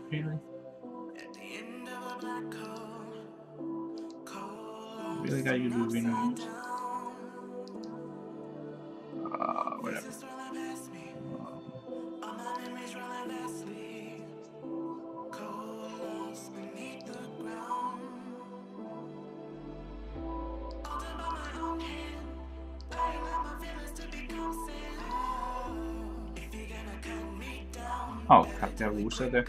Really? Really gotta use these renames. Whatever. Oh, crap, there was there.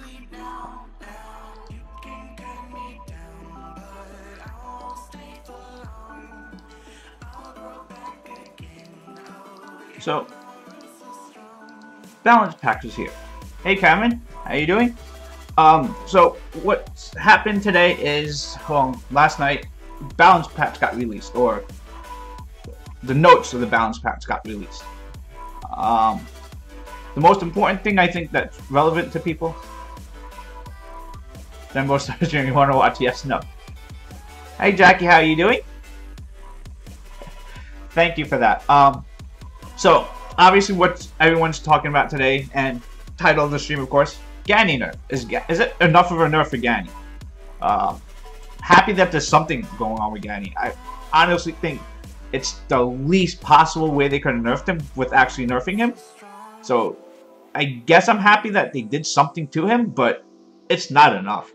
So, balance pack is here. Hey, Cameron, how you doing? So what's happened today is, well, last night, balance packs got released, or the notes of the balance packs got released. The most important thing I think that's relevant to people. Then most of you want to watch yes, no. Hey, Jackie, how are you doing? Thank you for that. So obviously, what everyone's talking about today, and title of the stream, of course, GANY nerf. Is it enough of a nerf for GANY? Happy that there's something going on with GANY. I honestly think it's the least possible way they could have nerfed him with actually nerfing him. So I guess I'm happy that they did something to him, but it's not enough.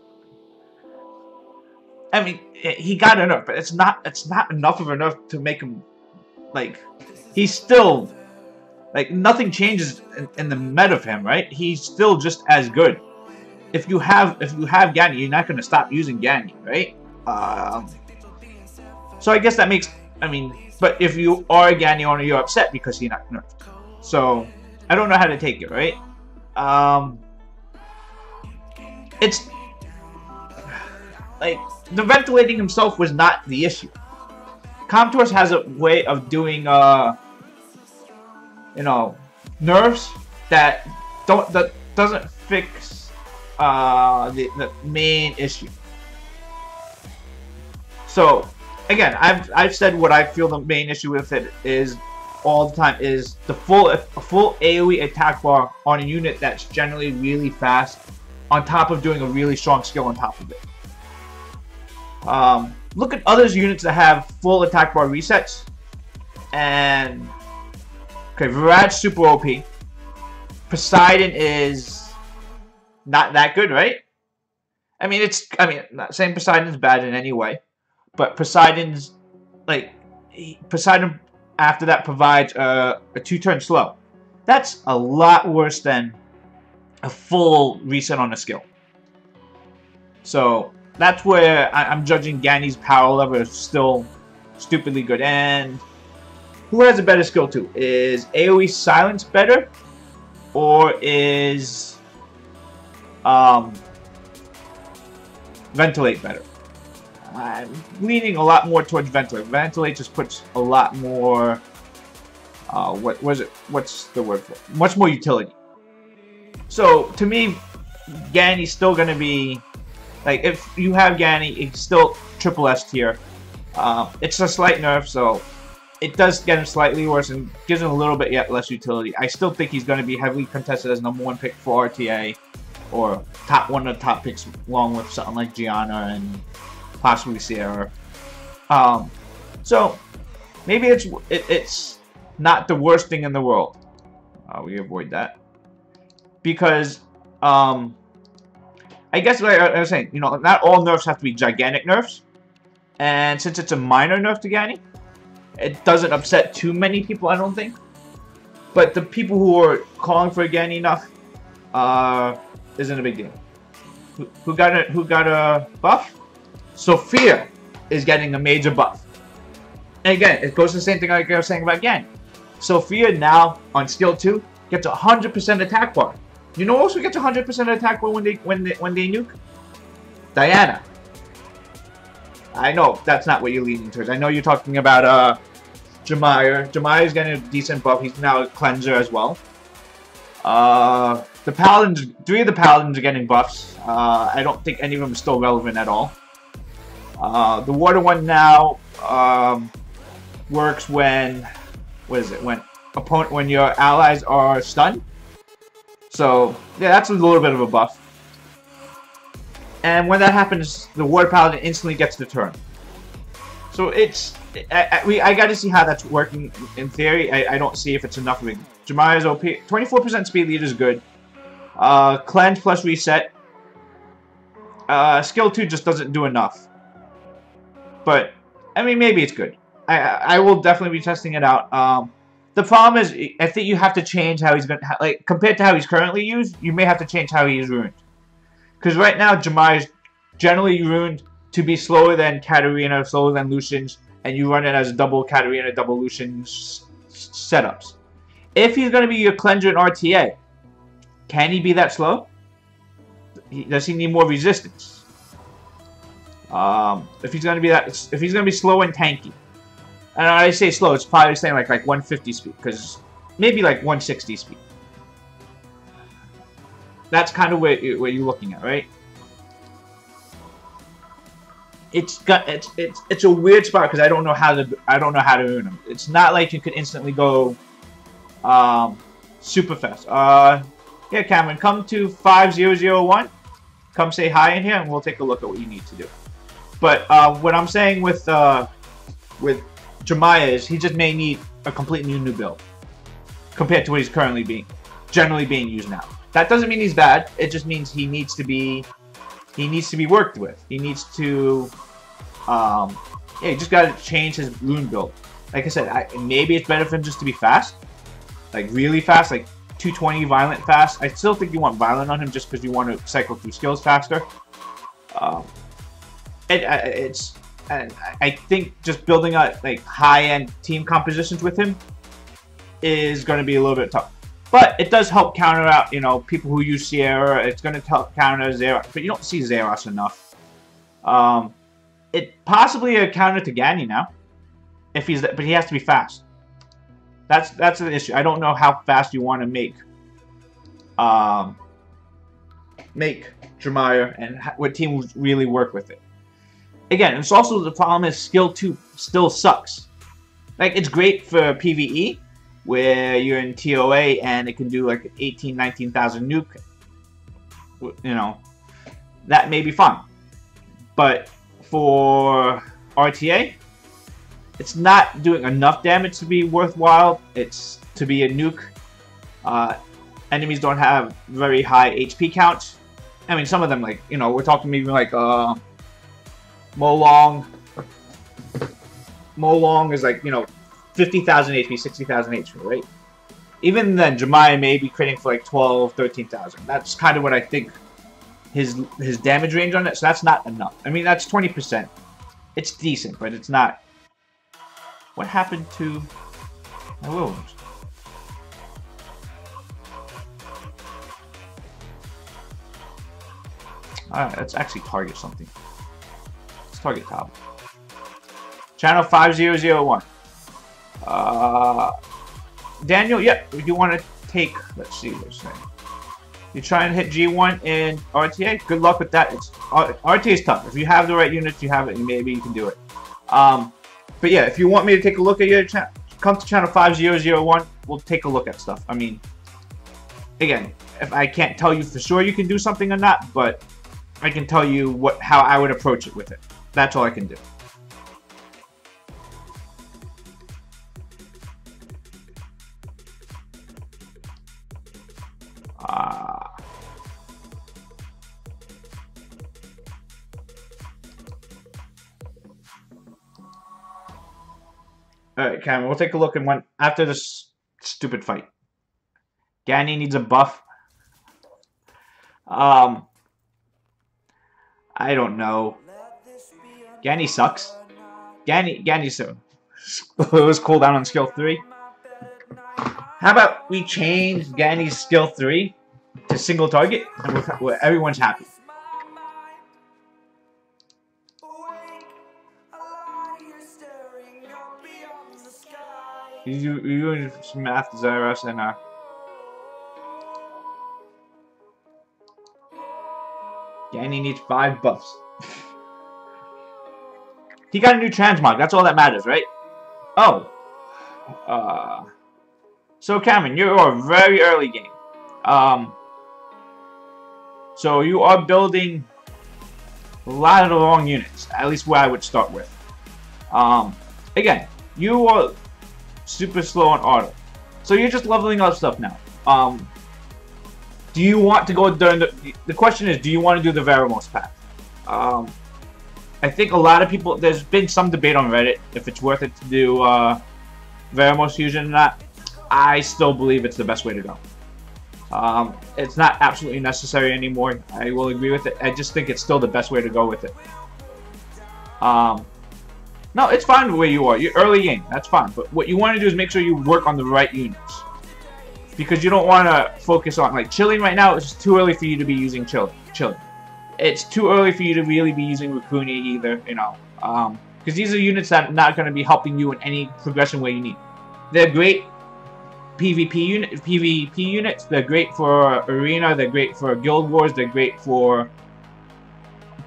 I mean, he got a nerf, but it's not enough of a nerf to make him, like, he's still, like, nothing changes in the meta of him, right? He's still just as good. If you have GANY, you're not going to stop using GANY, right? So I guess that makes, I mean, but if you are a GANY owner, you're upset because he's not nerfed. So I don't know how to take it, right? It's like, the ventilating himself was not the issue. Comtours has a way of doing, you know, nerfs that doesn't fix the main issue. So again, I've said what I feel the main issue with it is all the time is the full AoE attack bar on a unit that's generally really fast, on top of doing a really strong skill on top of it. Look at other units that have full attack bar resets, and okay, Virad's super OP. Poseidon is not that good, right? I mean, not saying Poseidon's bad in any way, but Poseidon's, like, Poseidon after that provides a 2-turn slow. That's a lot worse than a full reset on a skill. So that's where I'm judging GANY's power level is still stupidly good. And who has a better skill too? Is AoE Silence better, or is Ventilate better? I'm leaning a lot more towards Ventilate. Ventilate just puts a lot more, what's the word for it? Much more utility. So to me, GANY's still going to be, like, if you have GANY, it's still triple S tier. It's a slight nerf, so it does get him slightly worse and gives him a little bit yet less utility. I still think he's going to be heavily contested as #1 pick for RTA, or one of the top picks, along with something like Gianna and possibly Sierra. So maybe it's not the worst thing in the world. We avoid that because I guess, like I was saying, you know, not all nerfs have to be gigantic nerfs, and since it's a minor nerf to GANY, it doesn't upset too many people, I don't think. But the people who are calling for a GANY nerf isn't a big deal. Who got a buff? Sophia is getting a major buff. And again, it goes to the same thing like I was saying about GANY. Sophia now on skill 2 gets 100% attack bar. You know who also gets 100% attack bar when they nuke? Diana. I know that's not what you're leaning towards. I know you're talking about Jemire. Jemire's getting a decent buff. He's now a cleanser as well. The paladins, 3 of the paladins are getting buffs. I don't think any of them are still relevant at all. The water one now works when, what is it? When your allies are stunned. So, yeah, that's a little bit of a buff. And when that happens, the Ward Paladin instantly gets the turn. So it's... I got to see how that's working in theory. I don't see if it's enough of it. Jemiah's OP. 24% speed lead is good. Cleanse plus reset. Skill 2 just doesn't do enough. But, I mean, maybe it's good. I will definitely be testing it out. The problem is, I think you have to change how he's been... Like, compared to how he's currently used, you may have to change how he's ruined. Because right now, Jemiah is generally ruined to be slower than Katarina, slower than Lucian's, and you run it as double Katarina, double Lucian's setups. If he's going to be your cleanser in RTA, can he be that slow? Does he need more resistance? If he's going to be slow and tanky, and I say slow, it's probably saying like 150 speed, because maybe like 160 speed. That's kind of where you're looking at, right? It's a weird spot because I don't know how to ruin him. It's not like you could instantly go super fast. Yeah, Cameron, come to 5001. Come say hi in here, and we'll take a look at what you need to do. But what I'm saying with Jemiah is he just may need a complete new build compared to what he's currently generally being used now. That doesn't mean he's bad. It just means he needs to be worked with. He needs to yeah, you just gotta change his rune build. Like I said, maybe it's better for him just to be fast, like really fast, like 220 violent fast. I still think you want violent on him just because you want to cycle through skills faster. And I think just building out like high-end team compositions with him is going to be a little bit tough. But it does help counter out, you know, people who use Sierra. It's going to help counter Zeros, but you don't see Zeros enough. It possibly a counter to GANY now, but he has to be fast. That's an issue. I don't know how fast you want to make Jemiah and what team would really work with it. Again, it's also the problem is skill 2 still sucks. Like, it's great for PvE, where you're in TOA and it can do like 18, 19,000 nuke. You know, that may be fun. But for RTA, it's not doing enough damage to be worthwhile. It's to be a nuke. Enemies don't have very high HP counts. I mean, some of them, like, you know, we're talking maybe like Molong. Molong is like, you know, 50,000 HP, 60,000 HP, right? Even then, Jemiah may be critting for like 12, 13,000. That's kind of what I think his damage range on it. So that's not enough. I mean, that's 20%. It's decent, but it's not. What happened to my wounds? Alright, let's actually target something. Let's target top. Channel 5001. Daniel, yep, you want to take, let's see what it's saying. You try and hit G1 in RTA, good luck with that. RTA is tough. If you have the right units, you have it, and maybe you can do it. But yeah, if you want me to take a look at your channel, come to channel 5001, we'll take a look at stuff. I mean, again, if I can't tell you for sure you can do something or not, but I can tell you how I would approach it with it. That's all I can do. Alright, Cameron, we'll take a look and after this stupid fight. GANY needs a buff. I don't know. GANY sucks. GANY so it was cooldown on skill 3. How about we change GANY's skill 3 to single target and everyone's happy. You doing some math, Zeros, and GANY needs 5 buffs. He got a new transmog. That's all that matters, right? Oh. So Cameron, you're a very early game. So you are building a lot of the wrong units, at least where I would start with. Again, you are super slow on auto, so you're just leveling up stuff now. Do you want to go during the question is, do you want to do the Veramos path? I think a lot of people, there's been some debate on Reddit if it's worth it to do Veramos fusion or not. I still believe it's the best way to go. It's not absolutely necessary anymore. I will agree with it. I just think it's still the best way to go with it. No, it's fine the way you are. You're early game. That's fine. But what you want to do is make sure you work on the right units. Because you don't want to focus on, like, chilling right now. It's just too early for you to be using chilling. It's too early for you to really be using Rukuni either, you know. Because these are units that are not going to be helping you in any progression way you need. They're great PvP units. They're great for Arena. They're great for Guild Wars. They're great for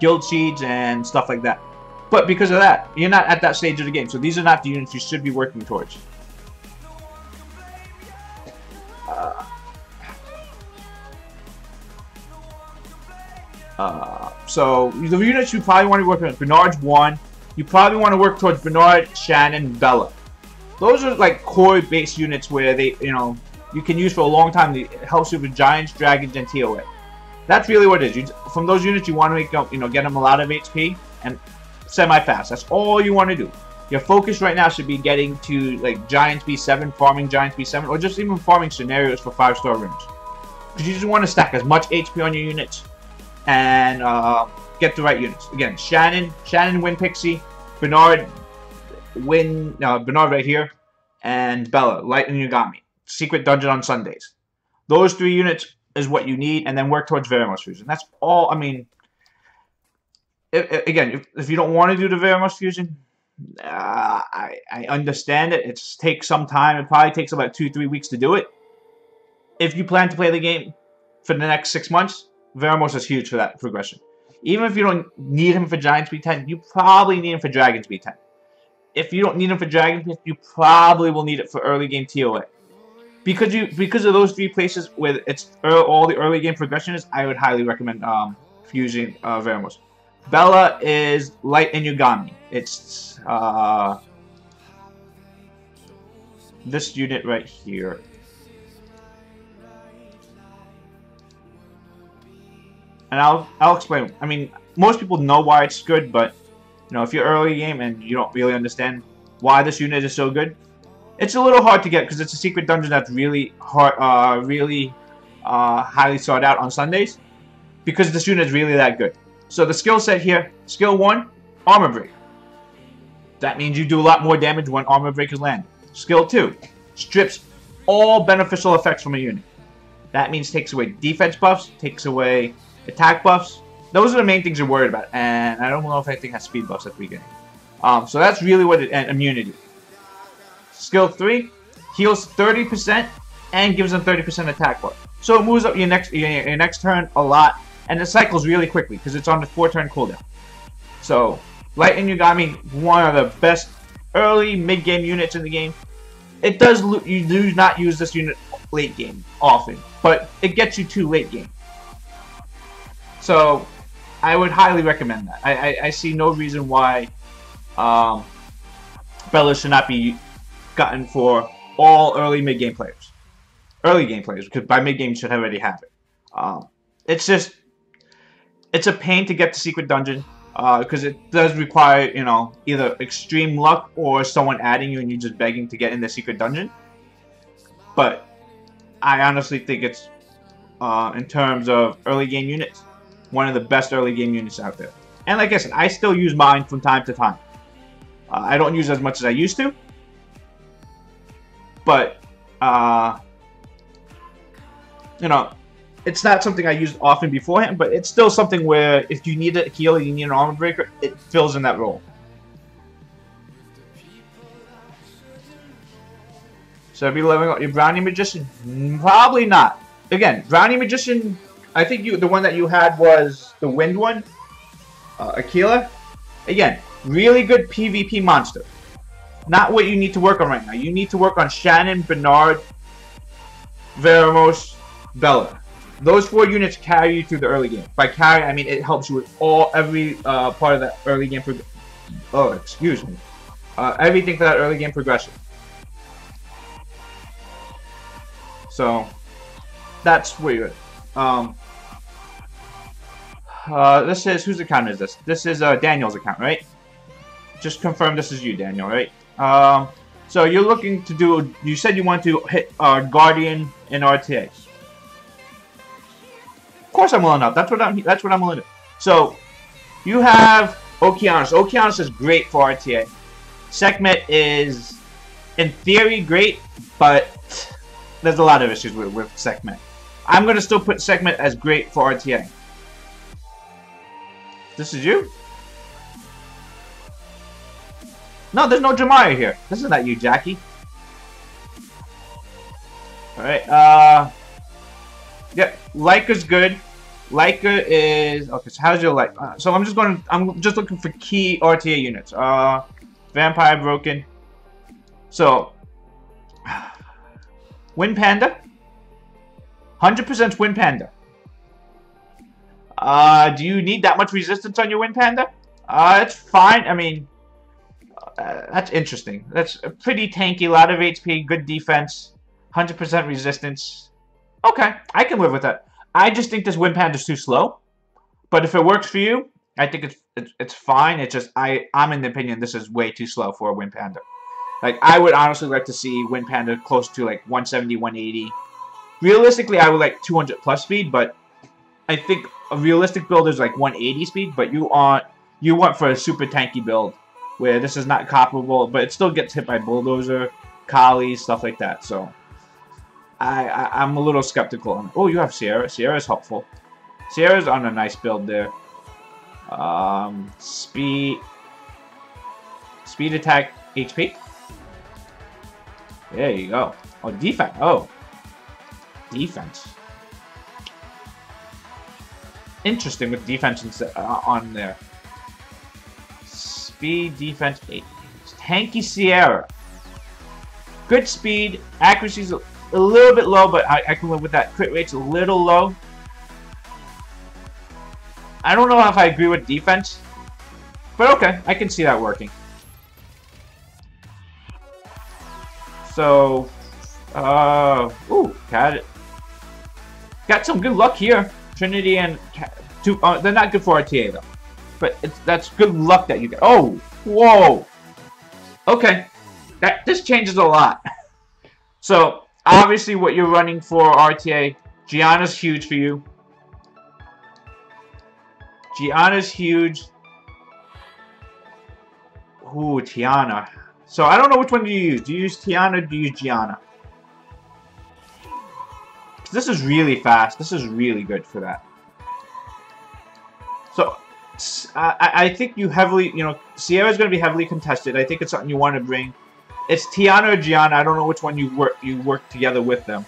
Guild Siege and stuff like that. But because of that, you're not at that stage of the game. So these are not the units you should be working towards. So the units you probably want to work on, Bernard's 1. You probably want to work towards Bernard, Shannon, Bella. Those are like core base units where they, you know, you can use for a long time. It helps you with Giants, Dragons, and TOA. That's really what it is. From those units, you want to make them, you know, get them a lot of HP and semi-fast. That's all you want to do. Your focus right now should be getting to like Giants B7, farming Giants B7, or just even farming scenarios for 5-star rooms. Because you just want to stack as much HP on your units and get the right units. Again, Shannon win Pixie, Bernard win Bernard right here, and Bella, Light and Yugami. Secret Dungeon on Sundays. Those 3 units is what you need, and then work towards Veramos Fusion. That's all. I mean, again, if you don't want to do the Veramos Fusion, I understand it. It takes some time. It probably takes about 2-3 weeks to do it. If you plan to play the game for the next 6 months, Veramos is huge for that progression. Even if you don't need him for Giants B10, you probably need him for Dragons B10. If you don't need him for Dragons B10, you probably will need it for early game TOA. Because of those 3 places where it's all the early game progression is, I would highly recommend fusing Veramos. Bella is Light and Yugami. It's this unit right here. And I'll explain. I mean, most people know why it's good, but you know, if you're early game and you don't really understand why this unit is so good, it's a little hard to get because it's a secret dungeon that's really hard, highly sought out on Sundays. Because this unit is really that good. So the skill set here, skill 1, Armor Break. That means you do a lot more damage when Armor Break is landed. Skill 2, strips all beneficial effects from a unit. That means takes away defense buffs, takes away attack buffs. Those are the main things you're worried about. And I don't know if anything has speed buffs at the beginning. So that's really what it, and immunity. Skill 3, heals 30% and gives them 30% attack buff. So it moves up your next turn a lot. And it cycles really quickly because it's on the 4-turn cooldown. So, Light and Yugami, one of the best early mid-game units in the game. It does, you do not use this unit late game often, but it gets you to late game. So, I would highly recommend that. I see no reason why Bella should not be gotten for all early mid-game players. Early game players, because by mid-game you should already have it. It's just, it's a pain to get to Secret Dungeon, because it does require, you know, either extreme luck or someone adding you and you just begging to get in the Secret Dungeon. But I honestly think it's, in terms of early game units, one of the best early game units out there. And like I said, I still use mine from time to time. I don't use as much as I used to, but you know, it's not something I used often beforehand, but it's still something where if you need a heal, you need an armor breaker, it fills in that role. So be leveling up your Brownie Magician? Probably not. Again, Brownie Magician, I think the one that you had was the Wind one, Aquila. Again, really good PvP monster. Not what you need to work on right now. You need to work on Shannon, Bernard, Veramos, Bella. Those 4 units carry you through the early game. By carry, I mean it helps you with every part of that early game. Oh, excuse me. Everything for that early game progression. So that's weird. This is whose account is this? This is Daniel's account, right? Just confirm this is you, Daniel, right? So you're looking to do. You said you want to hit Guardian in RTA. Of course, I'm willing up. That's what I'm willing to. So you have Okeanos. Okeanos is great for RTA. Sekhmet is, in theory, great, but there's a lot of issues with Sekhmet. I'm gonna still put Sekhmet as great for RTA. This is you? No, there's no Jamaya here. This is not you, Jackie. Alright, yeah, Leica's good. Leica is... Okay, so how's your Leica? So I'm just looking for key RTA units. Vampire broken. So, Wind Panda. 100% Wind Panda. Do you need that much resistance on your Wind Panda? It's fine. I mean, that's interesting. That's pretty tanky, a lot of HP, good defense, 100% resistance. Okay, I can live with that. I just think this Wind Panda is too slow. But if it works for you, I think it's fine. It's just I'm in the opinion this is way too slow for a Wind Panda. Like, I would honestly like to see Wind Panda close to like 170, 180. Realistically, I would like 200 plus speed, but I think a realistic build is like 180 speed, but you want for a super tanky build where this is not copperable, but it still gets hit by Bulldozer, Kali, stuff like that. So I'm a little skeptical on it. Oh, you have Sierra. Sierra's helpful. Sierra's on a nice build there. Speed, attack, HP. There you go. Oh, defense. Oh, defense. Interesting with defense on there. Speed, defense, 8. Tanky Sierra. Good speed. Accuracy's a little bit low, but I can live with that. Crit rate's a little low. I don't know if I agree with defense, but okay, I can see that working. So, ooh, got some good luck here. Trinity and they're not good for RTA though, but that's good luck that you get. Oh, whoa. Okay, this changes a lot. So obviously, what you're running for RTA, Gianna's huge for you. Gianna's huge. Ooh, Tiana. So I don't know which one do you use. Do you use Tiana or do you use Gianna? This is really fast. This is really good for that. So, I think you heavily, Sierra's going to be heavily contested. I think it's something you want to bring. It's Tiana or Gianna. I don't know which one you work together with them.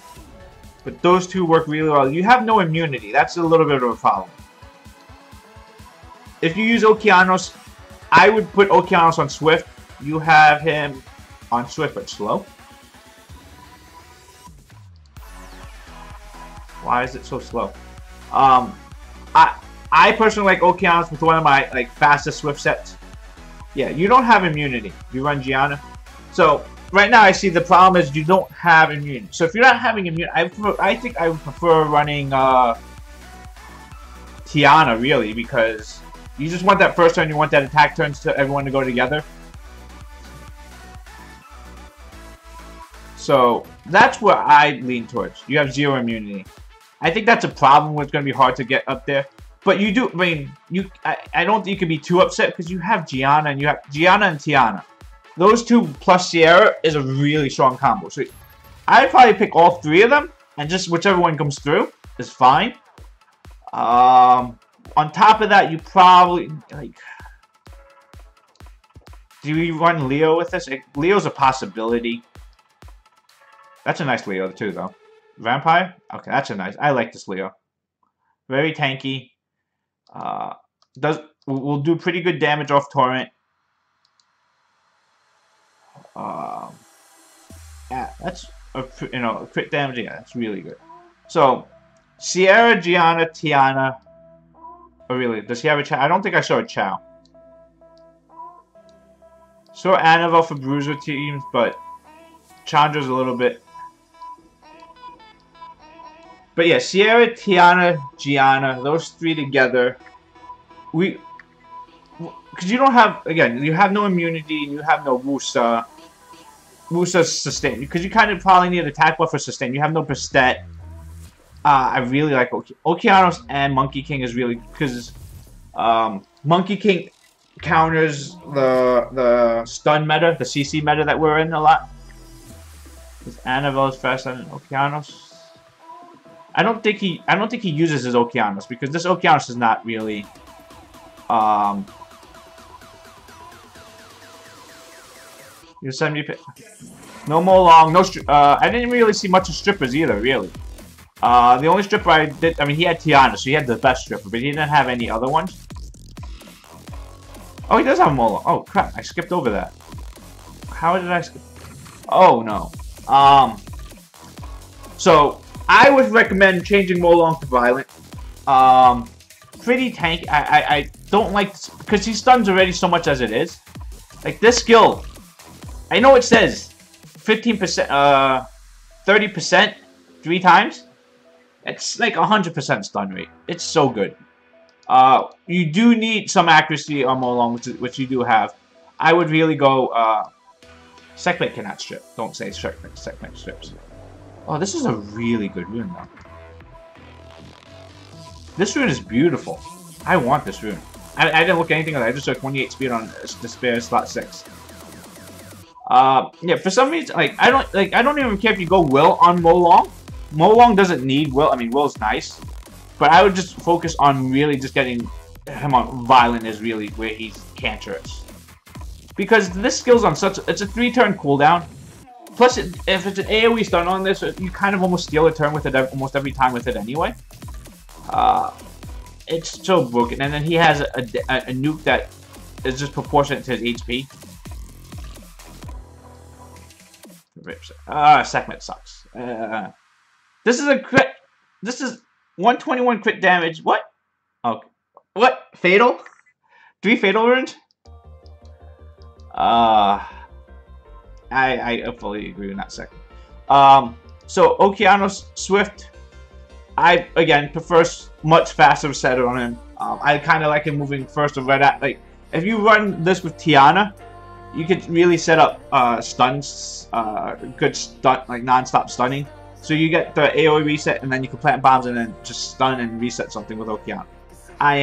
But those two work really well. You have no immunity. That's a little bit of a problem. If you use Okeanos, I would put Okeanos on Swift. You have him on Swift, but slow. Why is it so slow? I personally like Okeanos with one of my fastest Swift sets. Yeah, you don't have immunity. You run Gianna. So right now I see the problem is you don't have immunity. So if you're not having immunity, I think I would prefer running Tiana really, because you just want that first turn. You want that attack turns to everyone to go together. So that's where I lean towards. You have 0 immunity. I think that's a problem where it's going to be hard to get up there. But you do, I mean, I don't think you can be too upset because you have Gianna and Tiana. Those two plus Sierra is a really strong combo. So I'd probably pick all 3 of them and just whichever one comes through is fine. On top of that, you probably, do you run Leo with this? Leo's a possibility. That's a nice Leo too, though. Vampire? Okay, that's a nice. I like this Leo. Very tanky. Will do pretty good damage off Torrent. Yeah, that's crit damage. Yeah, that's really good. So Sierra, Gianna, Tiana. Oh, really? Does he have a Chow? I don't think I saw a Chow. Saw Annabelle for Bruiser teams, but Chandra's a little bit. But yeah, Sierra, Tiana, Gianna, those three together. Because you don't have, again, you have no immunity, and you have no Wusa. Wusa's sustain. Because you kind of probably need attack buff for sustain. You have no Bastet. I really like Okeanos and Monkey King is really, because Monkey King counters the stun meta, the CC meta that we're in a lot. Because Annabelle is faster than Okeanos. I don't think he uses his Okeanos, because this Okeanos is not really Yosemite. No more long, no I didn't really see much of strippers either, really. The only stripper I did, I mean, he had Tiana, so he had the best stripper, but he didn't have any other ones. Oh, he does have Molo. Oh, crap, I skipped over that. How did I skip? Oh, no. So, I would recommend changing Molong to Violent. Pretty tanky. I don't like, because he stuns already so much as it is. Like, this skill, I know it says 15%, 30%, 3 times. It's like 100% stun rate. It's so good. You do need some accuracy on Molong, which you do have. I would really go, Sekhmet cannot strip. Don't say Sekhmet strips. Oh, this is a really good rune, though. This rune is beautiful. I want this rune. I didn't look at anything at it. I just took 28 speed on Despair slot 6. Yeah, for some reason, like I don't even care if you go Will on Molong. Molong doesn't need Will. I mean, Will's nice, but I would just focus on really just getting him on Violent is really where he's cancerous. Because this skill's on such it's a 3-turn cooldown. Plus, if it's an AoE stun on this, you kind of almost steal a turn with it almost every time with it anyway. It's so broken, and then he has a nuke that is just proportionate to his HP. Sekhmet sucks. This is a crit. This is 121 crit damage. What? Okay. What? Fatal? 3 fatal runes? I fully agree with that second. So Okeanos Swift, I again prefer much faster setter on him. I kind of like him moving first or right at, like, if you run this with Tiana, you could really set up stuns, good stun, like non-stop stunning. So you get the AoE reset, and then you can plant bombs and then just stun and reset something with Okeanos. I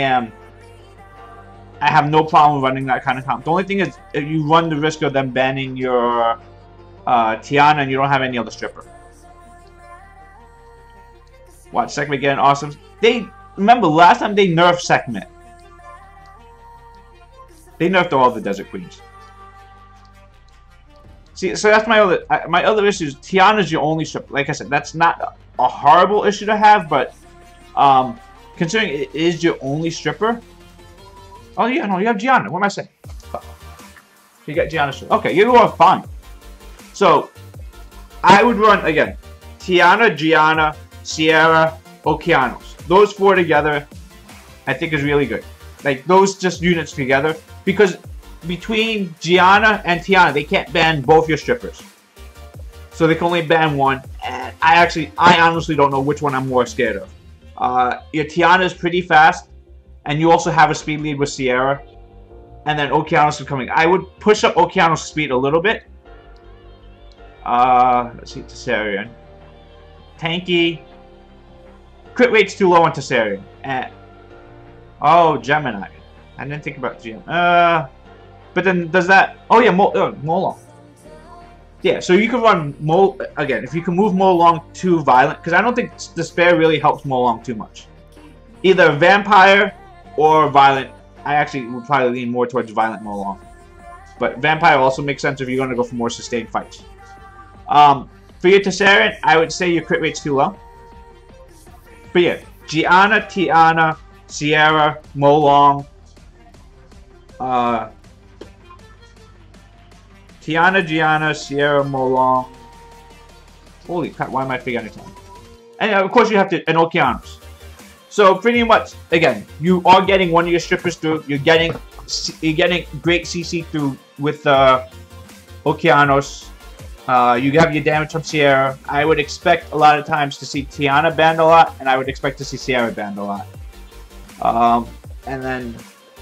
have no problem running that kind of comp. The only thing is, if you run the risk of them banning your Tiana and you don't have any other stripper. Watch Sekhmet getting awesome. They remember last time they nerfed Sekhmet. They nerfed all the Desert Queens. See, so that's my other issue. Is Tiana's your only stripper. Like I said, that's not a horrible issue to have, but considering it is your only stripper. Oh yeah, no, you have Gianna. What am I saying? You got Gianna. Okay, you are fine. So, I would run, again, Tiana, Gianna, Sierra, Okeanos. Those 4 together, I think is really good. Like, those just units together. Because between Gianna and Tiana, they can't ban both your strippers. So they can only ban one. And I honestly don't know which one I'm more scared of. Your Tiana is pretty fast. And you also have a speed lead with Sierra. And then Okeanos is coming. I would push up Okeanos' speed a little bit. Let's see, Tessarian. Tanky. Crit rate's too low on Tessarian. Oh, Gemini. I didn't think about Gemini. But then does that... Oh yeah, Molong. Yeah, so you can run again, if you can move Molong to Violent, because I don't think Despair really helps Molong too much. Either Vampire or Violent. I actually would probably lean more towards Violent Molong. But Vampire also makes sense if you're going to go for more sustained fights. For your Tessarian, I would say your crit rate's too low. But yeah, Gianna, Tiana, Sierra, Molong, Tiana, Gianna, Sierra, Molong. Holy crap, why am I forgetting time? And of course you have to, and Okeanos. So pretty much, again, you are getting one of your strippers through. You're getting great CC through with Okeanos. You have your damage from Sierra. I would expect a lot of times to see Tiana banned a lot, and I would expect to see Sierra banned a lot. And then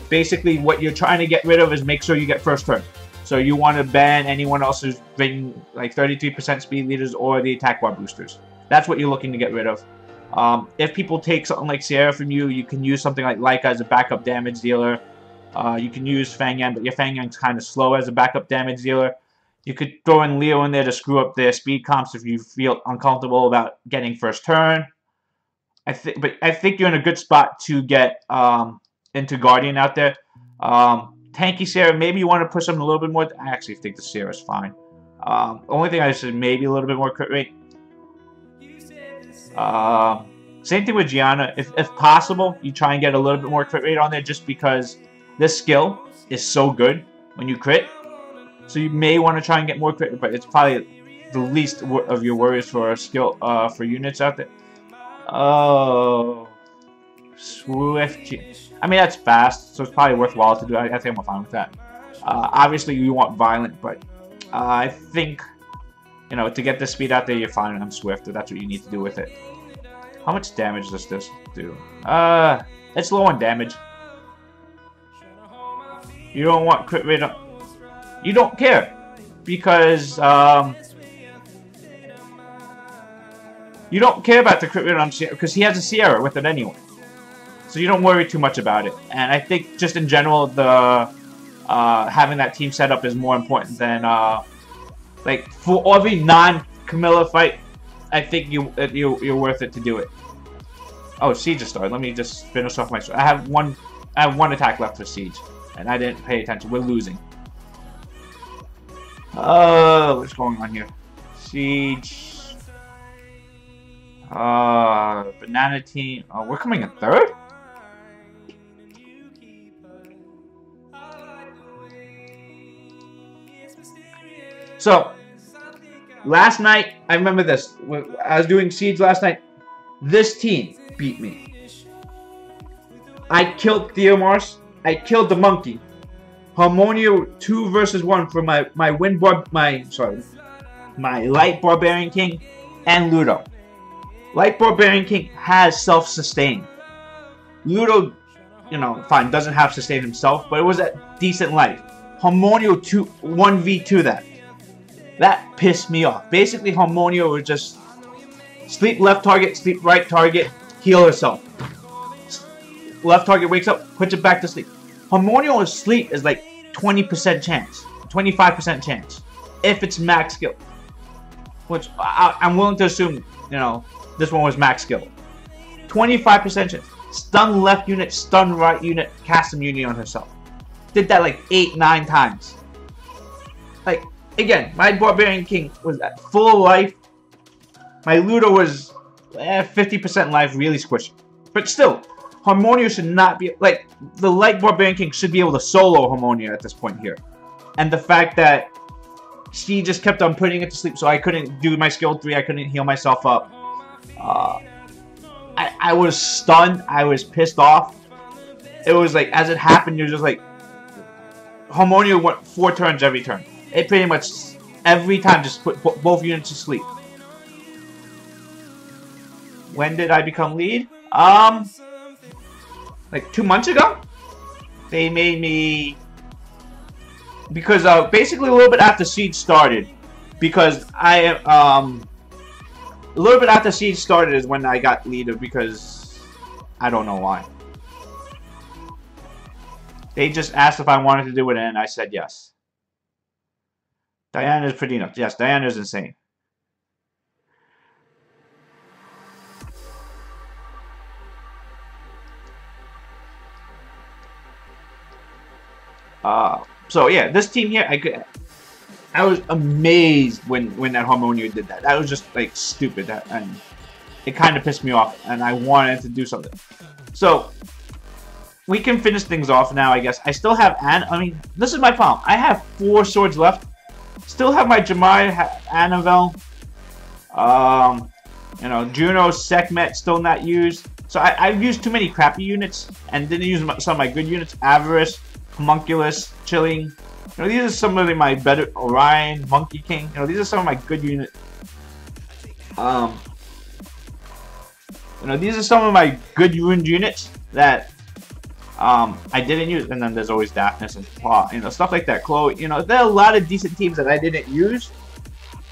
basically what you're trying to get rid of is make sure you get first turn. So you want to ban anyone else who's bringing like 33% speed leaders or the attack bar boosters. That's what you're looking to get rid of. If people take something like Sierra from you, you can use something like Leica as a backup damage dealer. You can use Fang Yang, but your Fang Yang's kind of slow as a backup damage dealer. You could throw in Leo in there to screw up their speed comps if you feel uncomfortable about getting first turn. I think you're in a good spot to get into Guardian out there. Tanky Sierra, maybe you want to push them a little bit more. I actually think the Sierra's fine. Only thing I said, maybe a little bit more crit rate. Same thing with Gianna. If possible, you try and get a little bit more crit rate on there, just because this skill is so good when you crit. So you may want to try and get more crit, but it's probably the least of your worries for a skill for units out there. Oh, Swift. I mean, that's fast, so it's probably worthwhile to do. I think I'm fine with that. Obviously, you want Violent, but I think, you know, to get the speed out there, you're fine on Swift. That's what you need to do with it. How much damage does this do? It's low on damage. You don't want crit rate up. You don't care, because you don't care about the crit rate on Sierra, because he has a Sierra with it anyway. So you don't worry too much about it. And I think just in general, the having that team set up is more important than like for every non-Camilla fight. I think you're worth it to do it. Oh, Siege just started. Let me just finish off my. I have one attack left for Siege, and I didn't pay attention. We're losing. What's going on here? Siege. Banana team. Oh, we're coming in third? So, last night, I remember this. I was doing Siege last night. This team beat me. I killed Theomars. I killed the monkey. Harmonia 2 versus 1 for my Light Barbarian King and Ludo. Light Barbarian King has self-sustain. Ludo, you know, fine, doesn't have sustain himself, but it was a decent life. Harmonia 1v2 that. That pissed me off. Basically, Harmonia would just sleep left target, sleep right target, heal herself. Left target wakes up, puts it back to sleep. Harmonia on sleep is like 20% chance, 25% chance, if it's max skill. Which I'm willing to assume, you know, this one was max skill. 25% chance. Stun left unit, stun right unit, cast immunity on herself. Did that like 8-9 times. Like, again, my Barbarian King was at full life. My Ludo was 50% life, really squishy. But still, Harmonia should not be, like, the Light Barbarian King should be able to solo Harmonia at this point here. And the fact that she just kept on putting it to sleep, so I couldn't do my skill 3, I couldn't heal myself up. I was stunned, I was pissed off. It was like, as it happened, you're just like, Harmonia went 4 turns every turn. It pretty much, every time, just put both units to sleep. When did I become lead? Like 2 months ago? They made me... Because, basically a little bit after Siege started. Because a little bit after Siege started is when I got leader, because I don't know why. They just asked if I wanted to do it, and I said yes. Diana's pretty nuts. Yes, Diana's insane. So yeah, this team here, I was amazed when that Harmonia did that. That was just like stupid, and it kind of pissed me off, and I wanted to do something. So we can finish things off now, I guess. I still have I mean, this is my problem. I have 4 swords left. Still have my Jamai, Annabelle. You know, Juno, Sekhmet still not used. So I've used too many crappy units and didn't use some of my good units. Avarice, Homunculus, Chilling. You know, these are some of my better. Orion, Monkey King. You know, these are some of my good units. You know, these are some of my good ruined units that I didn't use. And then there's always Daphnis and Claw, you know, stuff like that. Chloe, you know, there are a lot of decent teams that I didn't use.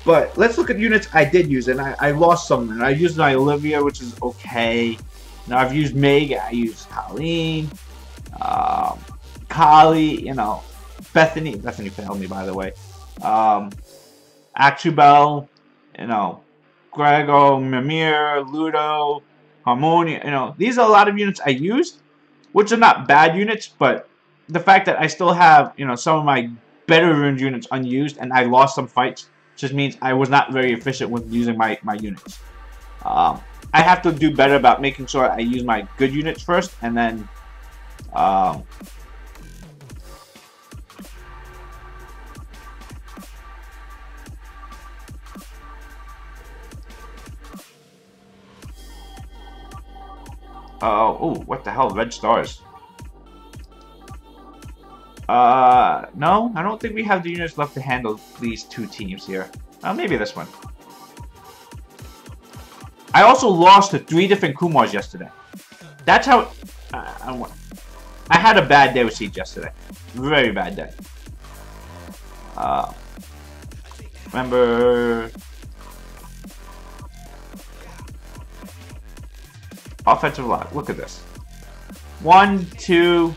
But let's look at units I did use, and I lost some. And I used my Olivia, which is okay. Now I've used Meg, I used Colleen, Kali, you know, Bethany failed me, by the way. Actubel, you know, Grego, Mimir, Ludo, Harmonia, you know, these are a lot of units I used, which are not bad units, but the fact that I still have, you know, some of my better ruined units unused, and I lost some fights, just means I was not very efficient with using my units. I have to do better about making sure I use my good units first, and then oh, what the hell? Red stars. No, I don't think we have the units left to handle these two teams here. Maybe this one. I also lost to 3 different Kumars yesterday. That's how... I had a bad day with Siege yesterday. Very bad day. Remember... Offensive line. Look at this. 1, 2,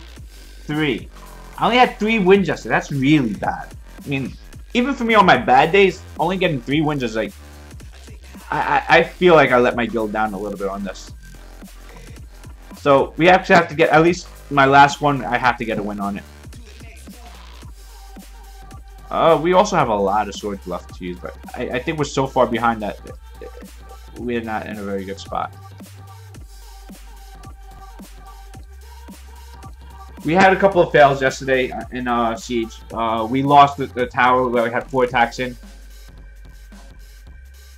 3. I only had 3 wins yesterday. That's really bad. I mean, even for me on my bad days, only getting 3 wins is like... I feel like I let my guild down a little bit on this. So, we actually have to get... At least my last one, I have to get a win on it. We also have a lot of swords left to use, but I think we're so far behind that we're not in a very good spot. We had a couple of fails yesterday in Siege. We lost the tower where we had 4 attacks in.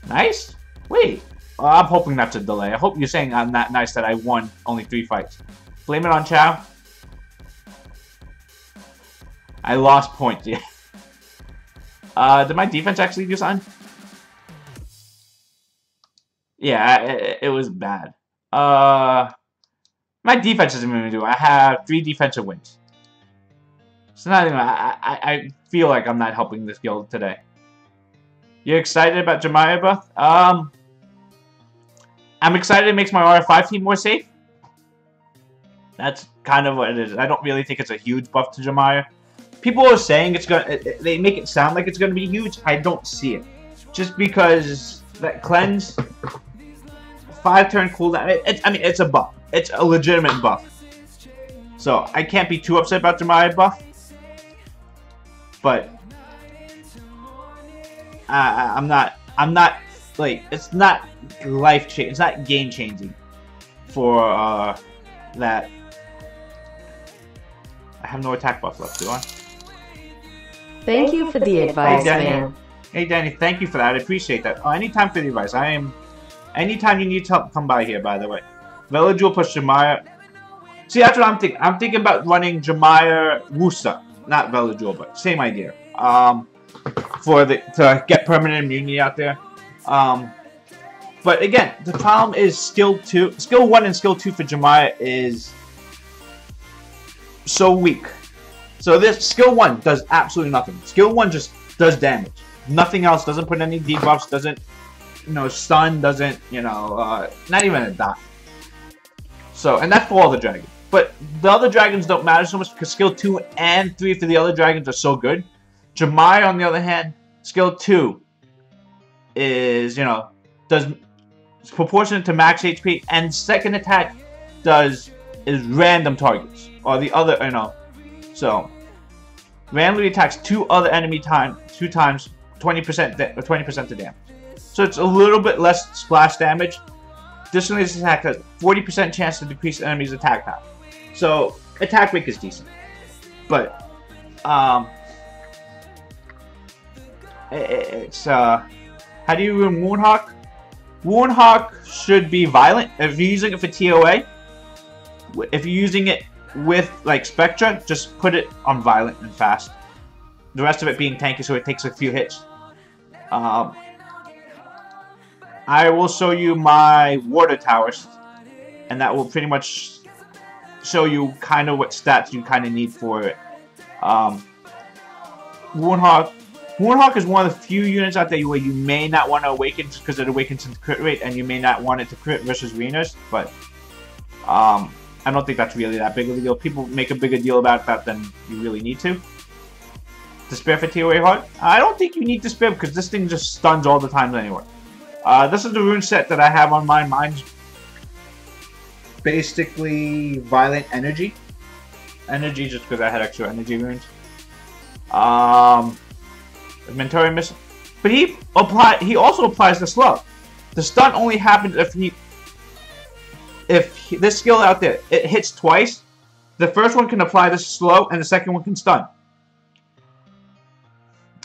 Nice. Wait. I'm hoping that's a delay. I hope you're saying I'm not nice that I won only 3 fights. Blame it on Chow. I lost points. Yeah. Did my defense actually do something? Yeah, it was bad. My defense isn't even do. I have 3 defensive wins. So not even. I feel like I'm not helping this guild today. You're excited about Jemiah buff? I'm excited it makes my R5 team more safe. That's kind of what it is. I don't really think it's a huge buff to Jemiah. People are saying it's gonna. They make it sound like it's gonna be huge. I don't see it. Just because that cleanse, 5-turn cooldown. I mean, it's a buff. It's a legitimate buff. So I can't be too upset about Jemiah buff. But I'm not like, it's not life changing. It's not game changing for that. I have no attack buff left, do I? Thank you for the advice, man. Hey Danny, thank you for that. I appreciate that. Anytime for the advice. Anytime you need help, come by here, by the way. Villagewell plus Jemiah. See, that's what I'm thinking. I'm thinking about running Jemiah Wusa. Not Villagewell, but same idea. To get permanent immunity out there. But again, the problem is skill 1 and skill 2 for Jemiah is so weak. So this skill 1 does absolutely nothing. Skill 1 just does damage. Nothing else. Doesn't put any debuffs. Doesn't, you know, stun. Doesn't, you know, not even a dot. So, and that's for all the dragons. But the other dragons don't matter so much because skill 2 and 3 for the other dragons are so good. Jemiah, on the other hand, skill 2 is, you know, is proportionate to max HP, and second attack is random targets, or the other, you know, so randomly attacks 2 other enemy 2 times 20% to damage. So it's a little bit less splash damage. Additionally, this attack has 40% chance to decrease the enemy's attack power. So attack rate is decent, but it's how do you ruin Moonhawk? Woundhawk should be violent. If you're using it for TOA, if you're using it with like Spectra, just put it on violent and fast. The rest of it being tanky, so it takes a few hits. I will show you my water towers, and that will pretty much show you kind of what stats you kind of need for it. Woundhawk is one of the few units out there where you may not want to awaken just because it awakens into crit rate, and you may not want it to crit versus arenas, but I don't think that's really that big of a deal. People make a bigger deal about that than you really need to. Despair for TOA Heart? I don't think you need Despair because this thing just stuns all the time anyway. This is the rune set that I have on mine. Mine's basically Violent Energy. Energy just because I had extra energy runes. Mentorian Missile. But he also applies the slow. The stun only happens if this skill out there, it hits twice. The first one can apply the slow and the second one can stun.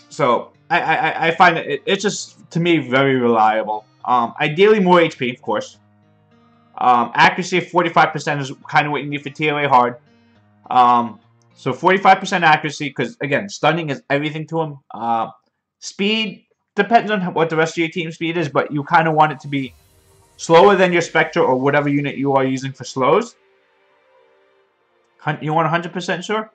So I find it's just, to me, very reliable. Ideally more HP, of course. Accuracy of 45% is kind of what you need for TOA hard. So 45% accuracy, because again, stunning is everything to him. Speed depends on what the rest of your team speed is, but you kind of want it to be slower than your Spectre or whatever unit you are using for slows. You want 100% sure?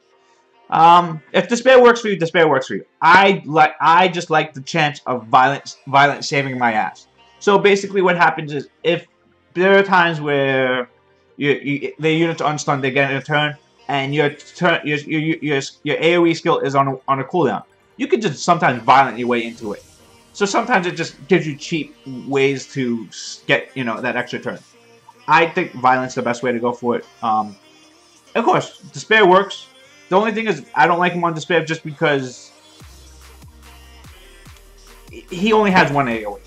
If Despair works for you, Despair works for you. I just like the chance of violent saving my ass. So basically, what happens is if there are times where the units are unstunned, they get in a turn, and your AOE skill is on a cooldown, you can just sometimes violent your way into it. So sometimes it just gives you cheap ways to get that extra turn. I think violence is the best way to go for it. Of course, Despair works. The only thing is, I don't like him on Despair just because he only has one AoE.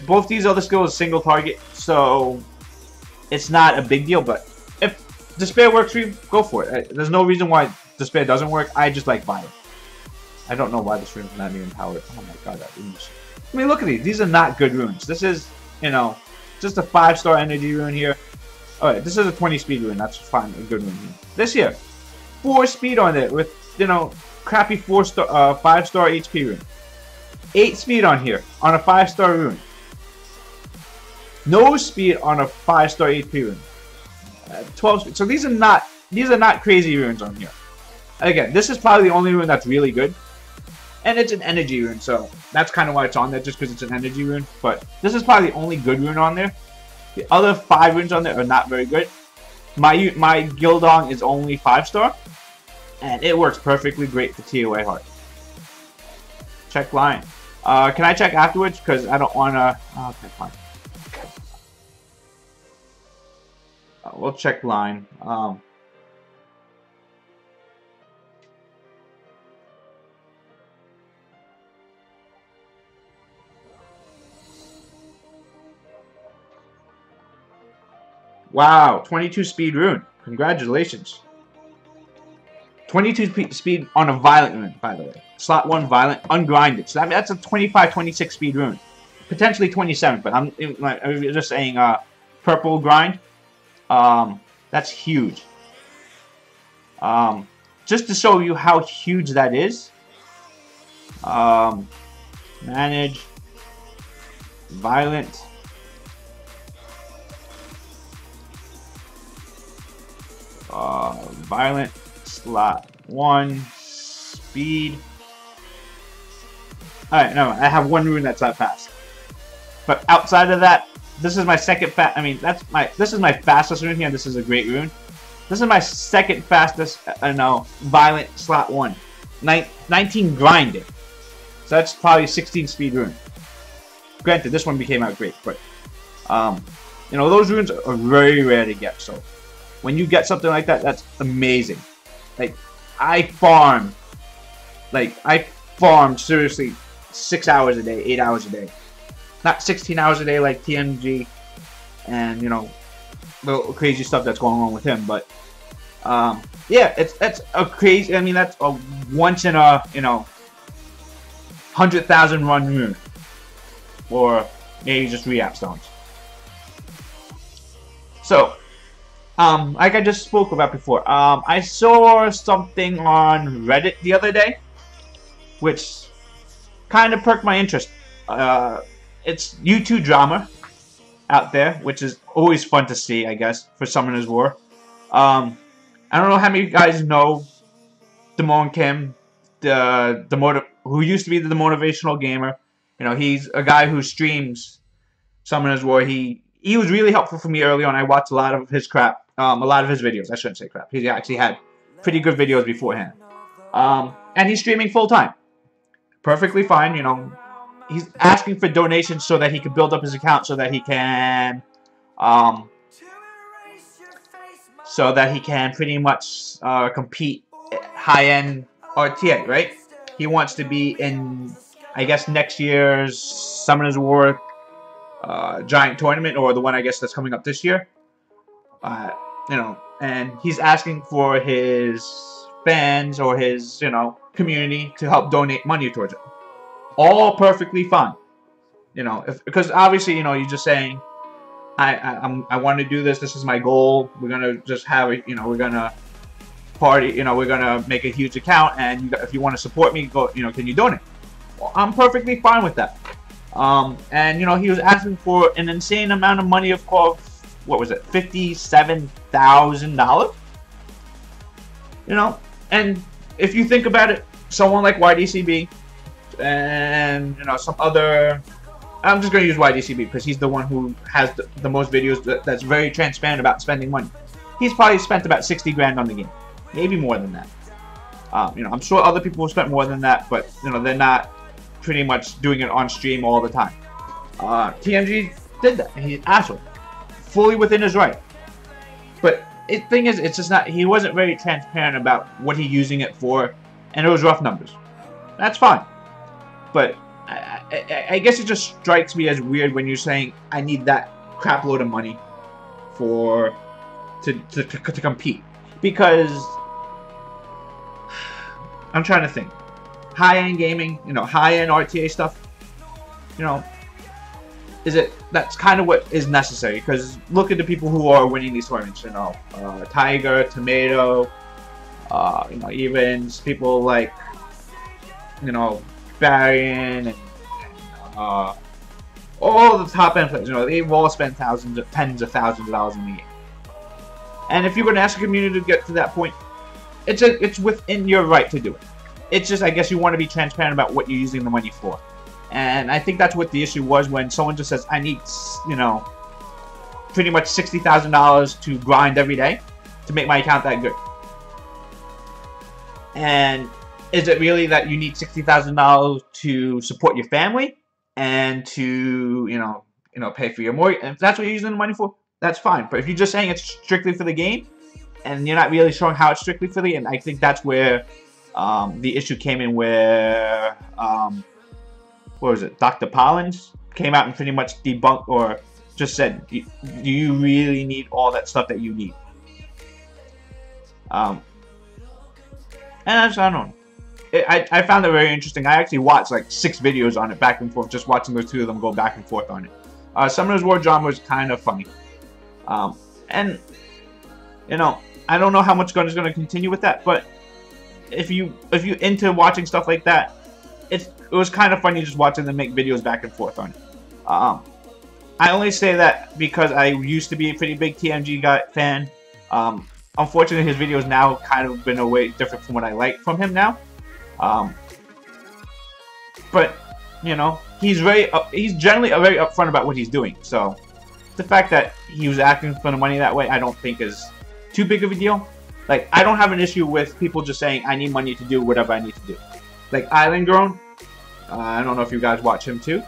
Both these other skills single target, so it's not a big deal. But if Despair works for you, go for it. There's no reason why Despair doesn't work. I just like Violent. I don't know why this rune's not even powered. Oh my god, that rune's... I mean, look at these. These are not good runes. This is, just a 5-star energy rune here. Alright, this is a 20 speed rune. That's fine. A good rune here. This here. 4 speed on it with, crappy 5-star HP rune. 8 speed on here on a 5-star rune. No speed on a 5-star HP rune. 12 speed. So these are not crazy runes on here. Again, this is probably the only rune that's really good. And it's an energy rune, so that's kind of why it's on there, just because it's an energy rune. But this is probably the only good rune on there. The other 5 runes on there are not very good. My Gildong is only 5-star. And it works perfectly great for TOA Heart. Check line. Can I check afterwards? Because I don't want to... Oh, okay, fine. We'll check line. Wow, 22 speed rune. Congratulations. 22 speed on a violent rune, by the way. Slot 1 violent, ungrinded. So that's a 25, 26 speed rune. Potentially 27, but I'm just saying purple grind. That's huge. Just to show you how huge that is. Manage. Violent. Violent. Slot 1 speed. Alright, no, I have one rune that's that fast. But outside of that, this is my second this is my fastest rune here, and this is a great rune. This is my second fastest, violent slot 1. 19 grinded. So that's probably 16 speed rune. Granted, this one became out great, but those runes are very rare to get, so when you get something like that, that's amazing. Like, I farmed seriously 6 hours a day, 8 hours a day. Not 16 hours a day like TMG and, the crazy stuff that's going on with him. But, yeah, that's a crazy, that's a once in a, 100,000 run rune. Or Maybe just rehab stones. So, like I just spoke about before, I saw something on Reddit the other day, which kind of perked my interest. It's YouTube drama out there, which is always fun to see, I guess, for Summoners War. I don't know how many of you guys know Damon Kim, who used to be the motivational gamer. You know, he's a guy who streams Summoners War. He was really helpful for me early on. I watched a lot of his crap, a lot of his videos. I shouldn't say crap. He actually had pretty good videos beforehand. And he's streaming full time. Perfectly fine, you know. He's asking for donations so that he can build up his account, so that he can, pretty much compete high-end RTA, right? He wants to be in, I guess, next year's Summoners War giant tournament, or the one I guess that's coming up this year. You know, and he's asking for his fans or his, you know, community to help donate money towards it. All perfectly fine, you know, because obviously, you know, you're just saying, I want to do this. This is my goal. We're gonna just have it. You know, we're gonna party. You know, we're gonna make a huge account, and if you want to support me, go. You know, can you donate? Well, I'm perfectly fine with that. And you know, he was asking for an insane amount of money. Of course, what was it? $57,000. You know, and if you think about it, someone like YDCB. And you know, some other, I'm just going to use YDCB because he's the one who has the most videos that's very transparent about spending money. He's probably spent about 60 grand on the game, maybe more than that. You know, I'm sure other people have spent more than that, but you know, they're not pretty much doing it on stream all the time. TMG did that, and he's asshole, fully within his right. But the thing is, it's just not. He wasn't very transparent about what he's using it for, and it was rough numbers. That's fine. But I guess it just strikes me as weird when you're saying I need that crap load of money to compete, because I'm trying to think. High-end gaming, you know, high-end RTA stuff, you know, that's kind of what is necessary, because look at the people who are winning these tournaments, you know, Tiger, Tomato, you know, even people like, you know, Varian, and all the top end players, you know, they've all spent tens of thousands of dollars in the game. And if you're going to ask the community to get to that point, it's within your right to do it. It's just, I guess, you want to be transparent about what you're using the money for. And I think that's what the issue was when someone just says, I need, you know, pretty much $60,000 to grind every day to make my account that good. And is it really that you need $60,000 to support your family and to, you know, pay for your mortgage? And if that's what you're using the money for, that's fine. But if you're just saying it's strictly for the game, and you're not really showing how it's strictly for the game, I think that's where the issue came in. Where what was it? Dr. Pollins came out and pretty much debunked, or just said, do you really need all that stuff that you need? And I don't know. I found it very interesting. I actually watched like 6 videos on it back and forth, just watching the two of them go back and forth on it. Summoners War drama was kind of funny. And, you know, I don't know how much is going to continue with that, but if you into watching stuff like that, it was kind of funny just watching them make videos back and forth on it. I only say that because I used to be a pretty big TMG fan. Unfortunately, his videos now kind of been a way different from what I like from him now. But you know, he's generally very upfront about what he's doing. So the fact that he was asking for the money that way, I don't think is too big of a deal. Like, I don't have an issue with people just saying I need money to do whatever I need to do. Like Island Grown, I don't know if you guys watch him too.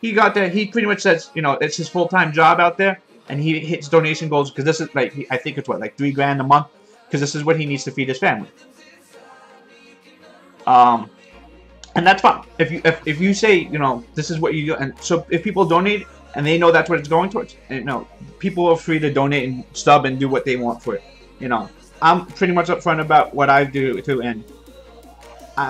He got there. He pretty much says, you know, it's his full-time job out there, and he hits donation goals because this is like, I think it's what, like $3 grand a month, because this is what he needs to feed his family. And that's fine. If you say, you know, this is what you do, and so if people donate and they know that's what it's going towards, and, you know, people are free to donate and sub and do what they want for it. You know, I'm pretty much upfront about what I do too, and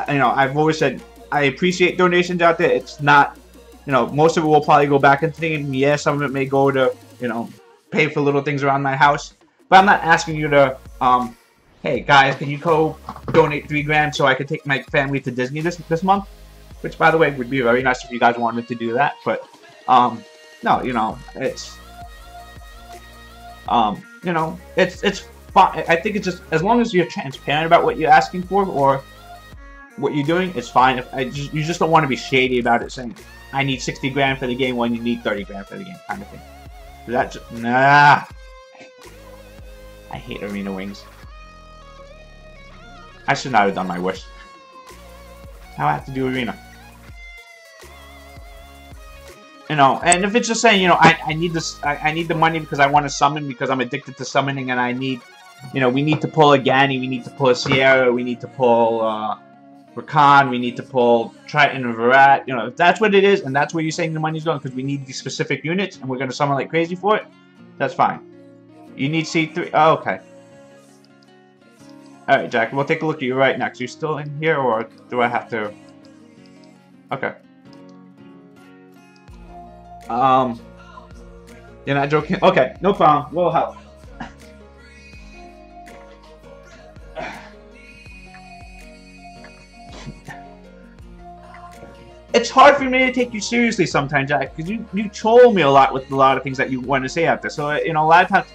you know, I've always said I appreciate donations out there. It's not you know, most of it will probably go back into the game. Yeah, some of it may go to, you know, pay for little things around my house. But I'm not asking you to, hey guys, can you go donate $3 so I can take my family to Disney this month? Which, by the way, would be very nice if you guys wanted to do that. But, no, you know, it's, you know, it's fine. I think it's just, as long as you're transparent about what you're asking for or what you're doing, it's fine. You just don't want to be shady about it, saying, I need 60 grand for the game when you need 30 grand for the game, kind of thing. That's just, nah. I hate arena wings. I should not have done my wish. Now I have to do arena. You know, and if it's just saying, you know, I need this, I need the money because I want to summon, because I'm addicted to summoning, and I need, you know, we need to pull a GANY, we need to pull a Sierra, we need to pull Rakan, we need to pull Triton and Virat. You know, if that's what it is, and that's where you're saying the money's going, because we need these specific units, and we're going to summon like crazy for it, that's fine. You need C3. Oh, okay. Alright, Jack, we'll take a look at you right next. You still in here, or do I have to... Okay. You're not joking? Okay, no problem. We'll help. It's hard for me to take you seriously sometimes, Jack, because you troll me a lot with a lot of things that you want to say out there. So, you know, a lot of times,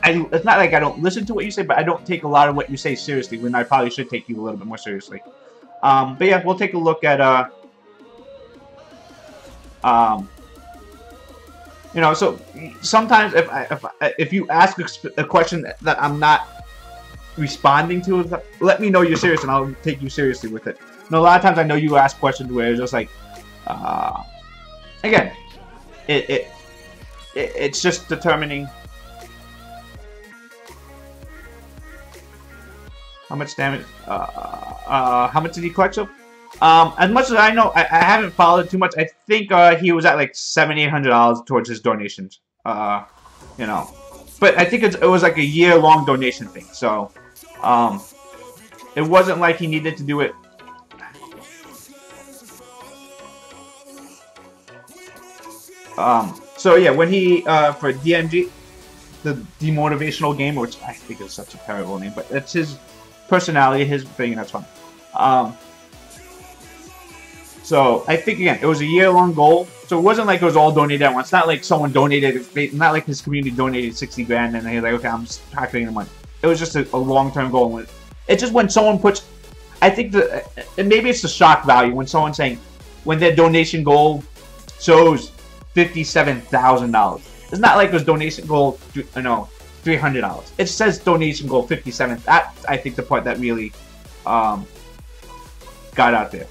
it's not like I don't listen to what you say, but I don't take a lot of what you say seriously, when I probably should take you a little bit more seriously. But yeah, we'll take a look at, you know, so sometimes if you ask a question that I'm not responding to, let me know you're serious, and I'll take you seriously with it. No, a lot of times I know you ask questions where it's just like, again, it's just determining how much damage, how much did he collect? So, as much as I know, I haven't followed too much. I think he was at like $700-800 towards his donations. You know, but I think it was like a year-long donation thing. So, it wasn't like he needed to do it. So yeah, when he, for DMG, the demotivational game, which I think is such a terrible name, but it's his personality, his thing, and that's fine. So I think, again, it was a year-long goal, so it wasn't like it was all donated at once. It's not like someone donated, not like his community donated 60 grand, and he's like, okay, I'm just calculating the money. It was just a long-term goal. It's just when someone puts, I think and maybe it's the shock value, when someone's saying, when their donation goal shows $57,000. It's not like it was donation goal, you know, $300. It says donation goal 57. That, I think, the part that really got out there.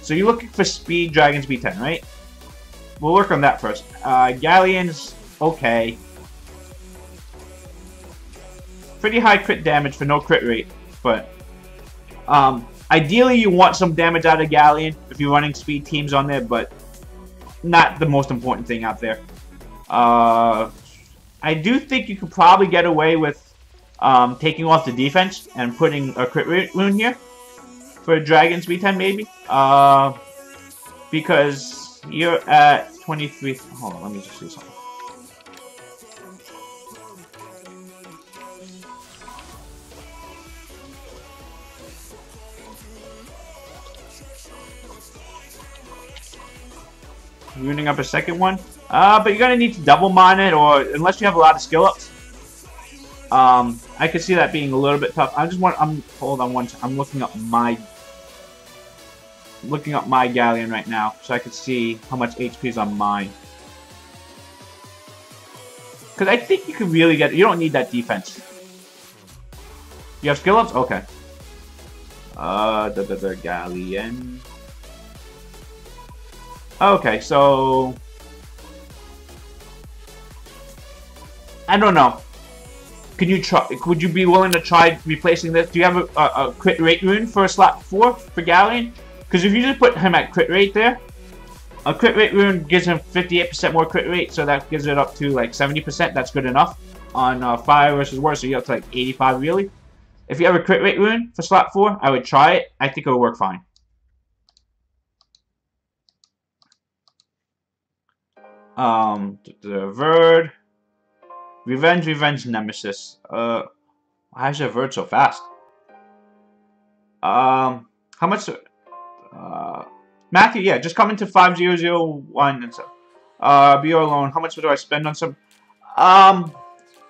So you're looking for speed, Dragon's B10, right? We'll work on that first. Galleon's okay. Pretty high crit damage for no crit rate, but ideally you want some damage out of Galleon if you're running speed teams on there, but not the most important thing out there. I do think you could probably get away with taking off the defense and putting a crit rune here for Dragon's B10 maybe. Because you're at 23. Hold on, let me just see something. Ruining up a second one. But you're gonna need to double mine it, or unless you have a lot of skill ups. I could see that being a little bit tough. Hold on I'm looking up my Galleon right now, so I can see how much HP is on mine. Because I think you could really get. You don't need that defense. You have skill ups? Okay. Galleon. Okay, so I don't know. Can you try? Would you be willing to try replacing this? Do you have a crit rate rune for slot 4 for Galleon? Because if you just put him at crit rate there, a crit rate rune gives him 58% more crit rate, so that gives it up to like 70%. That's good enough on fire versus war, so you have to like 85 really. If you have a crit rate rune for slot 4, I would try it. I think it would work fine. The Verd. Revenge, Nemesis. Why is the Verd so fast? How much? Matthew, yeah, just come into 5001 and so. Be alone. How much do I spend on some?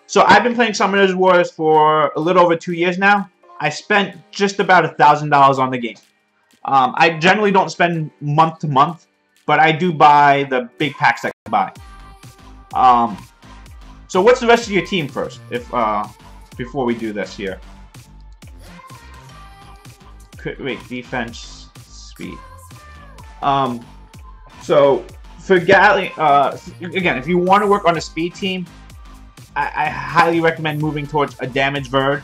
So I've been playing Summoners Wars for a little over 2 years now. I spent just about $1,000 on the game. I generally don't spend month to month, but I do buy the big packs that I buy. So what's the rest of your team first? If before we do this here. Crit rate, defense, speed. So for Galley, again, if you want to work on a speed team, I highly recommend moving towards a damage Verd.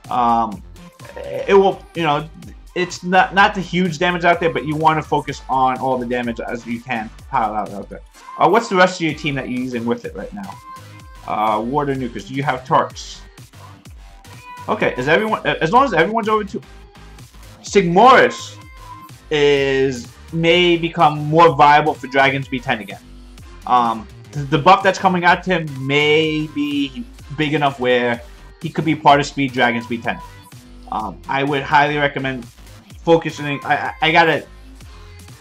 It will, you know, it's not the huge damage out there, but you want to focus on all the damage as you can pile out there. What's the rest of your team that you're using with it right now? Water Nukers. Do you have Tarks? Okay, is everyone? As long as everyone's over 2. Sigmoris may become more viable for Dragons B10 again. The buff that's coming out to him may be big enough where he could be part of Speed Dragons B10. I would highly recommend focusing. I gotta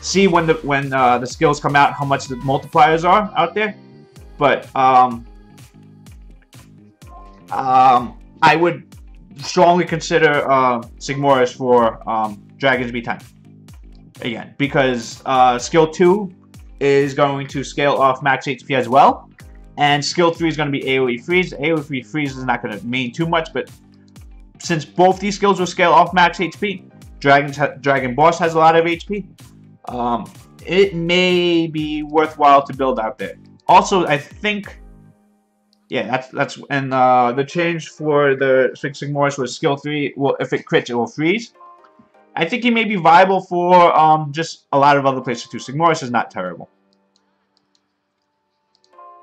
see when the skills come out how much the multipliers are out there, but I would strongly consider Sigmoris for Dragons B10 again, because skill 2 is going to scale off max HP as well, and skill 3 is going to be AoE freeze. AoE freeze is not going to mean too much, but since both these skills will scale off max HP, Dragon Boss has a lot of HP. It may be worthwhile to build out there. Also, I think, yeah, that's and the change for the Sigmoris was skill 3. Well, if it crits, it will freeze. I think he may be viable for just a lot of other places too. Sigmoris is not terrible.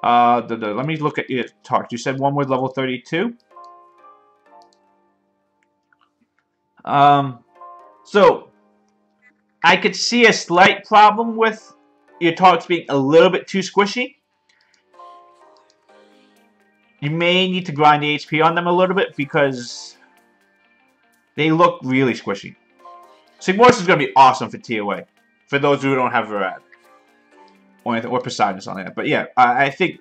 Let me look at your talk. You said one was level 32. So I could see a slight problem with your talks being a little bit too squishy. You may need to grind the HP on them a little bit because they look really squishy. Sigmoris is going to be awesome for TOA, for those who don't have Verad or Poseidon or something like that. But yeah, I think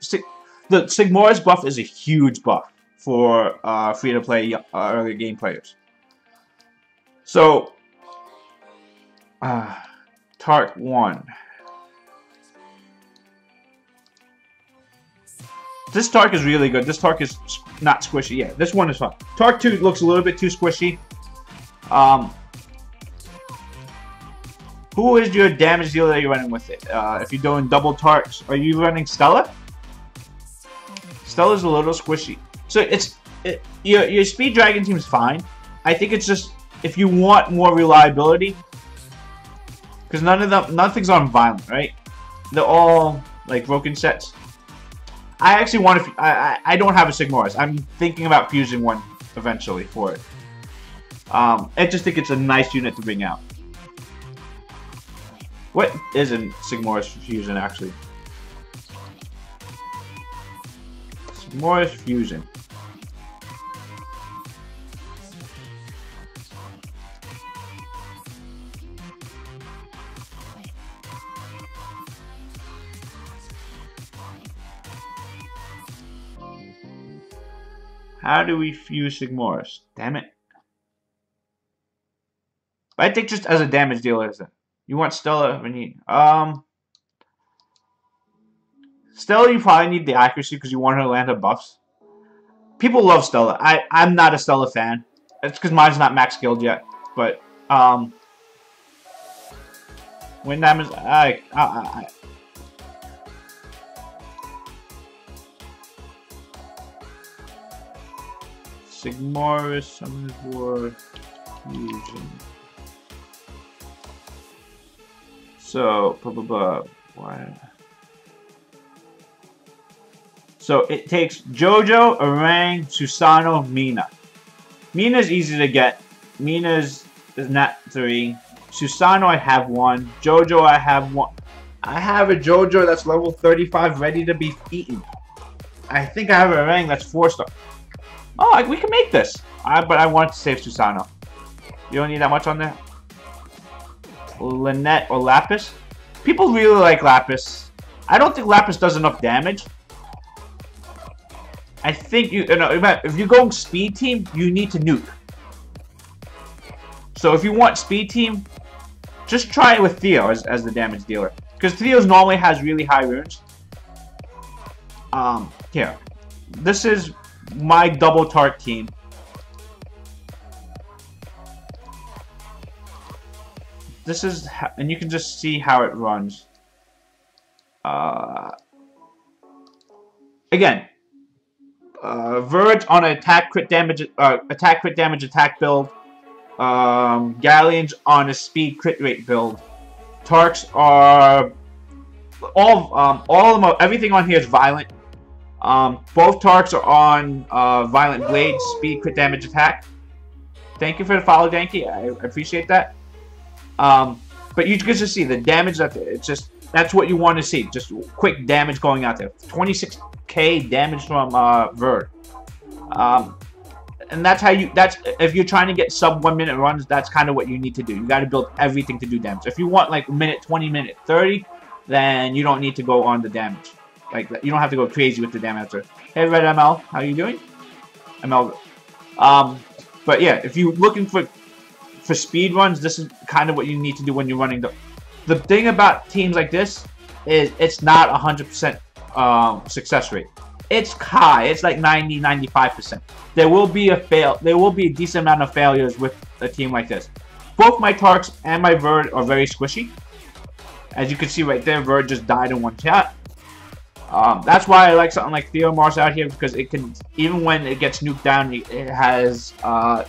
the Sigmoris buff is a huge buff for free-to-play early game players. So, Tark 1. This Tark is really good. This Tark is not squishy. Yeah, this one is fun. Tark 2 looks a little bit too squishy. Who is your damage dealer that you're running with it? If you're doing double Tarks, are you running Stella? Stella's a little squishy. So your Speed Dragon team is fine. I think it's just if you want more reliability, because nothing's on violent, right? They're all like broken sets. I actually want to. I don't have a Sigmoris. I'm thinking about fusing one eventually for it. I just think it's a nice unit to bring out. What isn't Sigmoris fusion actually? Sigmoris fusion. How do we fuse Sigmoris? Damn it. I think just as a damage dealer, is it? You want Stella when you Stella, you probably need the accuracy because you want her to land her buffs. People love Stella. I'm not a Stella fan. It's because mine's not max skilled yet. But when damage, Sigmoris, Summoners War, Fusion. So, why? So it takes Jojo, Orang, Susano, Mina. Mina's easy to get. Mina's is not 3. Susano, I have 1. Jojo, I have 1. I have a JoJo that's level 35 ready to be eaten. I think I have a Rang that's 4-star. Oh, we can make this. But I want to save Susano. You don't need that much on there. Lynette or Lapis. People really like Lapis. I don't think Lapis does enough damage. I think if you're going speed team, you need to nuke. So if you want speed team, just try it with Theo as the damage dealer. Because Theo's normally has really high runes. Here. This is my double tart team. This is, and you can just see how it runs. Again, Verge on an attack crit damage attack build. Galleons on a speed crit rate build. Tarks are all of them. Everything on here is violent. Both Tarks are on violent blade, speed crit damage attack. Thank you for the follow, Danky. I appreciate that. But you can just see the damage that that's what you want to see. Just quick damage going out there. 26k damage from Verd. And that's how if you're trying to get sub 1 minute runs, that's kind of what you need to do. You got to build everything to do damage. If you want like minute 20, minute 30, then you don't need to go on the damage. Like you don't have to go crazy with the damage. Hey Red ML, how you doing? ML. But yeah, if you're looking for speed runs, this is kind of what you need to do when you're running the thing about teams like this is it's not 100% success rate. It's high. It's like 90-95%. There will be a decent amount of failures with a team like this. Both my Tarks and my Verd are very squishy. As you can see right there, Verd just died in one shot. That's why I like something like Theo Mars out here, because it can, even when it gets nuked down, it has part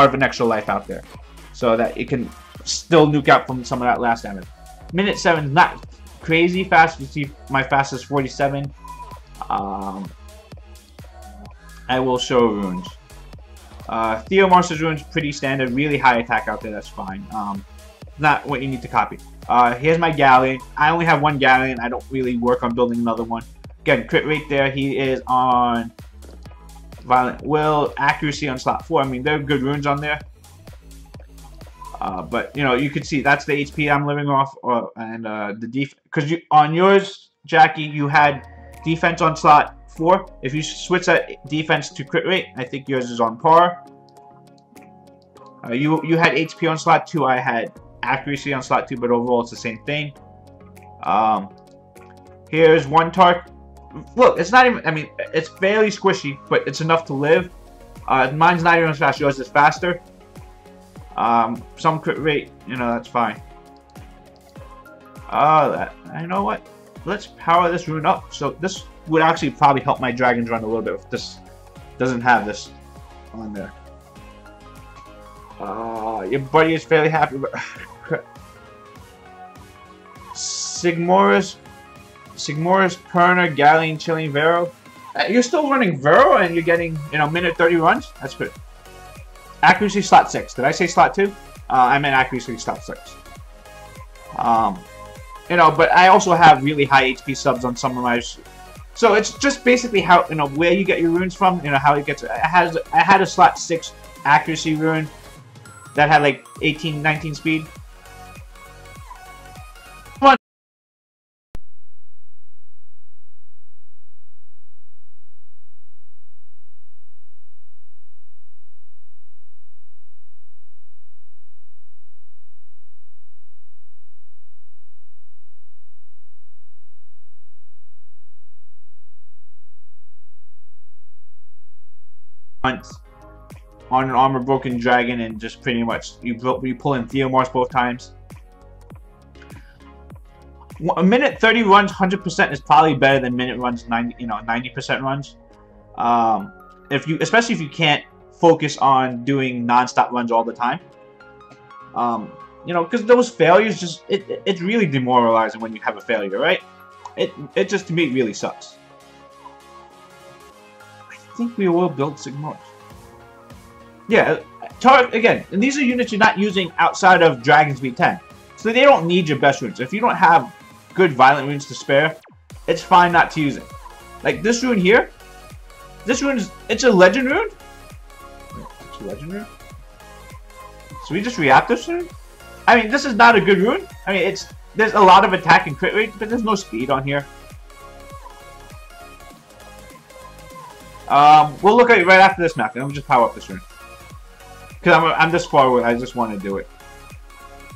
of an extra life out there, so that it can still nuke out from some of that last damage. Minute 7 is not crazy fast. You see my fastest 47. I will show runes. Theo Marsh's runes pretty standard, really high attack out there. That's fine. Not what you need to copy. Here's my Galleon. I only have one Galleon. I don't really work on building another one. Again, crit rate there. He is on Violent Will, accuracy on slot 4. I mean, there are good runes on there. But you know, you can see that's the HP I'm living off, and the def. Because on yours, Jackie, you had defense on slot 4. If you switch that defense to crit rate, I think yours is on par. You had HP on slot 2. I had accuracy on slot 2, but overall it's the same thing. Here's one Tark. Look, it's not even. I mean, it's fairly squishy, but it's enough to live. Mine's not even as fast. Yours is faster. Some crit rate, you know, that's fine. You know what? Let's power this rune up. So this would actually probably help my dragons run a little bit if this doesn't have this on there. Your buddy is fairly happy, but Sigmoris, Perner, Galleon, Chilling, Vero. You're still running Vero and you're getting, you know, minute 30 runs? That's good. Accuracy slot 6. Did I say slot 2? I meant accuracy slot 6. You know, but I also have really high HP subs on some of my. So it's just basically how, you know, where you get your runes from. You know how it gets. I had a slot 6 accuracy rune that had like 18, 19 speed. On an armor broken dragon, and just pretty much you pull in Theomars both times. A minute 30 runs 100% is probably better than minute runs 90% runs. Especially if you can't focus on doing non-stop runs all the time. You know, because those failures just it's really demoralizing when you have a failure, right? It just, to me, really sucks. I think we will build Sigmars. Yeah, again, and these are units you're not using outside of Dragon's V10. So they don't need your best runes. If you don't have good violent runes to spare, it's fine not to use it. Like this rune here, this rune is, it's a legend rune? It's a legend rune? So we just react this rune? I mean, this is not a good rune. I mean, there's a lot of attack and crit rate, but there's no speed on here. We'll look at it right after this map, and we'll just power up this rune. Because I'm this far away, I just want to do it.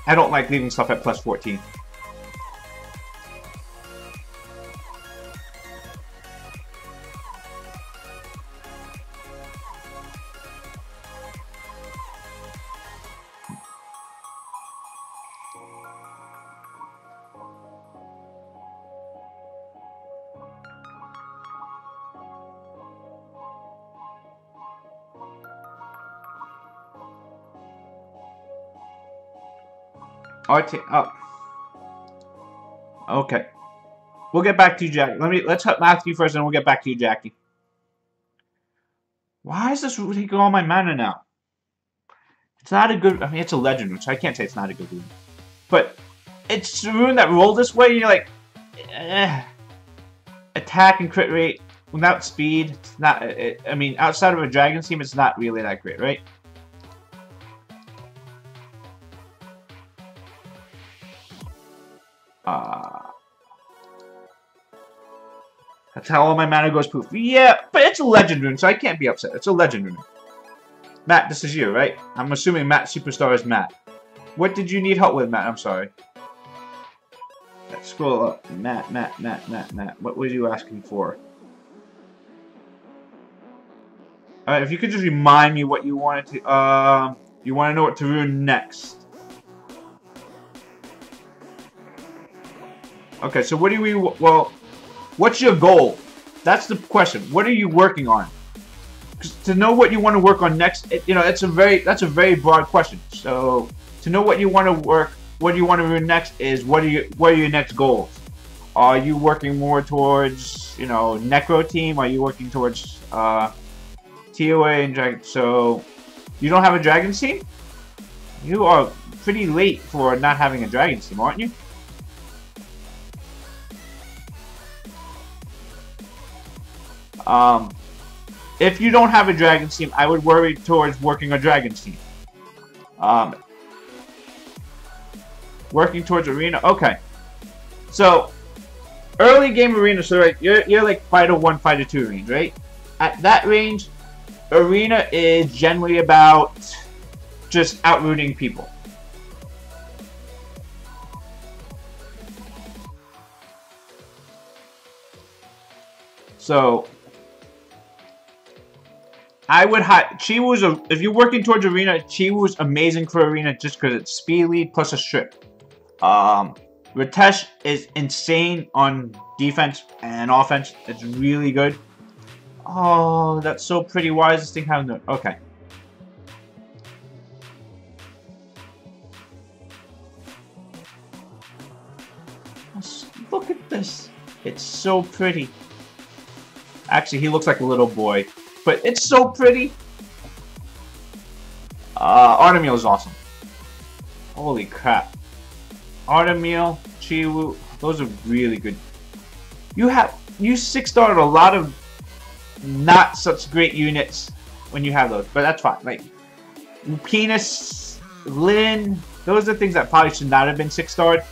I don't like leaving stuff at plus 14. RT up. Okay. We'll get back to you, Jackie. Let's help Matthew first, and we'll get back to you, Jackie. Why is this taking all my mana now? It's not a good. I mean, it's a legend rune, so I can't say it's not a good rune. But it's a rune that roll this way. You're like, attack and crit rate without speed. It's not. I mean, outside of a dragon team, it's not really that great, right? That's how all my mana goes poof. Yeah, but it's a legend rune, so I can't be upset. It's a legend rune. Matt, this is you, right? I'm assuming Matt Superstar is Matt. What did you need help with, Matt? I'm sorry. Let's scroll up. Matt. What were you asking for? Alright, if you could just remind me what you wanted to... you want to know what to rune next. Okay, so what do we... Well... What's your goal? That's the question. What are you working on? 'Cause to know what you want to work on next, that's a very broad question. So to know what you want to do next is what are your next goals? Are you working more towards Necro team? Are you working towards TOA and Dragon? So you don't have a Dragon team? You are pretty late for not having a Dragon team, aren't you? If you don't have a Dragon team, I would worry towards working a Dragon team. Working towards Arena. Okay. So, early game Arena, so right, you're like Fighter 1, Fighter 2 range, right? At that range, Arena is generally about just outrooting people. So... I would Chiwu's if you're working towards Arena, Chiwu's amazing for Arena just because it's speed lead plus a strip. Ritesh is insane on defense and offense. It's really good. Oh, that's so pretty. Why is this thing having the... Okay. Look at this. It's so pretty. Actually, he looks like a little boy. But it's so pretty. Artemil is awesome. Holy crap. Artemil, Chiwu, those are really good. You 6-starred a lot of not such great units when you have those, but that's fine. Like Penis, Lin, those are things that probably should not have been 6-starred.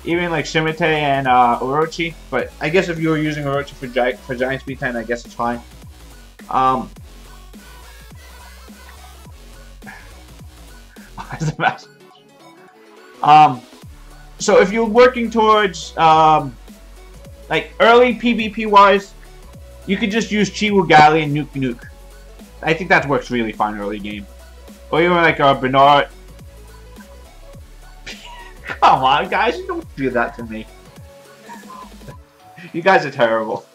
Even like Shimite and Orochi, but I guess if you were using Orochi for Giant Speed 10, I guess it's fine. So if you're working towards like early PvP wise, you could just use Chiwu Gali and Nuke. I think that works really fine early game. Or even like Bernard. Come on, guys, you don't do that to me. You guys are terrible.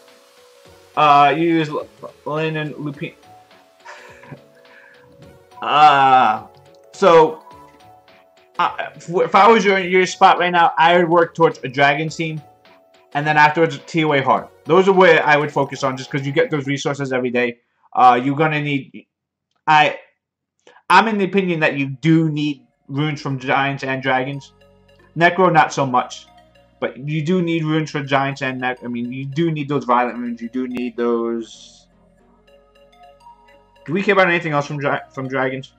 You use Lin and Lupin. So, if I was your spot right now, I would work towards a Dragon team, and then afterwards a TOA hard. Those are where I would focus on, just because you get those resources every day. You're gonna need. I'm in the opinion that you do need runes from Giants and Dragons. Necro, not so much. But you do need runes for giants and that. I mean, you do need those violent runes. You do need those. Do we care about anything else from dragons,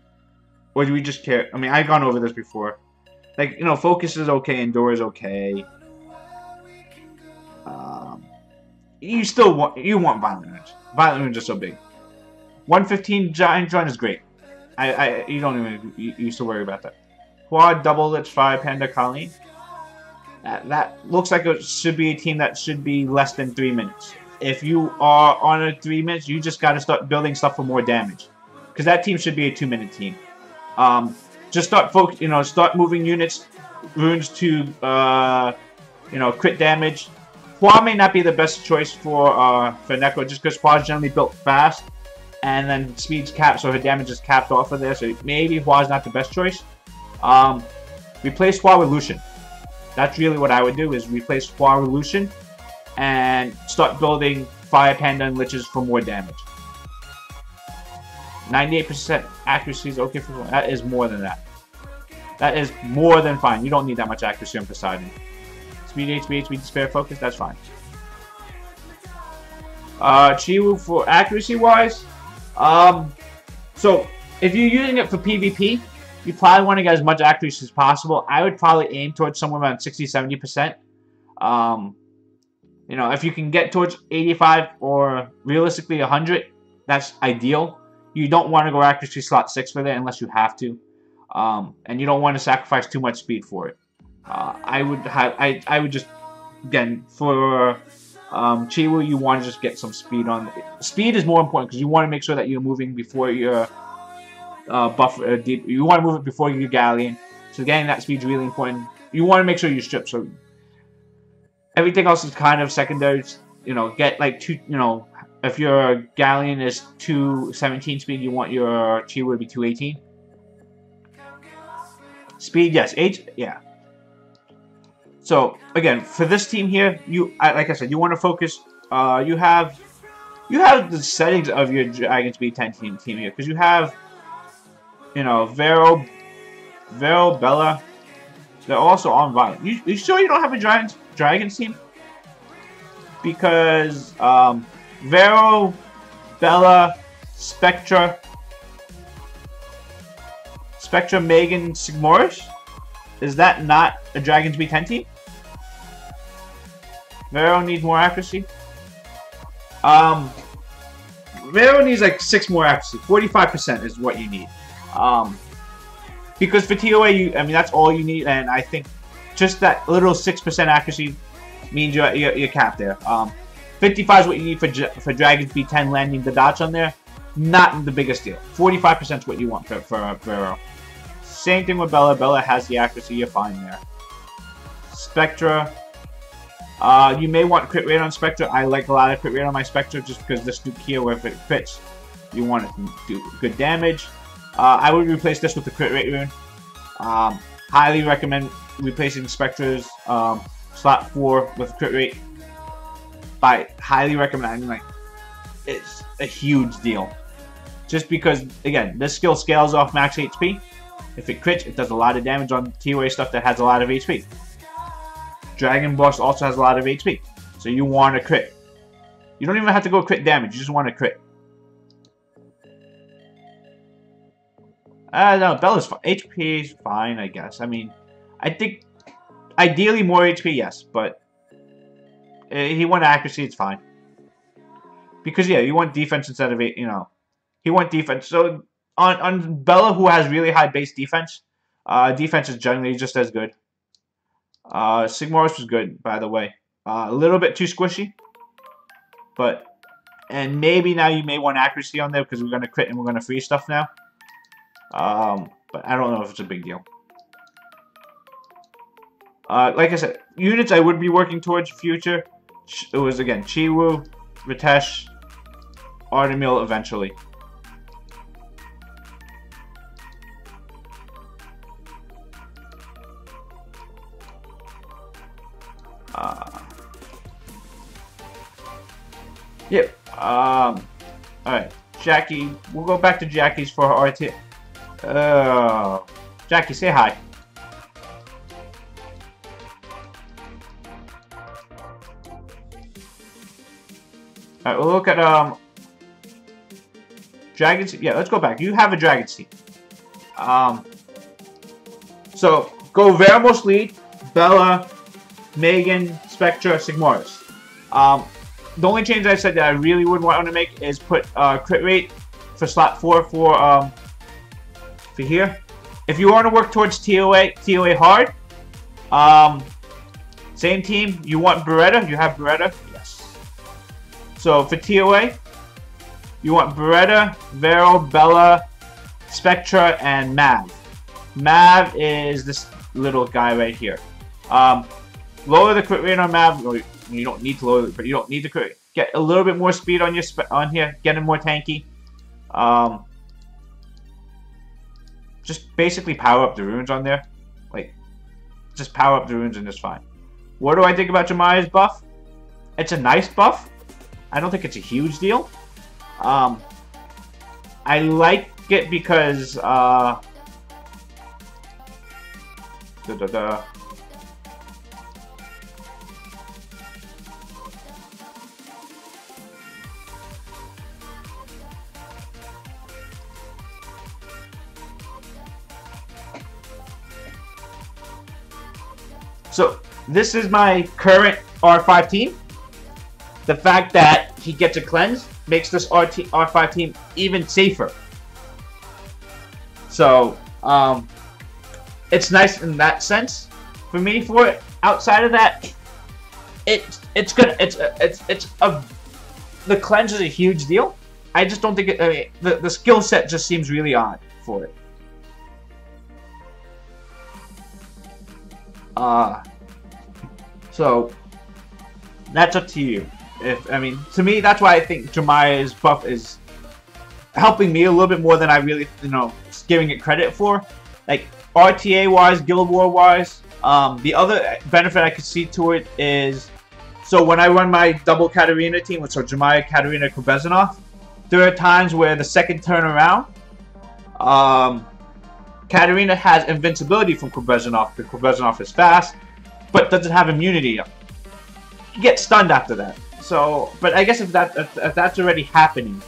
or do we just care? I mean, I've gone over this before. Like, you know, focus is okay, endure is okay. You still want violent runes. Violent runes are so big. 115 giant run is great. You don't even used to worry about that. Quad double its 5 Panda Colleen. That looks like it should be a team that should be less than 3 minutes. If you are on a 3 minutes, you just got to start building stuff for more damage, because that team should be a 2-minute team. Just start start moving units, runes to crit damage. Hua may not be the best choice for Necro, just because Hua is generally built fast, and then speed's capped, so her damage is capped off of there. So maybe Hua is not the best choice. Replace Hua with Lucian. That's really what I would do, is replace Hua with Lucian and start building Fire Panda and Liches for more damage. 98% accuracy is okay for one. That is more than that. That is more than fine. You don't need that much accuracy on Poseidon. Speed, HP, Despair, Focus, that's fine. Chiwu for accuracy wise. So if you're using it for PvP, you probably want to get as much accuracy as possible. I would probably aim towards somewhere around 60-70%. You know, if you can get towards 85 or realistically 100, that's ideal. You don't want to go accuracy slot 6 for that unless you have to. And you don't want to sacrifice too much speed for it. I would just, again, for Chiwu, you want to just get some speed on. Speed is more important because you want to make sure that you're moving before your deep. You want to move it before your Galleon. So getting that speed is really important. You want to make sure you strip. So everything else is kind of secondary. You know, get like if your Galleon is 217 speed, you want your Chiwu to be 218. Speed, yes. Yeah. So again, for this team here, like I said, you want to focus. You have the settings of your Dragon Speed 10 team here, because you have, Vero, Bella. They're also on Violent. You sure you don't have a Dragon team? Because Vero, Bella, Spectra, Megan, Sigmoris? Is that not a Dragon Speed 10 team? Vero needs more accuracy. Vero needs like 6 more accuracy. 45% is what you need. Because for TOA, that's all you need, and I think just that little 6% accuracy means you're capped there. 55 is what you need for Dragon Speed 10 landing the dots on there. Not the biggest deal. 45% is what you want for Vero. Same thing with Bella. Bella has the accuracy. You're fine there. Spectra. You may want crit rate on Spectra. I like a lot of crit rate on my Spectra just because this Duke here, where if it crits, you want it to do good damage. I would replace this with the crit rate rune. Highly recommend replacing Spectra's slot 4 with crit rate. Highly recommend. It's a huge deal. Just because, again, this skill scales off max HP. If it crits, it does a lot of damage on TOA stuff that has a lot of HP. Dragon Boss also has a lot of HP. So you want to crit. You don't even have to go crit damage. You just want to crit. No, Bella's fine. HP is fine, I guess. I think ideally more HP, yes. But he wants accuracy, it's fine. Because, yeah, you want defense instead of, he wants defense. So on Bella, who has really high base defense, defense is generally just as good. Sigmaris was good, by the way. A little bit too squishy. And maybe now you may want accuracy on there because we're going to crit and we're going to freeze stuff now. But I don't know if it's a big deal. Like I said, units I would be working towards future. It was, again, Chiwu, Ritesh, Artemil eventually. Yep. Alright. Jackie. We'll go back to Jackie's for RT. Jackie, say hi. Alright, we'll look at Dragon's Team. Yeah, let's go back. You have a Dragon's Team. So go Veramos lead, Bella, Megan, Spectra, Sigmaris. The only change I said that I really would want to make is put crit rate for slot 4 for here. If you want to work towards TOA hard, same team. You want Beretta? You have Beretta? Yes. So for TOA, you want Beretta, Vero, Bella, Spectra, and Mav. Mav is this little guy right here. Lower the crit rate on Mav. You don't need to lower it, but you don't need the crit rate. Get a little bit more speed on your here. Get him more tanky. Just basically power up the runes on there. Like, just power up the runes and it's fine. What do I think about Jemiah's buff? It's a nice buff. I don't think it's a huge deal. I like it because so this is my current R5 team. The fact that he gets a cleanse makes this R5 team even safer. So it's nice in that sense for me. For it, outside of that, it's good. The cleanse is a huge deal. I just don't think it. I mean, the skill set just seems really odd for it. So that's up to you. To me, that's why I think Jemiah's buff is helping me a little bit more than I really, giving it credit for. Like RTA wise, Guild War wise, the other benefit I could see to it is, so when I run my double Katarina team, so Jemiah, Katarina, Kubezanov, there are times where the second turn around, Katarina has invincibility from Kubezanov because Kubezanov is fast, but doesn't have immunity. You get stunned after that. So, but I guess if that's already happening,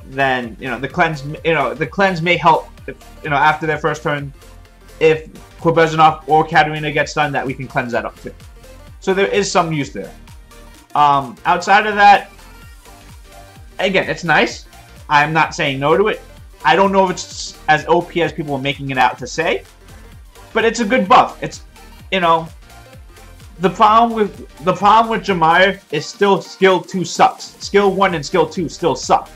then the cleanse may help. After their first turn, if Kubezanov or Katarina gets stunned, that we can cleanse that up too. So there is some use there. Outside of that, again, it's nice. I'm not saying no to it. I don't know if it's as OP as people are making it out to say, but it's a good buff. It's the problem with Jemiah is still skill 2 sucks. Skill 1 and skill 2 still suck.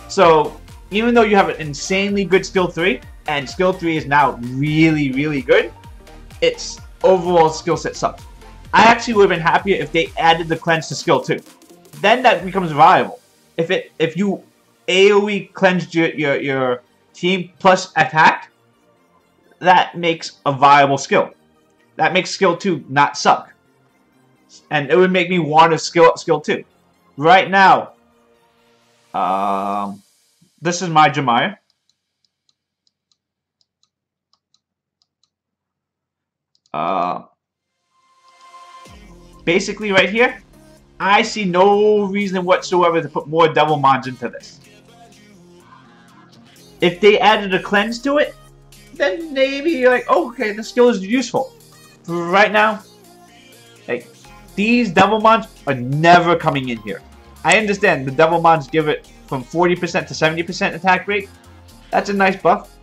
So even though you have an insanely good skill 3, and skill 3 is now really, really good, its overall skill set sucks. I actually would have been happier if they added the cleanse to skill 2. Then that becomes viable. If you AoE cleansed your team plus attack, that makes a viable skill. That makes skill 2 not suck. And it would make me want to skill up skill 2. Right now, this is my Jemiah. Basically right here, I see no reason whatsoever to put more Devil Mons into this. If they added a cleanse to it, then maybe you're like, oh, okay, the skill is useful. Right now, like, these Devil Mons are never coming in here. I understand the Devil Mons give it from 40% to 70% attack rate. That's a nice buff.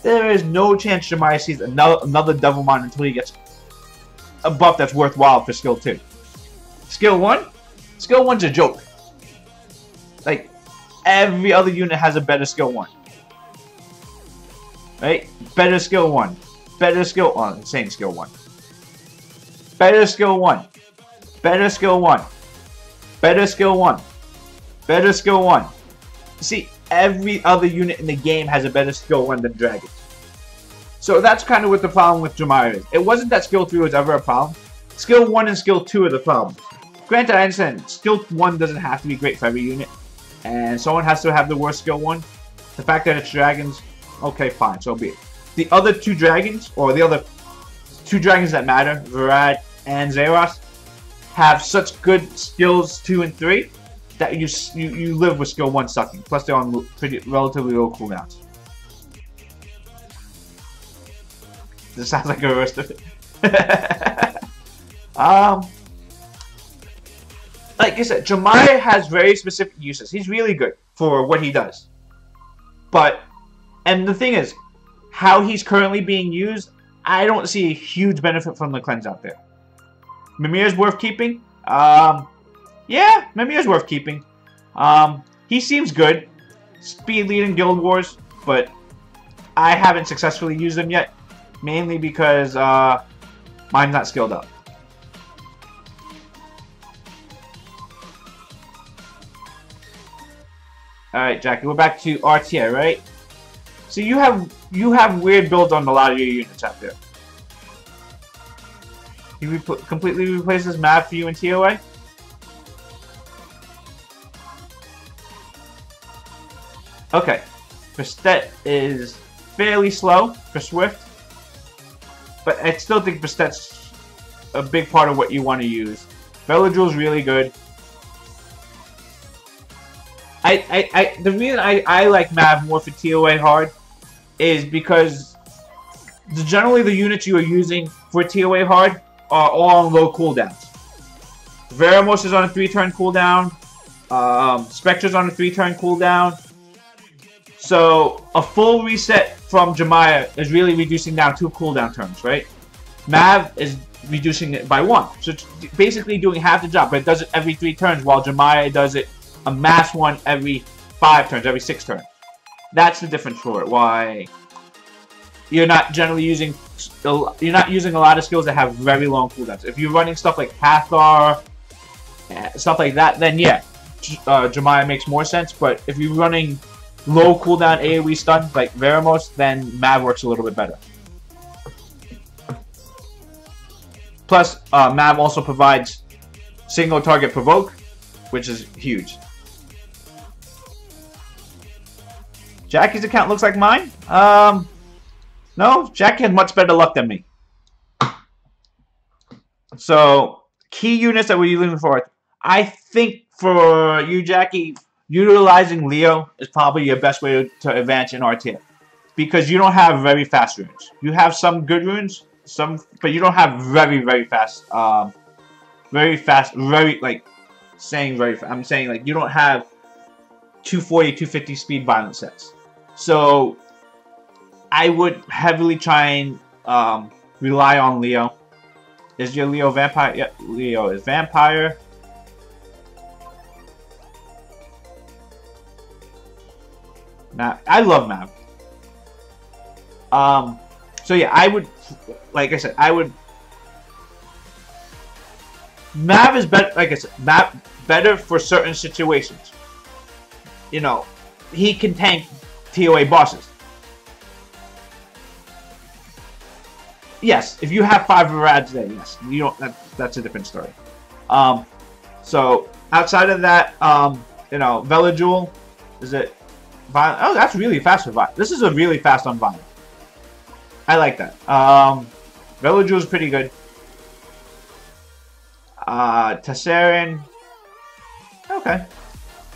There is no chance Jemiah sees another Devil Mon until he gets a buff that's worthwhile for skill 2. Skill 1? Skill 1's a joke. Like, every other unit has a better skill 1. Right? Better skill 1. Better skill... Oh, I'm saying skill 1. Better skill 1. Better skill 1. Better skill 1. Better skill 1. See, every other unit in the game has a better skill 1 than Dragons. So that's kind of what the problem with Jemiah is. It wasn't that skill 3 was ever a problem. Skill 1 and skill 2 are the problem. Granted, I understand, skill 1 doesn't have to be great for every unit. And someone has to have the worst skill 1. The fact that it's Dragons, okay, fine, so be it. The other 2 Dragons, or the other 2 Dragons that matter, Varad and Zeros, have such good skills 2 and 3 that you live with skill 1 sucking. Plus they're on relatively low cooldowns. This sounds like a rest of it. Like I said, Jemiah has very specific uses. He's really good for what he does. But, and the thing is, how he's currently being used, I don't see a huge benefit from the cleanse out there. Mimir's worth keeping. Yeah, Mimir's worth keeping. He seems good. Speed leading Guild Wars, but I haven't successfully used him yet. Mainly because mine's not skilled up. Alright, Jackie, we're back to RTA, right? So you have weird builds on a lot of your units out there. He completely replaces Mav for you in TOA? Okay. Bastet is fairly slow for Swift. But I still think Bastet's a big part of what you want to use. Veladril's really good. The reason I like Mav more for TOA hard is because generally the units you are using for TOA hard are all on low cooldowns. Veramos is on a 3-turn cooldown. Spectre's on a 3-turn cooldown. So a full reset from Jemiah is really reducing down 2 cooldown turns, right? Mav is reducing it by 1. So it's basically doing half the job, but it does it every 3 turns, while Jemiah does it a mass 1 every 5 turns, every 6 turns. That's the difference for it. Why you're not generally using a lot of skills that have very long cooldowns. If you're running stuff like Hathor, stuff like that, then yeah, Jemiah makes more sense. But if you're running low cooldown AoE stuns like Veramos, then Mav works a little bit better. Plus, Mav also provides single target provoke, which is huge. Jackie's account looks like mine? No, Jackie had much better luck than me. So, key units that we're using for, I think for you, Jackie, utilizing Leo is probably your best way to advance in RTA. Because you don't have very fast runes. You have some good runes, but you don't have very fast, I'm saying like, you don't have 240, 250 speed violent sets. So, I would heavily try and rely on Leo. Is your Leo vampire? Yeah, Leo is vampire. Mav. I love Mav. So yeah, I would, like I said, Mav is better, like I said, Mav better for certain situations. You know, he can tank TOA bosses. Yes, if you have 5 Virads there, yes, you don't. That's a different story. So outside of that, you know, Veladril, is it violent? Oh, that's really fast for violent. This is a really fast on violent. I like that. Veladril is pretty good. Tessarian, okay.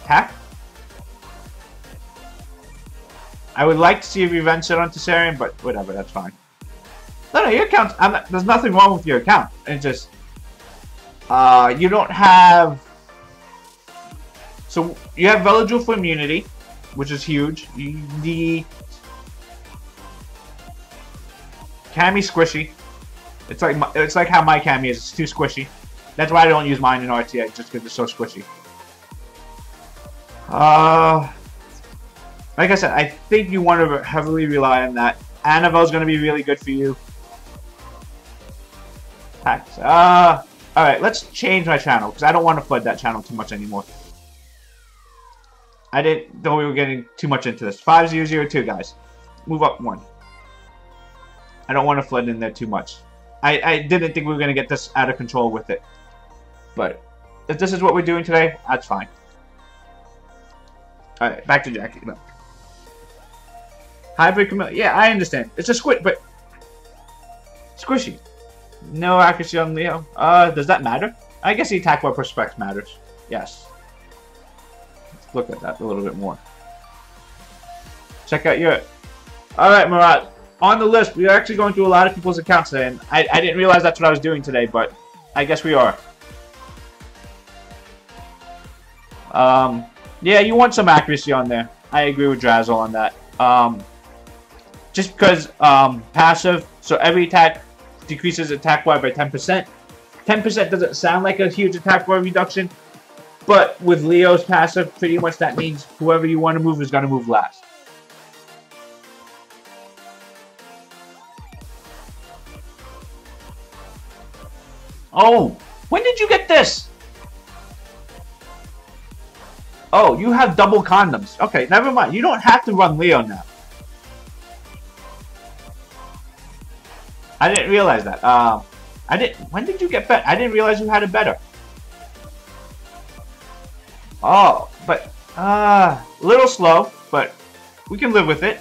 Hack. I would like to see a revenge set on Tessarian, but whatever, that's fine. No, your account, there's nothing wrong with your account. It's just, you don't have, so you have Veladril for immunity, which is huge. The Cammy's squishy. It's like how my Cammy is. It's too squishy. That's why I don't use mine in RTA, just because it's so squishy. Like I said, I think you want to heavily rely on that. Annabelle's going to be really good for you. Alright, let's change my channel, because I don't want to flood that channel too much anymore. I didn't know we were getting too much into this. 5002, guys. Move up 1. I don't want to flood in there too much. I didn't think we were going to get this out of control with it. But if this is what we're doing today, that's fine. Alright, back to Jackie. No. Hybrid Chameleon. Yeah, I understand. It's a squid, but squishy. No accuracy on Leo. Does that matter? I guess the attack by prospects matters. Yes. look at that a little bit more. Check out your... Alright, Murat. On the list, we're actually going through a lot of people's accounts today, and I didn't realize that's what I was doing today, but I guess we are. Yeah, you want some accuracy on there. I agree with Drazzle on that. Just because passive, so every attack decreases attack bar by 10%. 10% doesn't sound like a huge attack bar reduction, but with Leo's passive, pretty much that means whoever you want to move is going to move last. Oh, when did you get this? Oh, you have double condoms. Okay, never mind. You don't have to run Leo now. I didn't realize that. When did you get better? I didn't realize you had it better. Oh, but a little slow, but we can live with it.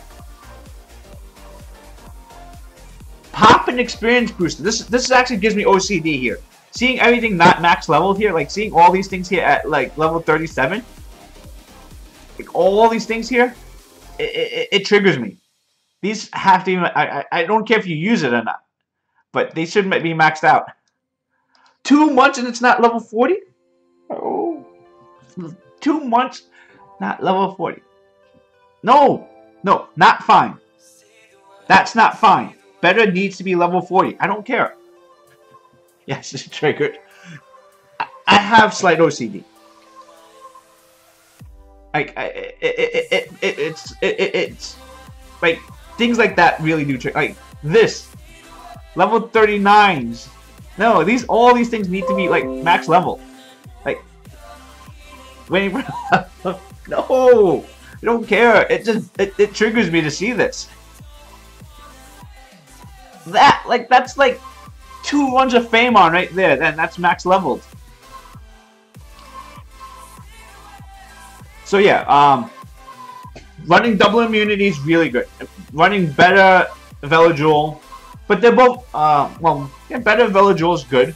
Pop and experience booster. This actually gives me OCD here. Seeing everything not max level here, like seeing all these things here at like level 37. Like all these things here, it triggers me. These have to even, I don't care if you use it or not, but they should be maxed out. 2 months and it's not level 40? Oh, 2 months, not level 40. No, no, not fine. That's not fine. Better needs to be level 40. I don't care. Yes, it's triggered. I have slight OCD. Like it's like things like that really do trigger. Like this level 39s. No, all these things need to be like max level. Like when no, I don't care. It triggers me to see this. That's like 2 runs of fame on right there. Then that's max leveled. So yeah, running double immunity is really good. Running better Velojoule, but they're both well, yeah, better Velojoule is good.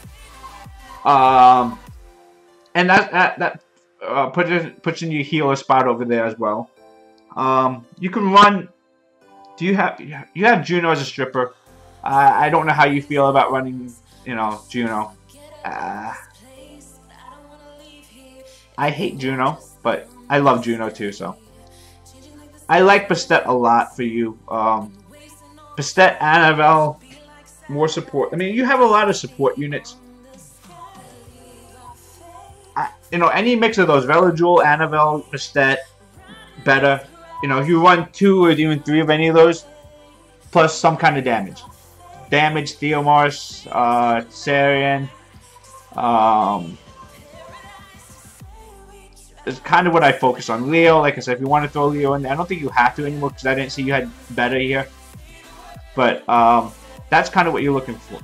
And that puts in your healer spot over there as well. You can run. You have Juno as a stripper? I don't know how you feel about running, Juno. I hate Juno, but I love Juno too, so. I like Bastet a lot for you. Bastet, Annabelle, more support. I mean, you have a lot of support units. Any mix of those, Velojoule, Annabelle, Bastet, better. If you run 2 or even 3 of any of those, plus some kind of damage. Damage, Theomars, Sarian. It's kind of what I focus on. Leo, like I said, if you want to throw Leo in there, I don't think you have to anymore because I didn't see you had better here. But that's kind of what you're looking for.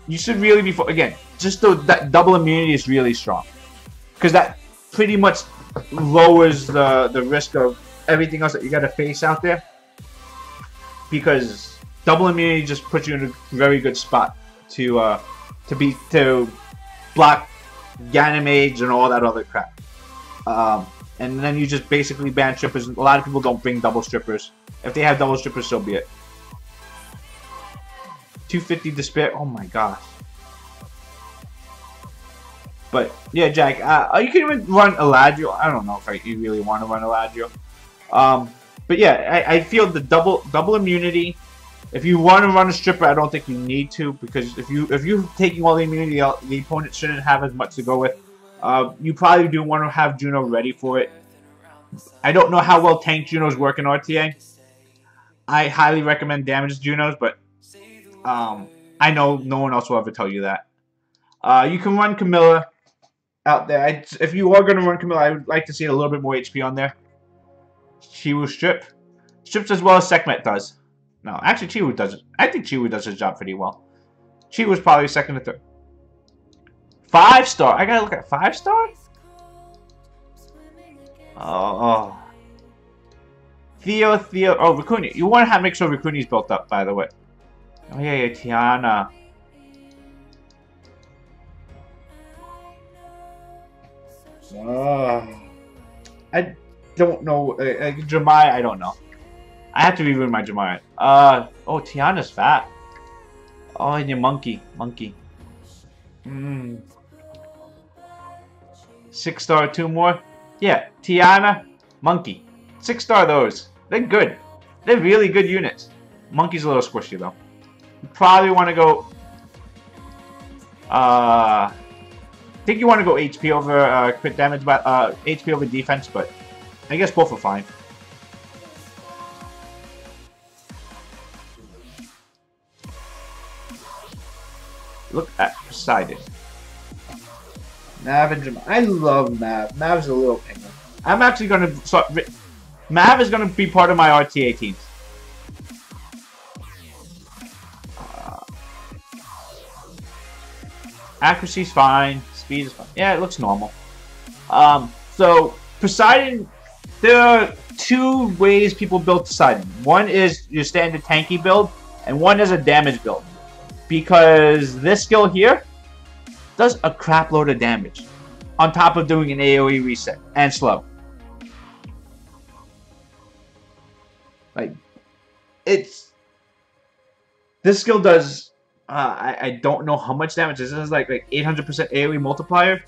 You should really be, again, just that double immunity is really strong. Because that pretty much lowers the risk of everything else that you got to face out there. Because double immunity just puts you in a very good spot to block Ganymede and all that other crap. And then you just basically ban strippers. A lot of people don't bring double strippers. If they have double strippers, so be it. 250 despair. Oh my gosh. But yeah, Jack. You can even run Eladriel. I don't know if you really want to run Eladriel. But yeah, I feel the double immunity. If you want to run a stripper, I don't think you need to, because if you're taking all the immunity out, the opponent shouldn't have as much to go with. You probably do want to have Juno ready for it. I don't know how well tank Junos work in RTA. I highly recommend damaged Junos, but I know no one else will ever tell you that. You can run Camilla out there. If you are going to run Camilla, I would like to see a little bit more HP on there. Chiwu strips as well as Sekhmet does. No, actually Chiwu does it. I think Chiwu does his job pretty well. Chiwu's probably second or third. 5-star. I gotta look at 5-star. Oh. Theo. Oh, Raccoon. You want to make sure Raccoon's built up, by the way. Oh yeah, Tiana. I don't know. Jemai, I don't know. I have to rerun my Jemai. Oh, Tiana's fat. Oh, and your monkey. 6-star, 2 more. Yeah, Tiana, monkey. 6-star those. They're good. They're really good units. Monkey's a little squishy though. You probably want to go. I think you want to go HP over crit damage, but HP over defense. But I guess both are fine. Look at Poseidon. Mav and Jemai. I love Mav. Mav's a little penguin. I'm actually gonna start. Mav is gonna be part of my RTA teams. Accuracy's fine. Speed is fine. Yeah, it looks normal. So Poseidon, there are 2 ways people build Poseidon. One is your standard tanky build, and one is a damage build. Because this skill here does a crap load of damage on top of doing an AoE reset and slow. Like, this skill does. I don't know how much damage. This is like 800% AoE multiplier.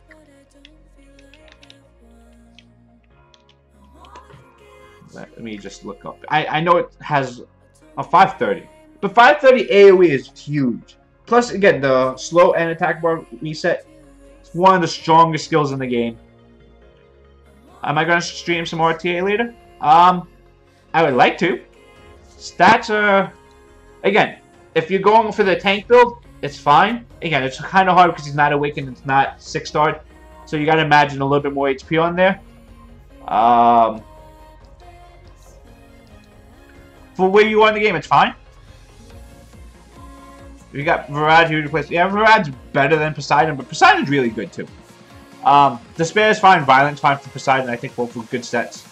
Let me just look up. I know it has a 530. But 530 AoE is huge. Plus, again, the slow and attack bar reset. It's one of the strongest skills in the game. Am I going to stream some RTA later? I would like to. Stats are... Again, if you're going for the tank build, it's fine. Again, it's kind of hard because he's not awakened. It's not 6-starred. So you got to imagine a little bit more HP on there. For where you are in the game, it's fine. We got Viraj here to replace. Yeah, Viraj's better than Poseidon, but Poseidon's really good too. Despair is fine. Violent's fine for Poseidon. I think both were good sets.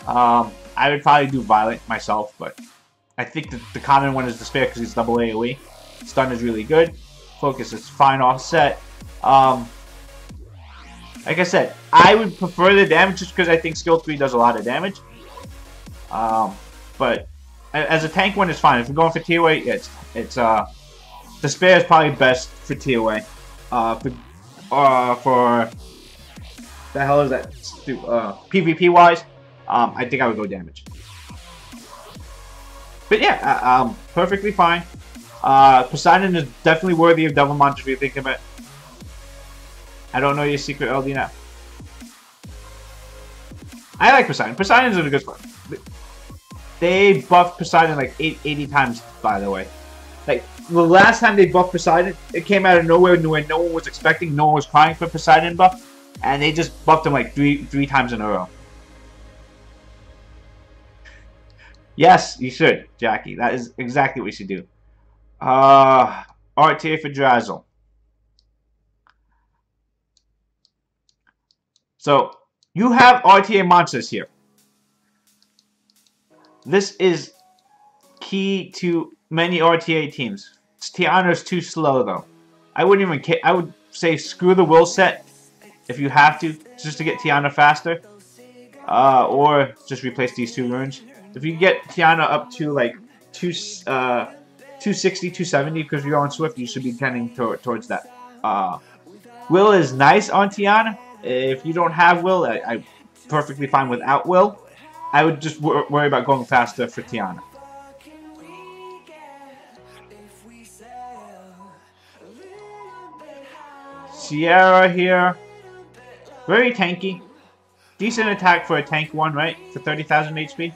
I would probably do Violent myself, but I think that the common one is Despair because he's double AoE. Stun is really good. Focus is fine offset. Like I said, I would prefer the damage just because I think skill 3 does a lot of damage. But as a tank one, it's fine. If you're going for TOA, it's Despair is probably best for TOA. For the hell is that? PvP wise, I think I would go damage. But yeah, perfectly fine. Poseidon is definitely worthy of Devil Monster if you think of it. I don't know your secret LD now. I like Poseidon. Poseidon's a good spot. They buffed Poseidon like 80 times, by the way. Like, the last time they buffed Poseidon, it came out of nowhere when no one was expecting, no one was crying for Poseidon buff, and they just buffed him like three times in a row. Yes, you should, Jackie. That is exactly what you should do. RTA for Drazzle. So, you have RTA monsters here. This is key to many RTA teams. Tiana is too slow, though. I wouldn't even care. I would say screw the will set if you have to, just to get Tiana faster. Or just replace these 2 runes. If you get Tiana up to like 260, 270 because you're on Swift, you should be tending towards that. Will is nice on Tiana. If you don't have Will, I'm perfectly fine without Will. I would just worry about going faster for Tiana. Sierra here. Very tanky. Decent attack for a tank one, right? For 30,000 HP.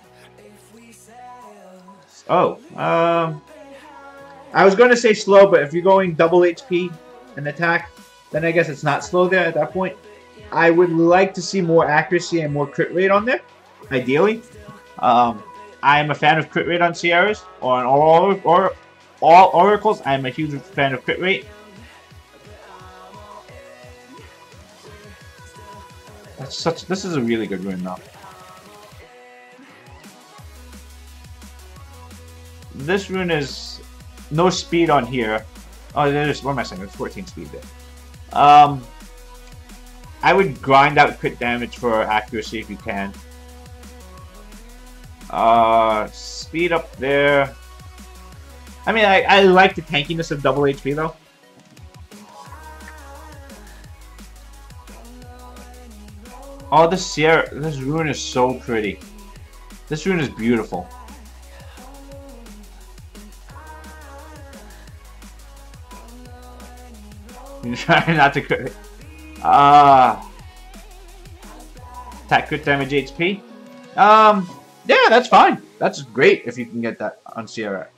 Oh, I was going to say slow, but if you're going double HP and attack, then I guess it's not slow there at that point. I would like to see more accuracy and more crit rate on there, ideally. I am a fan of crit rate on Sierras, or on all oracles. I am a huge fan of crit rate. This is a really good rune, though. This rune is no speed on here. Oh, there's, what am I saying? There's 14 speed there. I would grind out crit damage for accuracy if you can. Speed up there. I mean, I like the tankiness of double HP though. Oh, this rune is so pretty. This rune is beautiful. You're trying not to crit. Attack crit damage HP. Yeah, that's fine. That's great if you can get that on Sierra.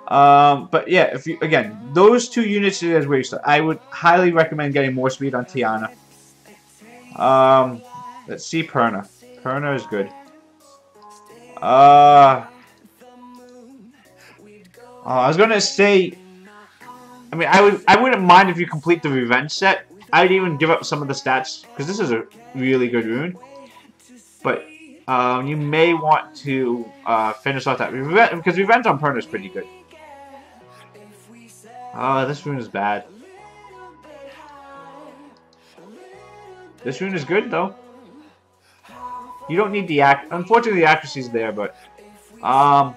But yeah, if you again, those two units is where you start. I would highly recommend getting more speed on Tiana. Let's see Perna. Perna is good. I was gonna say. I mean, I wouldn't mind if you complete the revenge set. I'd even give up some of the stats because this is a really good rune. But you may want to finish off that revenge because revenge on Perna is pretty good. This rune is bad. This rune is good though. You don't need the unfortunately the accuracy is there, but I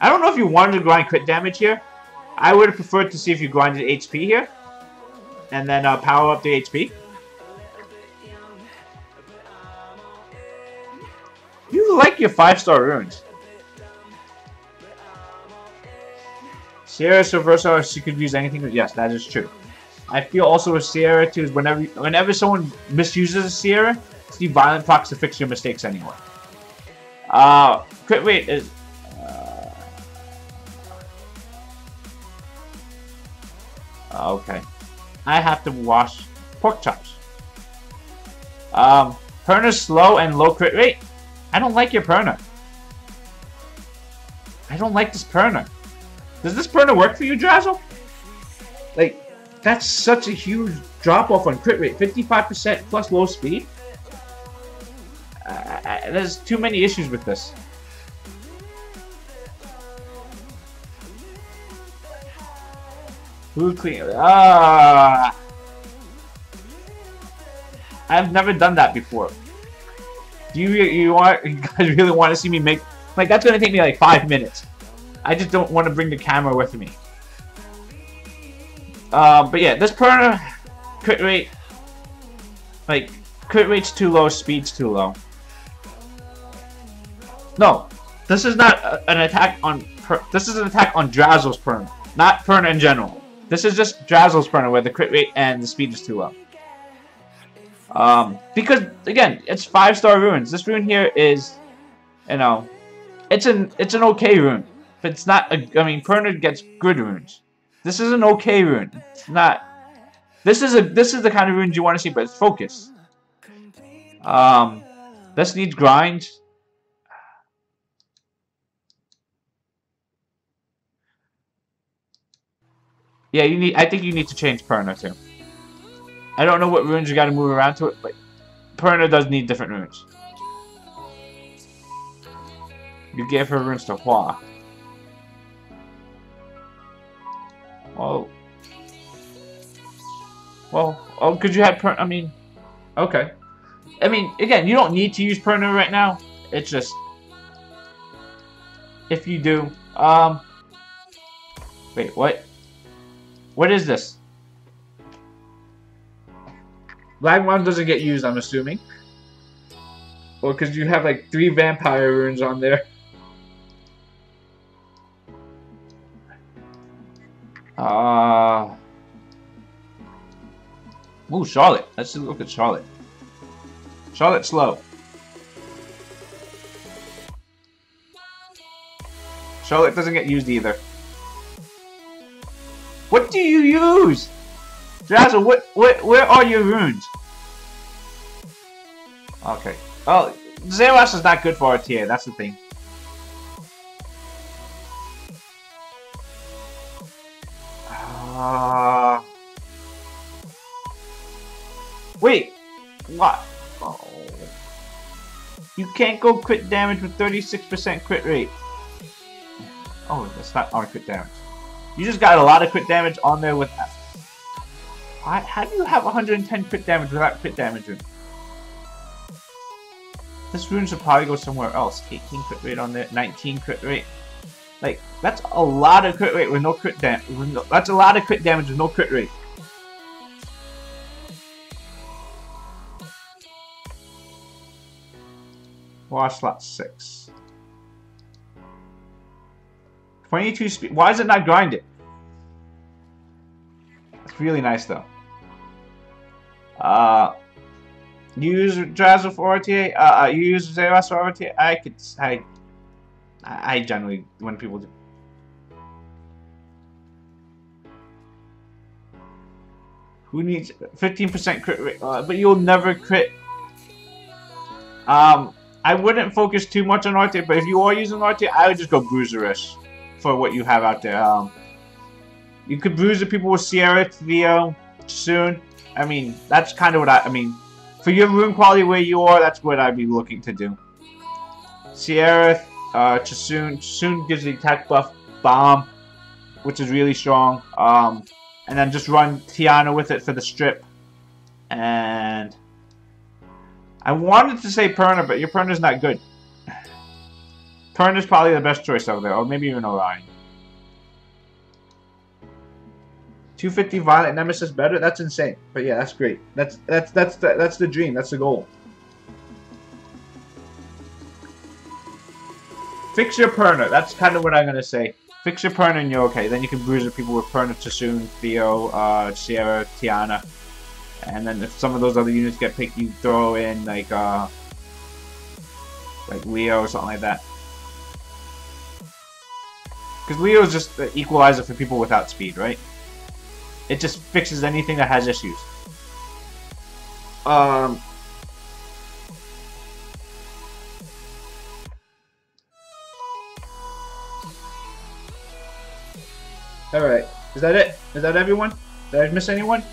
don't know if you wanted to grind crit damage here. I would have preferred to see if you grinded HP here, and then power up the HP. You like your 5-star runes. Sierra is so versatile, she could use anything. Yes, that is true. I feel also with Sierra too is whenever someone misuses a Sierra, it's the violent procs to fix your mistakes anyway. Crit rate is. Okay. I have to wash pork chops. Perna's slow and low crit rate. I don't like your Perna. I don't like this Perna. Does this Perna work for you, Drazzle? Like, that's such a huge drop off on crit rate. 55% plus low speed. There's too many issues with this. Blue clean. I've never done that before. Do you guys really want to see me make like that's gonna take me like 5 minutes. I just don't want to bring the camera with me. But yeah, this Perna crit rate, like crit rate's too low, speed's too low. No, this is not an attack on. This is an attack on Drazzle's Perna, not Perna in general. This is just Drazzle's Perna where the crit rate and the speed is too low. Because again, it's 5-star runes. This rune here is, you know, it's an okay rune. But it's not. I mean, Perna gets good runes. This is an okay rune. It's not. This is the kind of runes you want to see, but it's focus. This needs grind. Yeah, you need. I think you need to change Perna too. I don't know what runes you got to move around to it, but Perna does need different runes. You gave her runes to Hua. Well, oh, could you have Perna? I mean, okay. I mean, again, you don't need to use Perna right now. It's just if you do. Wait, what? What is this? Black One doesn't get used, I'm assuming. Or because you have like 3 vampire runes on there. Ooh, Charlotte. Let's look at Charlotte. Charlotte's slow. Charlotte doesn't get used either. What do you use? Drazzle, where are your runes? Okay. Oh, Zeros is not good for RTA, that's the thing. Wait, what? Oh. You can't go crit damage with 36% crit rate. Oh, that's not on crit damage. You just got a lot of crit damage on there with that. How do you have 110 crit damage without crit damage rune? This rune should probably go somewhere else. 18 crit rate on there, 19 crit rate. Like, that's a lot of crit rate with no crit damage. That's a lot of crit damage with no crit rate. Wash slot 6. 22 speed. Why is it not grinded? It's really nice though. Use Drazzle for RTA. Use Zeros for RTA. I generally, when people do. Who needs 15% crit rate? But you'll never crit. I wouldn't focus too much on RTA, but if you are using RTA, I would just go Bruiserish for what you have out there. You could bruise the people with Sierra, Theo, soon. I mean, that's kind of what I mean. For your rune quality where you are, that's what I'd be looking to do. Sierra, Chasoon. Chasoon gives the attack buff Bomb, which is really strong. And then just run Tiana with it for the strip. And I wanted to say Perna, but your Perna's not good. Perna's probably the best choice over there, or maybe even Orion. 250 Violent Nemesis better? That's insane. But yeah, that's great. That's the dream. That's the goal. Fix your Perna. That's kind of what I'm gonna say. Fix your Perna and you're okay. Then you can bruise the people with Perna, Chasoon, Theo, Sierra, Tiana. And then if some of those other units get picked, you throw in like Leo or something like that. Because Leo is just the equalizer for people without speed, right? It just fixes anything that has issues. Alright. Is that it? Is that everyone? Did I miss anyone?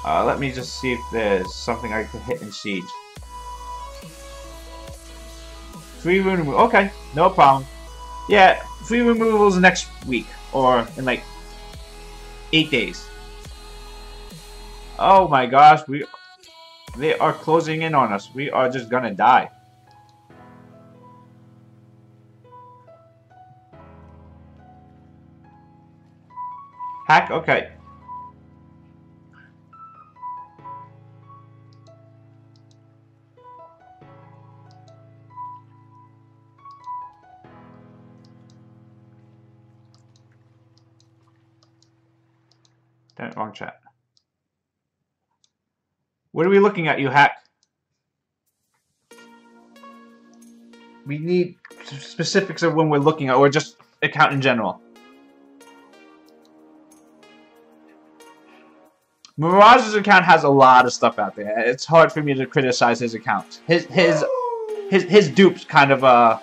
Let me just see if there's something I can hit in Siege. Free rune removal. Okay, no problem. Yeah, free removals next week. Or in like 8 days. Oh my gosh, they are closing in on us. We are just gonna die. Hack? Okay. Damn it, wrong chat. What are we looking at, you hack? We need specifics of when we're looking at, or just account in general. Mirage's account has a lot of stuff out there. It's hard for me to criticize his account. His dupes kind of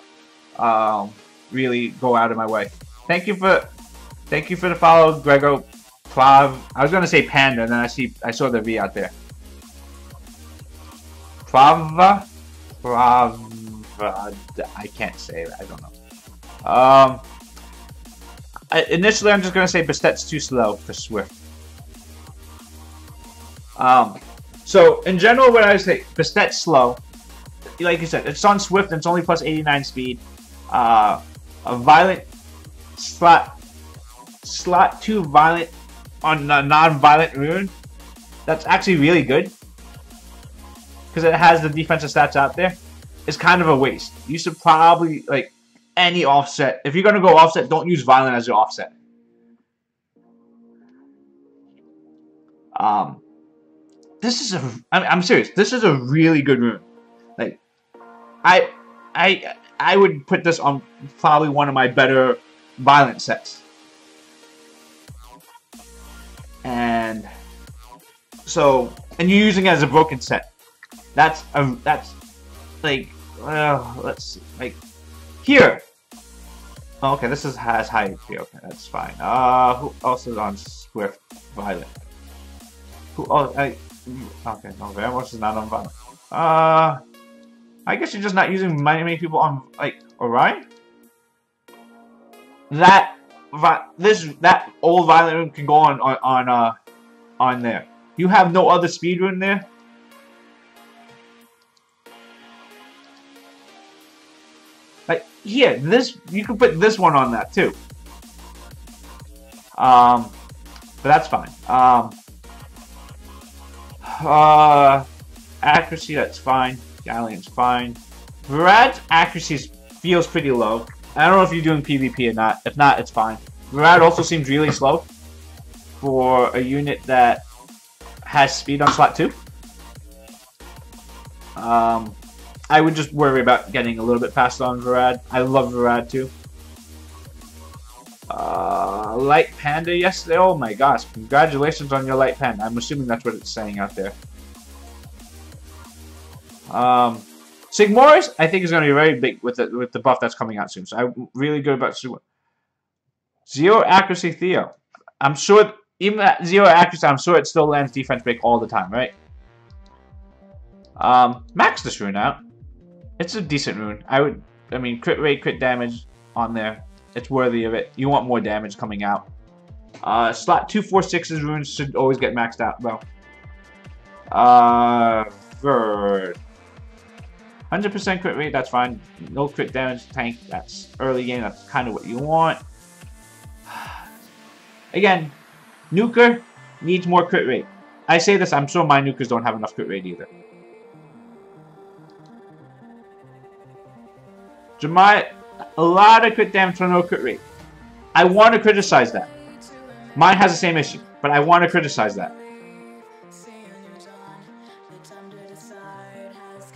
really go out of my way. Thank you for the follow, Grego. Plav. I was gonna say Panda, and then I saw the V out there. Plava. I can't say it. I don't know. Initially, I'm just gonna say Bastet's too slow for Swift. So in general, what I would say, Bastet's slow. Like you said, it's on Swift and it's only plus 89 speed. A violent slot 2 violent on a non-violent rune. That's actually really good because it has the defensive stats out there. It's kind of a waste. You should probably like any offset. If you're gonna go offset, don't use violent as your offset. This is I'm serious. This is a really good rune. Like, I would put this on probably one of my better violent sets. And so, and you're using it as a broken set. That's like, let's see, like here. Oh, okay, this has high HP. Okay, that's fine. Who else is on Swift Violet? Who? Oh, okay, no, Vamos is not on Violet. I guess you're just not using many people on like Orion. That that old violent rune can go on there. You have no other speed rune there. Like here, you can put this one on that too. But that's fine. Accuracy, that's fine. Galleon's fine. Virad's accuracy feels pretty low. I don't know if you're doing PvP or not. If not, it's fine. Virad also seems really slow for a unit that has speed on slot 2. I would just worry about getting a little bit faster on Virad. I love Virad too. Light Panda yesterday. Oh my gosh! Congratulations on your Light Panda. I'm assuming that's what it's saying out there. Sigmoris, I think, is going to be very big with the buff that's coming out soon. So I'm really good about zero accuracy Theo. I'm sure even at 0 accuracy, I'm sure it still lands defense break all the time, right? Max this rune out. It's a decent rune. I mean, crit rate, crit damage on there. It's worthy of it. You want more damage coming out. Slot 2, 4, 6's runes should always get maxed out, though. Bird. 100% crit rate, that's fine. No crit damage tank, that's early game, that's kind of what you want. Again, Nuker needs more crit rate. I say this, I'm sure my Nukers don't have enough crit rate either. Jemai, a lot of crit damage for no crit rate. I want to criticize that. Mine has the same issue, but I want to criticize that.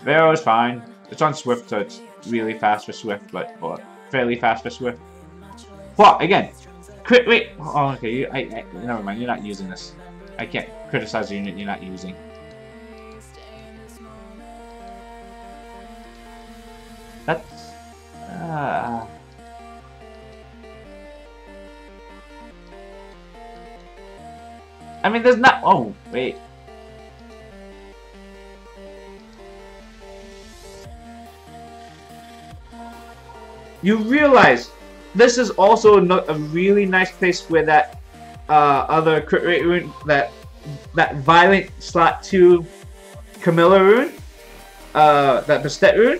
Vero is fine. It's on Swift, so it's really fast for Swift, or fairly fast for Swift. Well, again, crit rate. Oh, okay. Never mind. You're not using this. I can't criticize the unit you're not using. That's. I mean, there's not. Oh, wait. You realize this is also a really nice place where that other crit rate rune, that violent slot 2 Camilla rune, that Bastet rune,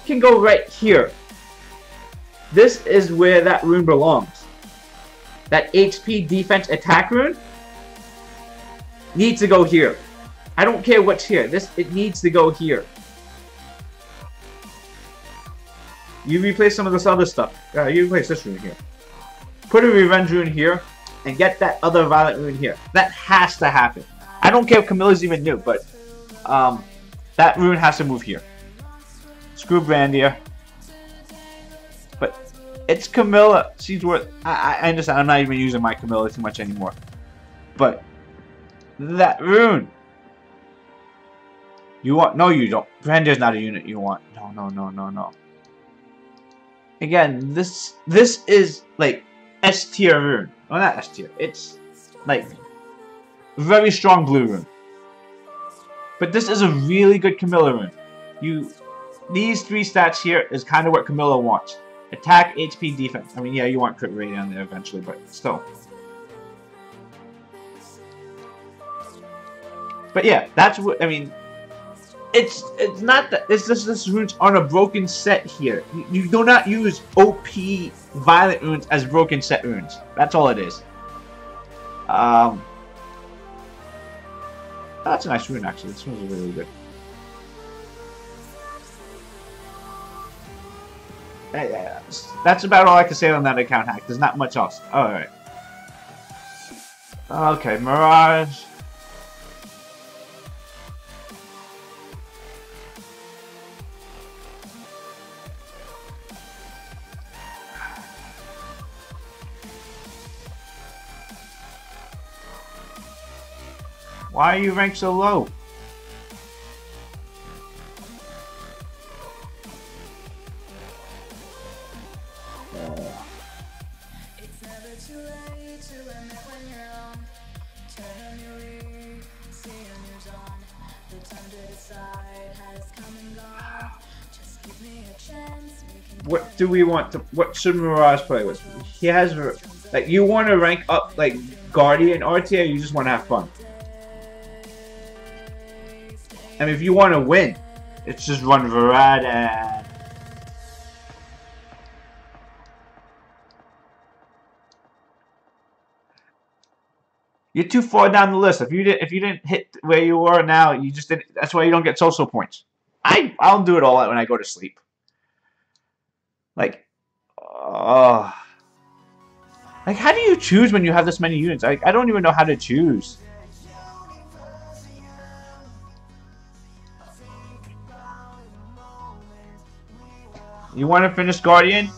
can go right here. This is where that rune belongs. That HP defense attack rune needs to go here. I don't care what's here. It needs to go here. You replace some of this other stuff. You replace this rune here. Put a revenge rune here, and get that other violent rune here. That has to happen. I don't care if Camilla's even new, but that rune has to move here. Screw Brandia. But it's Camilla. She's worth. I understand. I'm not even using my Camilla too much anymore. But that rune. You want? No, you don't. Brandia's not a unit you want. No. Again, this is like S tier rune. Oh, not S tier. It's like very strong blue rune. But this is a really good Camilla rune. These 3 stats here is kind of what Camilla wants. Attack, HP, defense. I mean, yeah, you want crit rate on there eventually, but still. But yeah, that's what I mean. It's not that it's just this runes on a broken set here. You do not use OP violent runes as broken set runes. That's all it is. That's a nice rune actually. This one's really good. That's about all I can say on that account hack. There's not much else. Alright. Okay, Mirage. Why are you ranked so low? What do we want to? What should Mirage play with? He has like you want to rank up like Guardian RTA. Or you just want to have fun. I mean, if you want to win, it's just run Varad and. You're too far down the list. If you didn't hit where you are now, you just didn't. That's why you don't get social points. I'll do it all out when I go to sleep. Like, like how do you choose when you have this many units? I don't even know how to choose. You want to finish Guardian?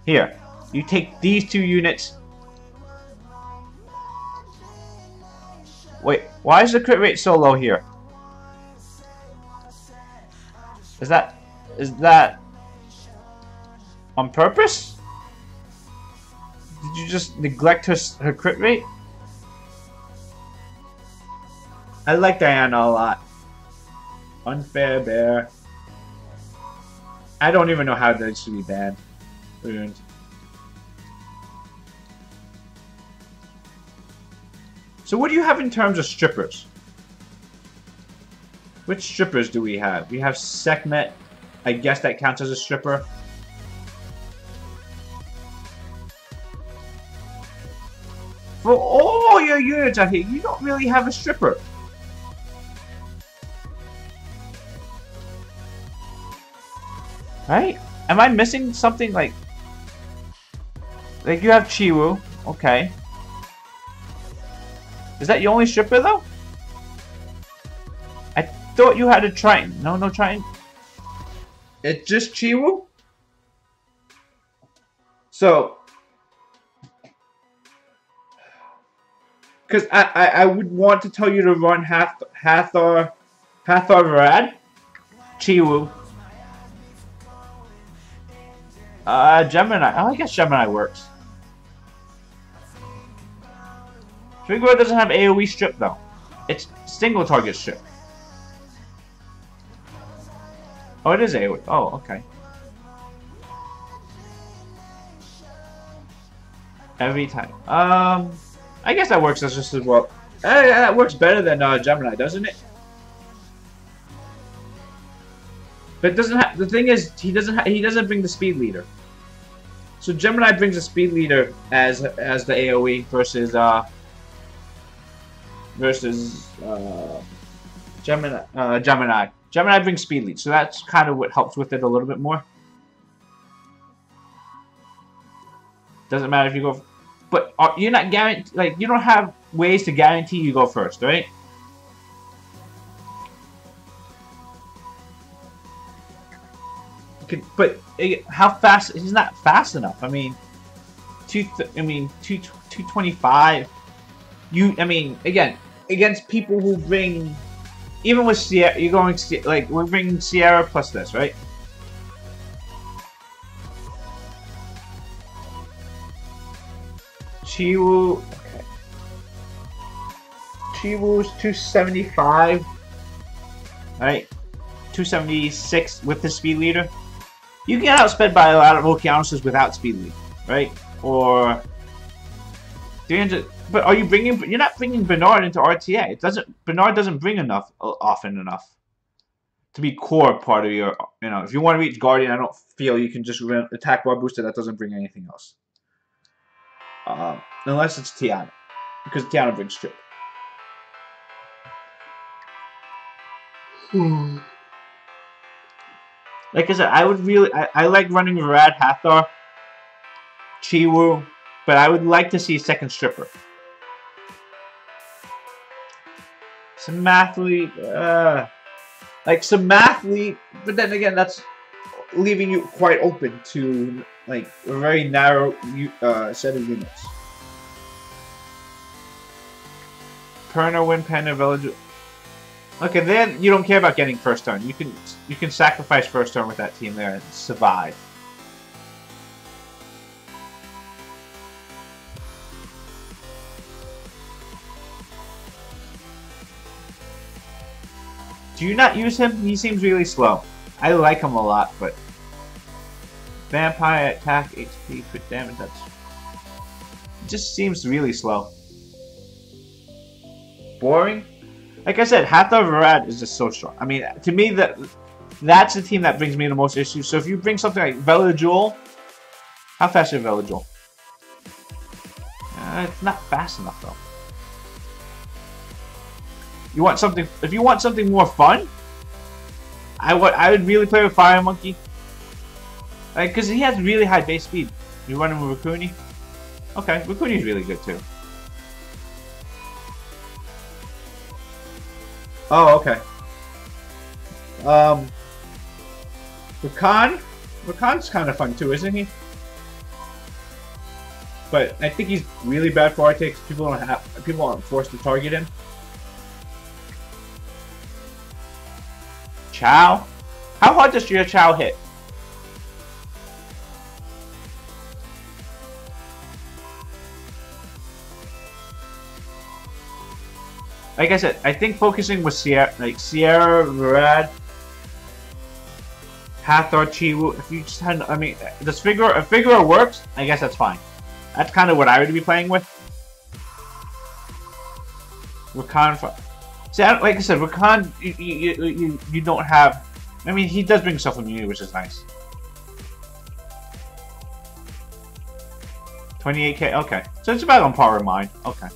Here, you take these 2 units. Wait, why is the crit rate so low here? Is that on purpose? Did you just neglect her crit rate? I like Diana a lot. Unfair bear. I don't even know how that should be banned. Ruined. So what do you have in terms of strippers? Which strippers do we have? We have Sekhmet. I guess that counts as a stripper. For all your units out here, you don't really have a stripper. Right? Am I missing something like you have Chiwu, okay. Is that your only stripper though? I thought you had a Triton. No Triton. It's just Chiwu? So because I would want to tell you to run Hathor Varad, Chiwu. Gemini. Oh, I guess Gemini works. Figure doesn't have AoE strip though. It's single target strip. Oh, it is AoE. Oh, okay. Every time. I guess that works just as well. That works better than Gemini, doesn't it? But it doesn't have. The thing is, he doesn't bring the speed leader. So Gemini brings the speed leader as the AoE versus Gemini. Gemini brings speed lead, so that's kind of what helps with it a little bit more. Doesn't matter if you go, but you're not guaranteed. Like you don't have ways to guarantee you go first, right? But how fast? He's not fast enough. I mean, 225. I mean, again, against people who bring, even with Sierra, you're going like we're bringing Sierra plus this, right? Chiwu, okay. Chiwu's 275. All right, 276 with the speed leader. You can get outsped by a lot of Okeanos without speed lead, right? Or 300. But are you bringing? You're not bringing Bernard into RTA. It doesn't. Bernard doesn't bring enough often enough to be core part of your. You know, if you want to reach Guardian, I don't feel you can just attack bar booster. That doesn't bring anything else. Unless it's Tiana, because Tiana brings strip. Like I said, I would really, I like running Varad, Hathor, Chiwu, but I would like to see a second stripper. Some mathlete, like some mathlete, but then again, that's leaving you quite open to like a very narrow set of units. Perna, win, Panda, Village. Okay, then you don't care about getting first turn. You can sacrifice first turn with that team there and survive. Do you not use him? He seems really slow. I like him a lot, but vampire attack, HP, crit damage, it just seems really slow. Boring? Like I said, Hathor Varad is just so strong. I mean, to me, that's the team that brings me the most issues. So if you bring something like Veladjul, how fast is Veladjul? It's not fast enough though. You want something? If you want something more fun, I would really play with Fire Monkey. Like, cause he has really high base speed. You run him with Raccoony. Okay, Raccoony's really good too. Oh, okay. Rakan's kind of fun too, isn't he? But I think he's really bad for RTA because people aren't forced to target him. Chow? How hard does your Chow hit? Like I said, I think focusing with Sierra, Varad, Hathor, Chiwu, if you just had, I mean, does Figure works? I guess that's fine. That's kind of what I would be playing with. Rakan, see, like I said, Rakan, you don't have. I mean, he does bring stuff from you, which is nice. 28k, okay, so it's about on par with mine. Okay,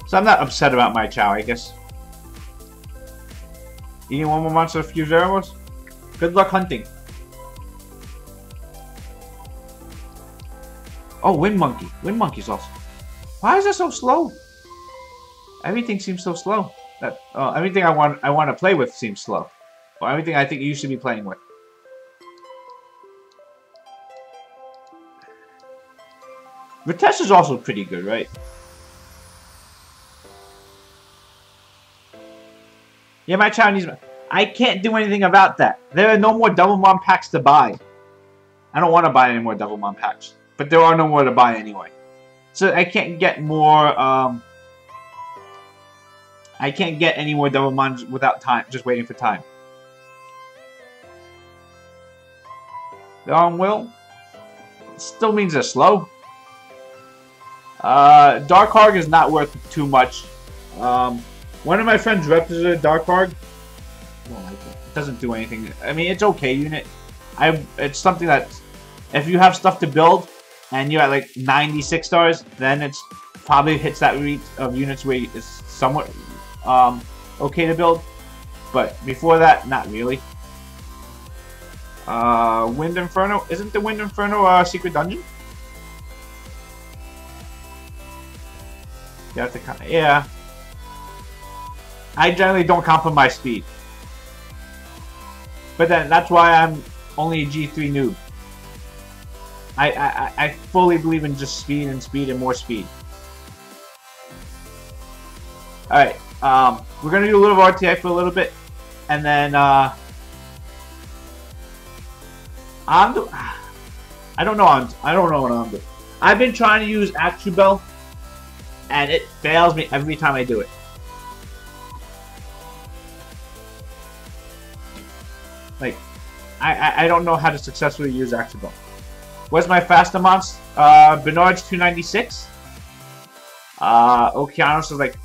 so I'm not upset about my Chow, I guess. Eating one more monster of Fuse Arrows. Good luck hunting. Oh, Wind Monkey. Wind Monkey's also. Why is it so slow? Everything seems so slow. That everything I want to play with seems slow. Or everything I think you should be playing with. Vitesse is also pretty good, right? Yeah, my Chinese. I can't do anything about that. There are no more Double Mon packs to buy. I don't want to buy any more Double Mon packs. But there are no more to buy anyway. So I can't get more, I can't get any more Double Mons without time, just waiting for time. Long Will still means they're slow. Dark Harg is not worth too much. One of my friends reps a Dark Harg. It doesn't do anything. I mean, it's okay unit. It's something that if you have stuff to build and you're at like 96 stars, then it's probably hits that rate of units where it's somewhat okay to build. But before that, not really. Wind Inferno. Isn't the Wind Inferno a secret dungeon? You have to, yeah. I generally don't compromise speed. But then that's why I'm only a G3 noob. I fully believe in just speed and more speed. Alright, we're gonna do a little RTI for a little bit, and then I don't know what I'm doing. I've been trying to use Actubel, and it fails me every time I do it. Like, I don't know how to successfully use Actubel. Where's my faster monster? Bernard's 296. Okeanos is like,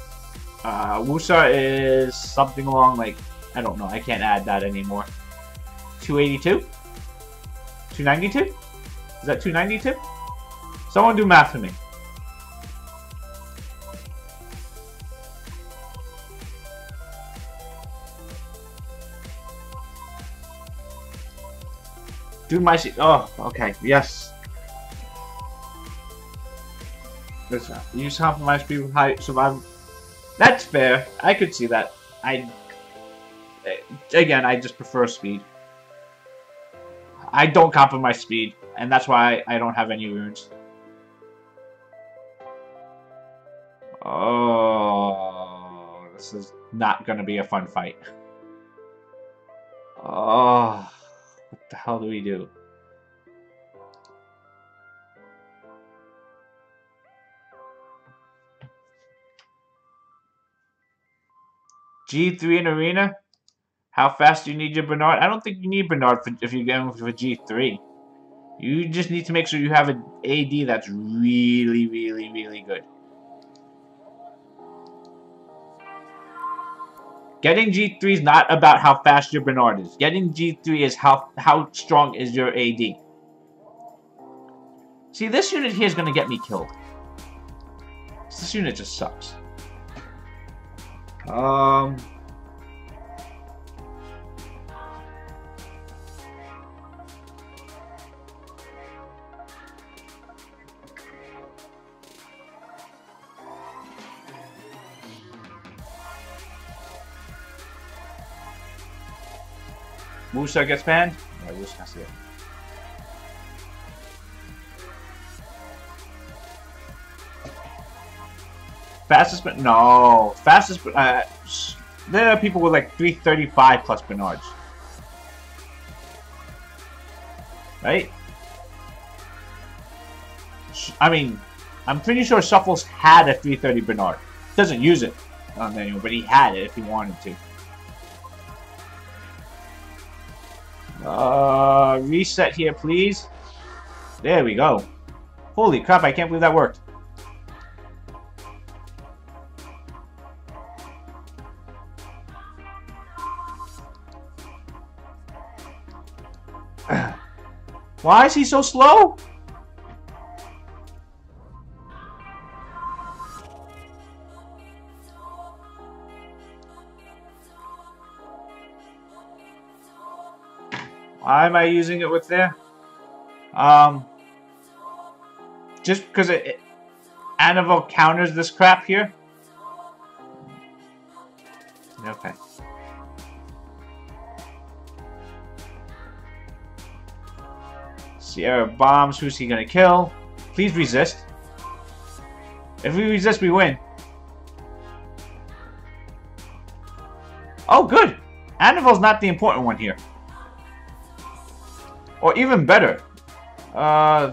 Wusa is something along like, I don't know, I can't add that anymore. 282? 292? Is that 292? Someone do math for me. Do my oh, okay, yes. Use half of my speed with high survival. That's fair. I could see that. Again, I just prefer speed. I don't compromise speed, and that's why I don't have any runes. Oh, this is not gonna be a fun fight. Oh. What the hell do we do? G3 in arena? How fast do you need your Bernard? I don't think you need Bernard if you're going for G3. You just need to make sure you have an AD that's really, really, really good. Getting G3 is not about how fast your Bernard is. Getting G3 is how strong is your AD. See, this unit here is going to get me killed. This unit just sucks. Musa gets banned? No, we'll just see it. Fastest, but no. Fastest, there are people with like 335 plus Bernards. Right? I mean, I'm pretty sure Shuffles had a 330 Bernard. Doesn't use it on the manual, but he had it if he wanted to. Reset here, please. There we go. Holy crap, I can't believe that worked. Why is he so slow? Why am I using it with there? Just because Annabelle counters this crap here? Okay. Sierra bombs. Who's he gonna kill? Please resist. If we resist, we win. Oh, good! Annabelle's not the important one here. Or even better. I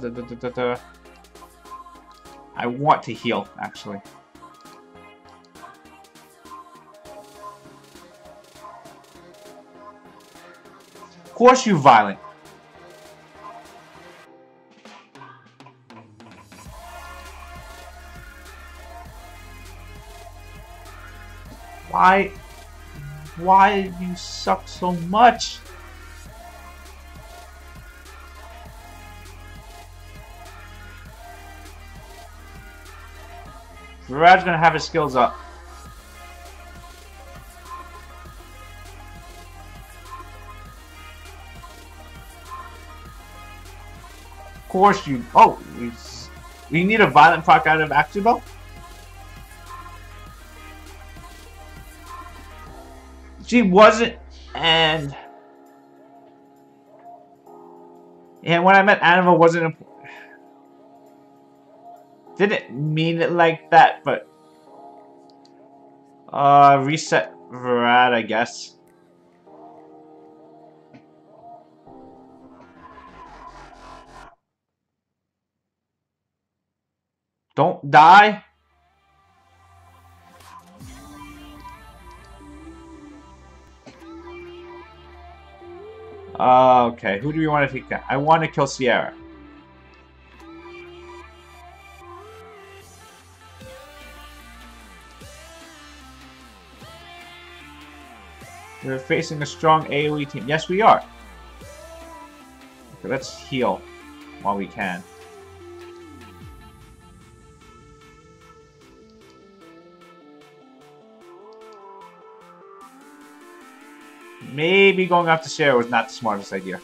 want to heal, actually. Of course you violent. Why do you suck so much? Rad's gonna have his skills up. Of course you... Oh, you need a violent proc out of Axubo? She wasn't, and when I meant Annabelle wasn't didn't mean it like that, but reset Vrad, I guess. Don't die. Okay, who do we want to take that? I want to kill Sierra. We're facing a strong AoE team. Yes, we are. Okay, let's heal while we can. Maybe going after Sarah was not the smartest idea.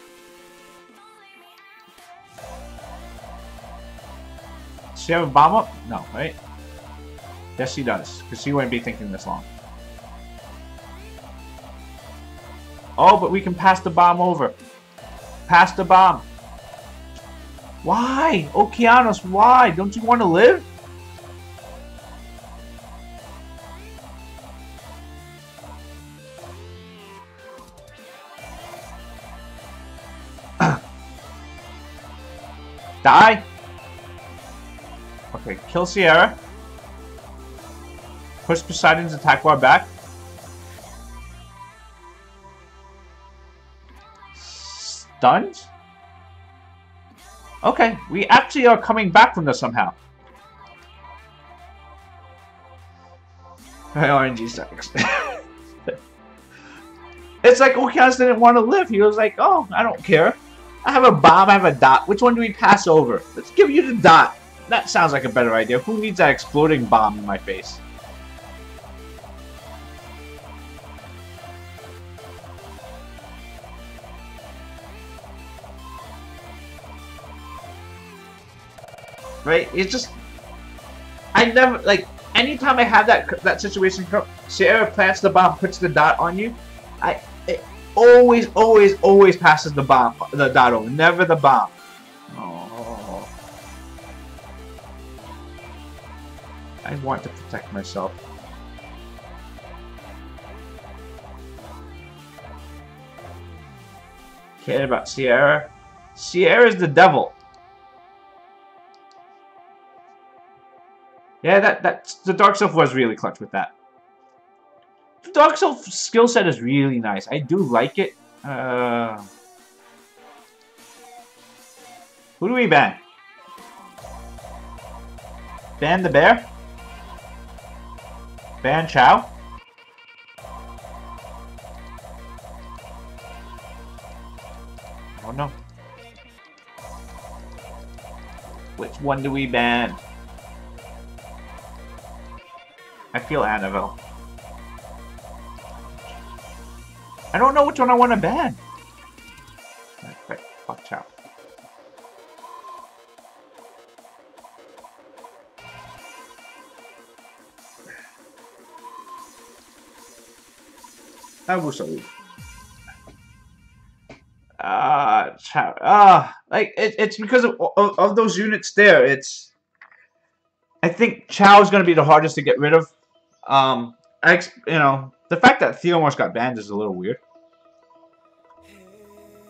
Does she have a bomb up? No, right? Yes, she does, because she wouldn't be thinking this long. Oh, but we can pass the bomb over. Pass the bomb. Why? Okeanos, why? Don't you want to live? Die. Okay, kill Sierra. Push Poseidon's attack bar back. stuns? Okay, we actually are coming back from this somehow. My RNG sucks. It's like Okias didn't want to live. He was like, oh, I don't care. I have a bomb, I have a dot. Which one do we pass over? Let's give you the dot. That sounds like a better idea. Who needs that exploding bomb in my face? Right? It's just... I never... Like, anytime I have that situation, Sierra plants the bomb, puts the dot on you, it always passes the bomb, the dot over. Never the bomb. Oh. I want to protect myself. Care about Sierra? Sierra's the devil. Yeah, the Dark Self was really clutch with that. The Dark Self skill set is really nice. I do like it. Who do we ban? Ban the bear? Ban Chow? Oh no. Which one do we ban? I feel Annabelle. I don't know which one I want to ban. Okay, fuck Chow. Chow. Like it's because of those units there. I think Chow is going to be the hardest to get rid of. You know, the fact that Theomorph got banned is a little weird,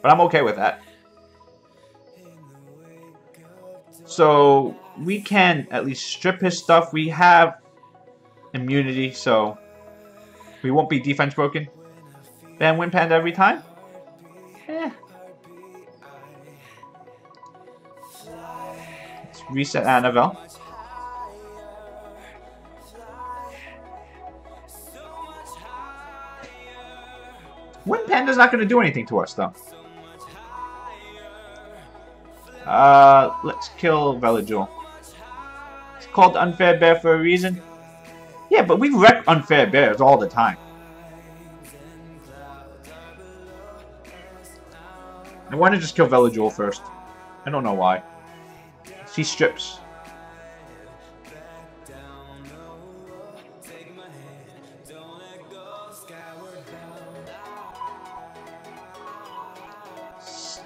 but I'm okay with that. So we can at least strip his stuff. We have immunity, so we won't be defense broken. Ban Wind Panda every time? Eh. Let's reset Annabelle. Wind Panda's not going to do anything to us, though. Let's kill Velajul. It's called Unfair Bear for a reason. Yeah, but we wreck Unfair Bears all the time. I want to just kill Velajul first. I don't know why. She strips.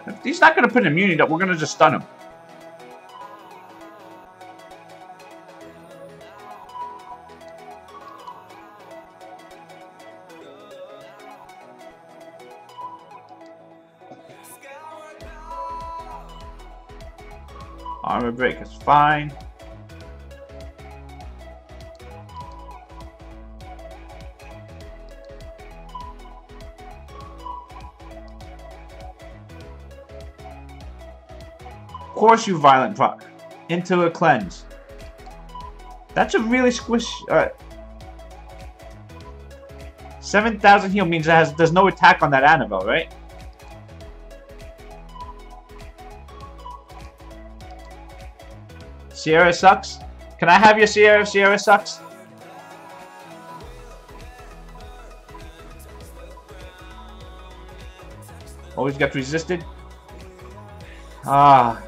If he's not going to put immunity up, we're going to just stun him. Armor break is fine. Of course, you violent proc into a cleanse. That's a really squish. 7,000 heal means there's no attack on that Annabelle, right? Sierra sucks. Can I have your Sierra if Sierra sucks? Always got resisted. Ah.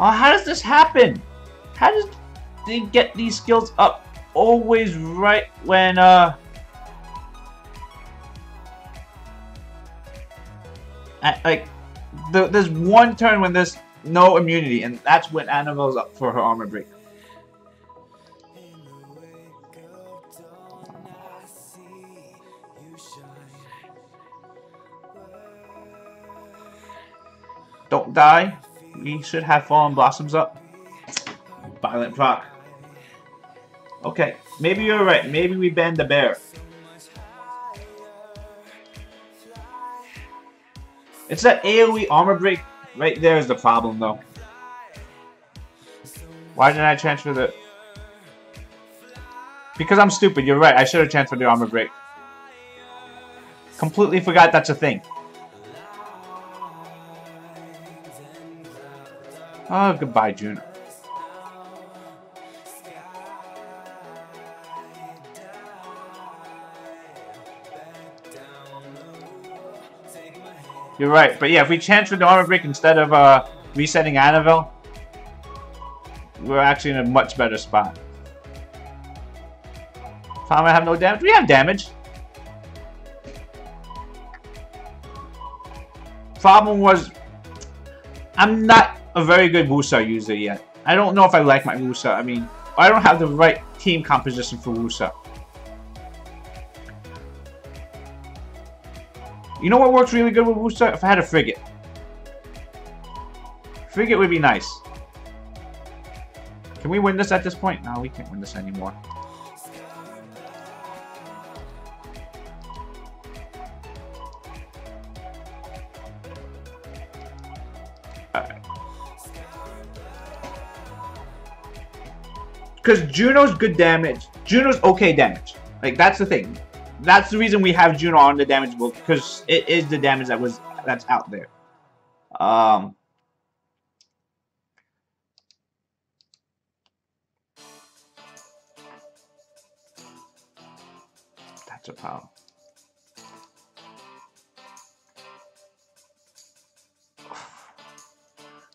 Oh, how does this happen? How does they get these skills up always right when there's one turn when there's no immunity, and that's when Annabelle's up for her armor break. Don't die. We should have Fallen Blossoms up. Violent proc. Okay, maybe you're right. Maybe we ban the bear. It's that AoE armor break right there is the problem, though. Why didn't I transfer the... Because I'm stupid, you're right. I should have transferred the armor break. Completely forgot that's a thing. Oh, goodbye, Juno. You're right, but yeah, if we transfer the armor break instead of resetting Annabelle, we're actually in a much better spot. Problem I have no damage? We have damage. Problem was, I'm not a very good Wusa user yet. I don't know if I like my Wusa. I mean, I don't have the right team composition for Wusa. You know what works really good with Wusa? If I had a Frigate. Frigate would be nice. Can we win this at this point? No, we can't win this anymore. Alright. Because Juno's good damage. Juno's okay damage. Like, that's the thing. That's the reason we have Juno on the damage book, because it is the damage that's out there. That's a problem.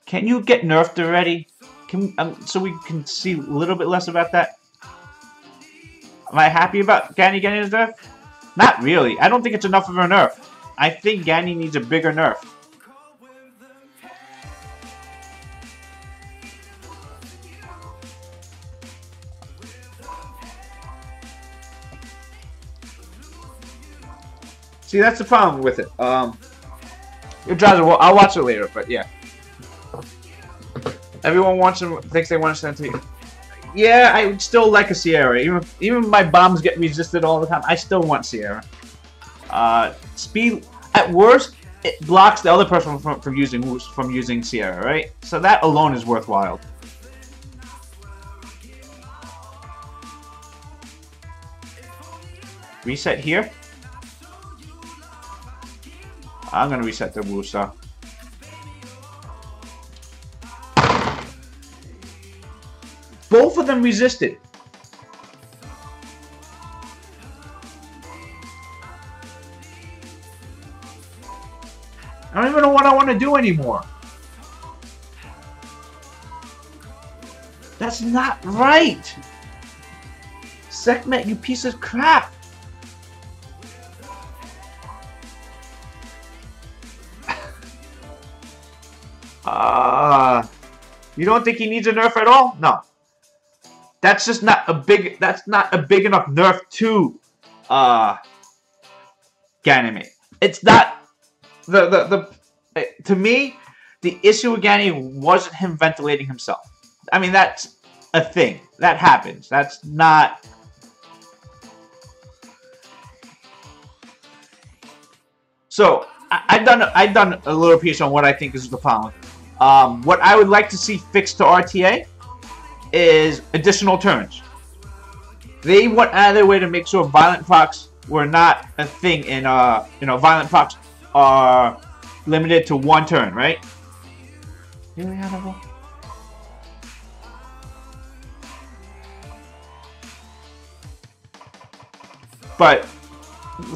Can you get nerfed already? Can so we can see a little bit less about that? Am I happy about GANY getting his nerf? Not really. I don't think it's enough of a nerf. I think GANY needs a bigger nerf. See, that's the problem with it. I'll watch it later, but yeah. Everyone thinks they want to send to you. Yeah, I would still like a Sierra. Even my bombs get resisted all the time, I still want Sierra. Speed, at worst, it blocks the other person from using Sierra, right? So that alone is worthwhile. Reset here. I'm gonna reset the Wusa. Both of them resisted. I don't even know what I want to do anymore. That's not right. Sekhmet, you piece of crap. You don't think he needs a nerf at all? No. That's just not a big. That's not a big enough nerf to GANY. It's not to me, the issue with GANY wasn't him ventilating himself. I mean, that's a thing that happens. That's not. So I've done a little piece on what I think is the problem. What I would like to see fixed to RTA is additional turns. They went out of their way to make sure violent procs were not a thing in violent procs are limited to one turn, right? Really, Hannibal? But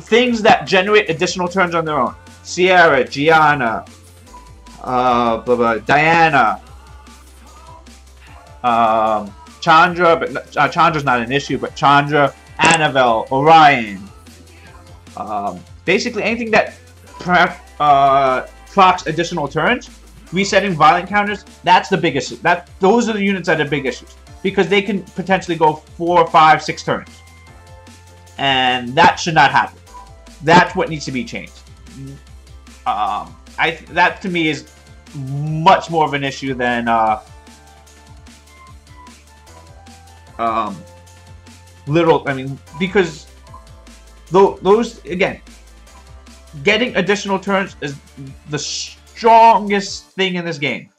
things that generate additional turns on their own. Sierra, Gianna, Diana, Chandra, but Chandra's not an issue, but Chandra, Annabelle, Orion. Basically anything that procs additional turns, resetting violent counters, that's the biggest issue. Those are the units that are big issues. Because they can potentially go 4, 5, 6 turns. And that should not happen. That's what needs to be changed. That to me is much more of an issue than little. I mean, because those again, getting additional turns is the strongest thing in this game.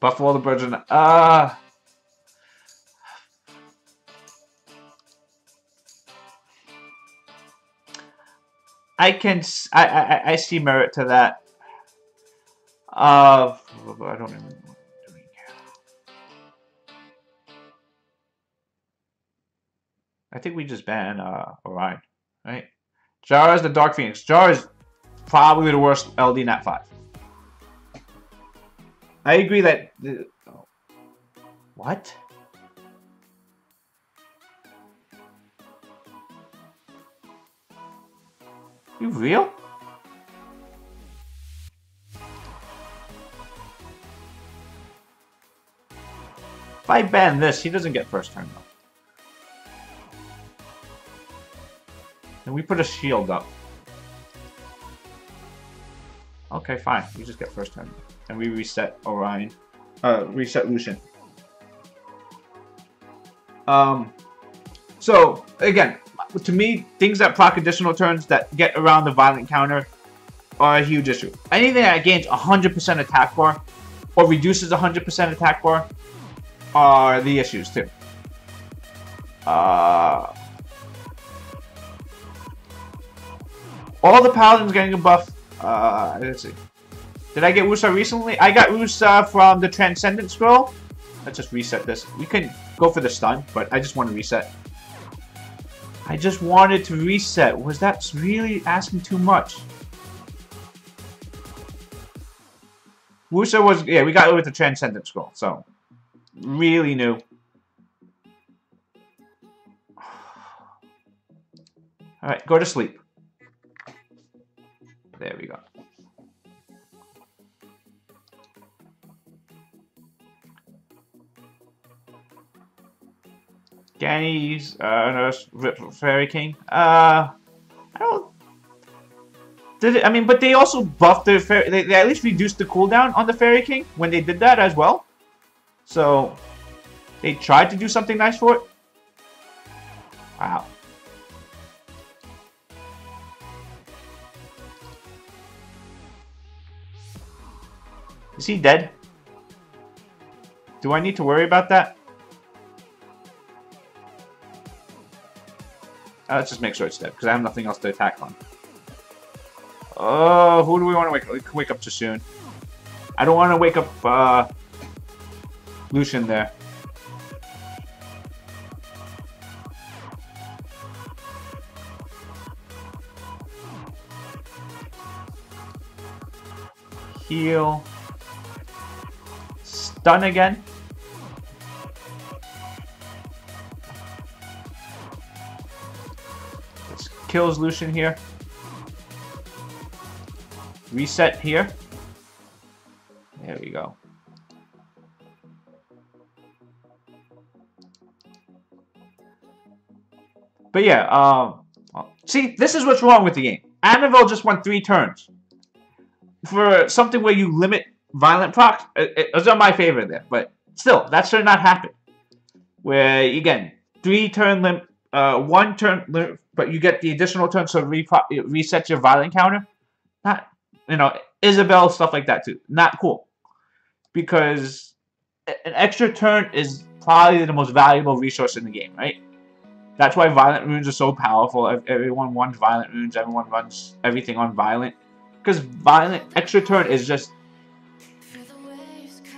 Buffalo the Birds are I see merit to that. I don't even know what I'm doing here. I think we just ban Orion, right? Jar is the Dark Phoenix. Jar is probably the worst LD Nat 5. I agree that what? You real? If I ban this, he doesn't get first turn though. And we put a shield up. Okay, fine. We just get first turn. And we reset Orion. Reset Lucian. So, again, to me, things that proc additional turns that get around the violent counter are a huge issue. Anything that gains 100% attack bar or reduces 100% attack bar are the issues too. All the paladins getting a buff. Let's see. Did I get Wusa recently? I got Wusa from the Transcendent Scroll. Let's just reset this. We can go for the stun, but I just want to reset. I just wanted to reset. Was that really asking too much? Wusa was... Yeah, we got it with the Transcendent Scroll, so... Really new. Alright, go to sleep. There we go. GANY's Fairy King. I don't. Did it? I mean, but they also buffed the fairy. They at least reduced the cooldown on the Fairy King when they did that as well. So they tried to do something nice for it. Wow. Is he dead? Do I need to worry about that? Let's just make sure it's dead, because I have nothing else to attack on. Oh, who do we want to wake up too soon? I don't want to wake up Lucian there. Heal. Stun again. This kills Lucian here. Reset here. There we go. But yeah, see, this is what's wrong with the game. Annabelle just won 3 turns. For something where you limit violent procs, it's not my favorite there, but still, that should not happen. Where, again, 3 turn limit, 1 turn limit, but you get the additional turn, so it resets your violent counter. Not, you know, Isabel, stuff like that too. Not cool. Because an extra turn is probably the most valuable resource in the game, right? That's why violent runes are so powerful. Everyone runs violent runes, everyone runs everything on violent. Because violent extra turn is just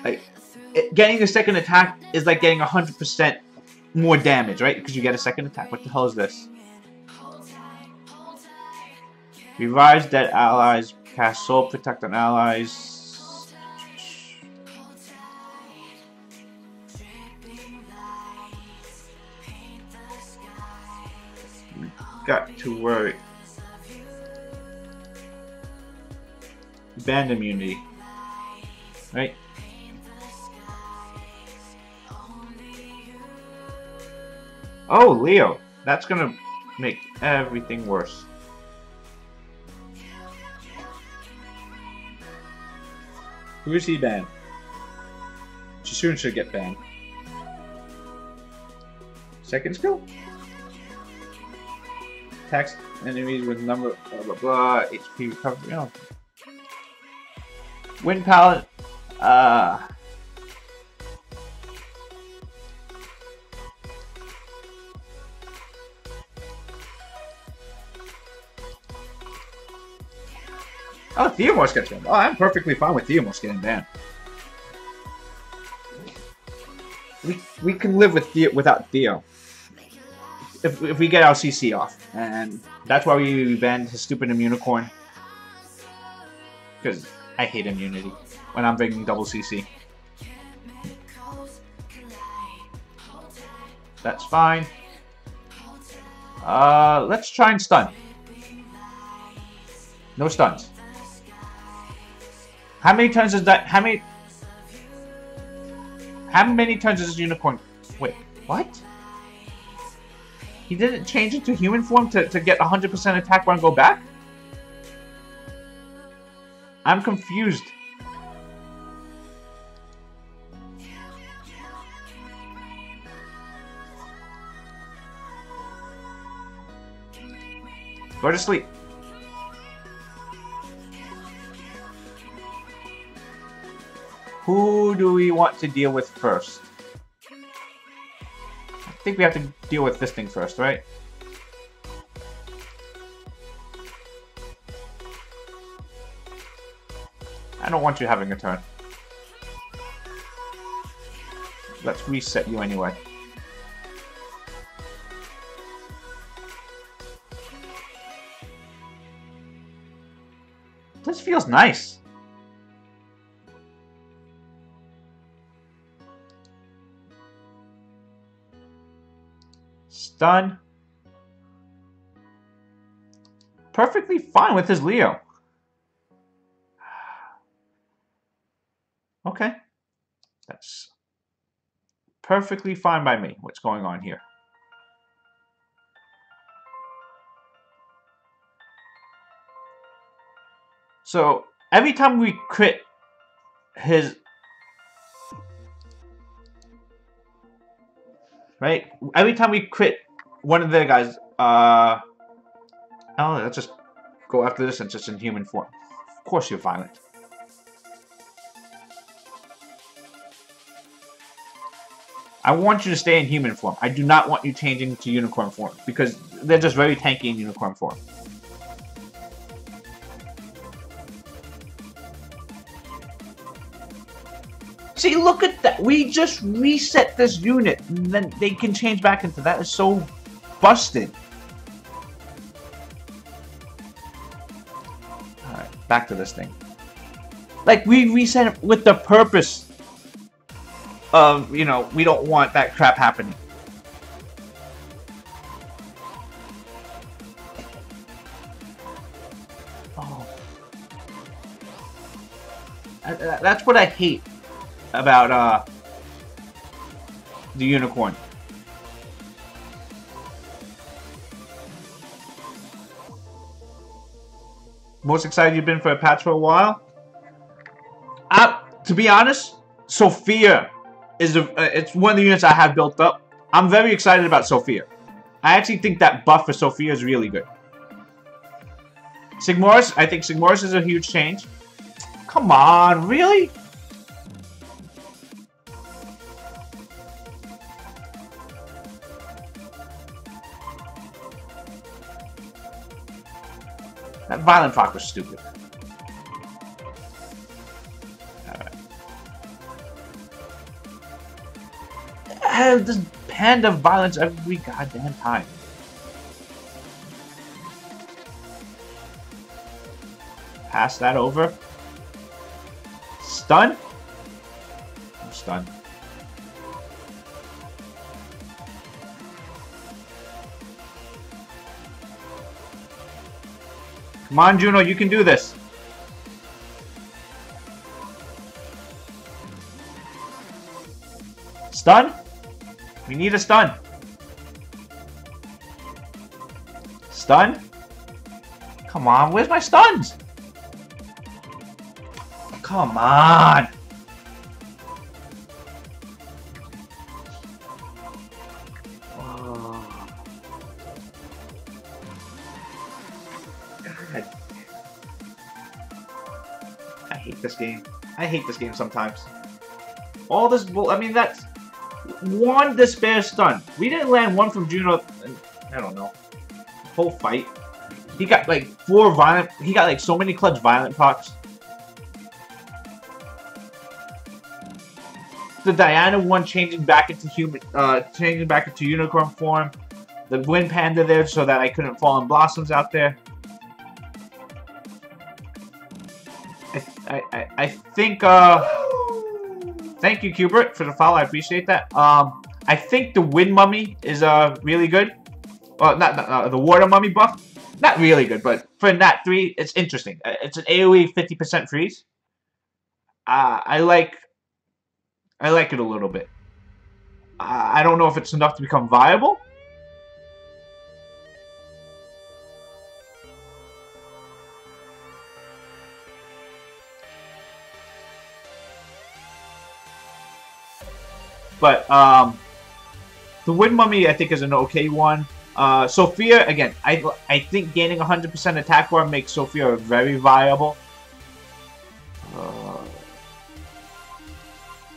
like getting the second attack is like getting 100% more damage, right? Because you get a second attack. What the hell is this? Revives dead allies, cast soul protect on allies. Got to worry. Band immunity, right? Oh, Leo. That's gonna make everything worse. Who is he banned? Jisun should get banned. Second skill? Attacks enemies with number blah blah blah. HP recovery. Oh. Wind palette. Oh, Theomor's gets banned. Oh, I'm perfectly fine with Theomor's getting banned. We can live with without Theo. If we get our CC off. And that's why we banned his stupid Immunicorn. Because I hate immunity when I'm bringing double CC. That's fine. Let's try and stun. No stuns. How many turns is that? How many turns is this unicorn? Wait, what? He didn't change it to human form to get 100% attack bar and go back? I'm confused. Go to sleep. Who do we want to deal with first? I think we have to deal with this thing first, right? I don't want you having a turn. Let's reset you anyway. This feels nice. Stun. Perfectly fine with his Leo. Okay. That's perfectly fine by me. What's going on here? So, every time we crit his... Right? Every time we crit one of the guys, oh, let's just go after this and just in human form. Of course you're violent. I want you to stay in human form. I do not want you changing to unicorn form because they're just very tanky in unicorn form. See, look at that. We just reset this unit and then they can change back into that. Is so busted. Alright, back to this thing. Like, we reset it with the purpose of, you know, we don't want that crap happening. Oh. That's what I hate about, the unicorn. Most excited you've been for a patch for a while? To be honest, Sophia is it's one of the units I have built up. I'm very excited about Sophia. I actually think that buff for Sophia is really good. Sigmoris, I think Sigmoris is a huge change. Come on, really? That Violent Fox was stupid. Alright. I have this panda violence every goddamn time. Pass that over. Stun? I'm stunned. Come on, Juno, you can do this. Stun? We need a stun. Stun? Come on, where's my stuns? Come on. Oh. God. I hate this game. I hate this game sometimes. All this bull. I mean, that's one despair stun. We didn't land one from Juno. I don't know. Whole fight. He got like 4 violent. He got like so many clutch violent procs. The Diana one changing back into unicorn form. The Wind Panda there so that I couldn't fall in Blossoms out there. I think thank you, Cubert, for the follow. I appreciate that. I think the Wind Mummy is really good. Well, not the Water Mummy buff. Not really good, but for Nat 3, it's interesting. It's an AoE 50% freeze. I like it a little bit. I don't know if it's enough to become viable. But the Wind Mummy, I think, is an okay one. Sophia, again, I think gaining 100% attack bar makes Sophia very viable.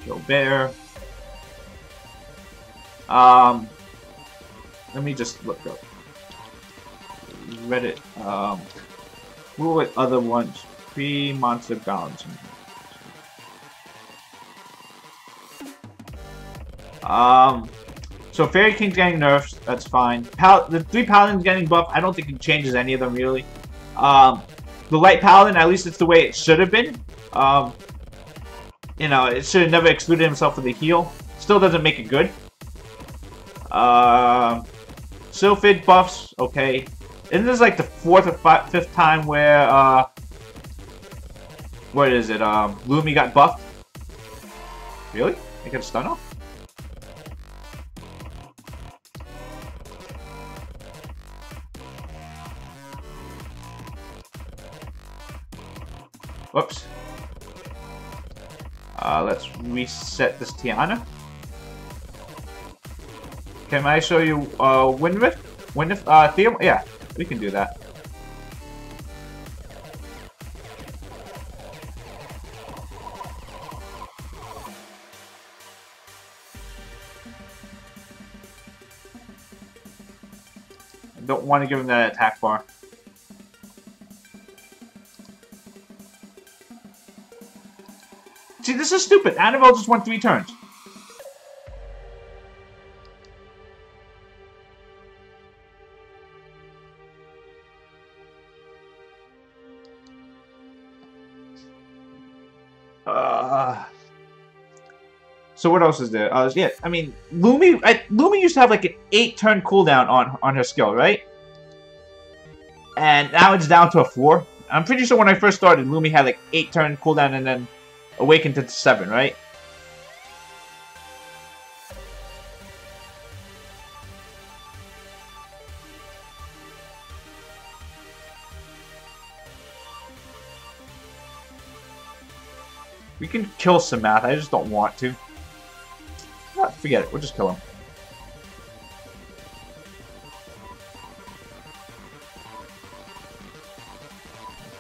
Gilbert. Let me just look up Reddit. What were other ones? Pre-monster balance. So Fairy King's getting nerfs, that's fine. The 3 Paladins getting buffed, I don't think it changes any of them really. The Light Paladin, at least it's the way it should have been. You know, it should have never excluded himself for the heal. Still doesn't make it good. Sylphid buffs, okay. Isn't this like the 4th or 5th time where, what is it, Lumi got buffed? Really? They got a stun off? Whoops. Let's reset this Tiana. Can I show you Windrift? Theo? Yeah, we can do that. I don't want to give him that attack bar. See, this is stupid. Annabelle just won 3 turns. So what else is there? Yeah, I mean, Lumi used to have like an 8-turn cooldown on her skill, right? And now it's down to a 4. I'm pretty sure when I first started, Lumi had like 8-turn cooldown and then awakened to 7, right? We can kill Samath, I just don't want to. Ah, forget it, we'll just kill him.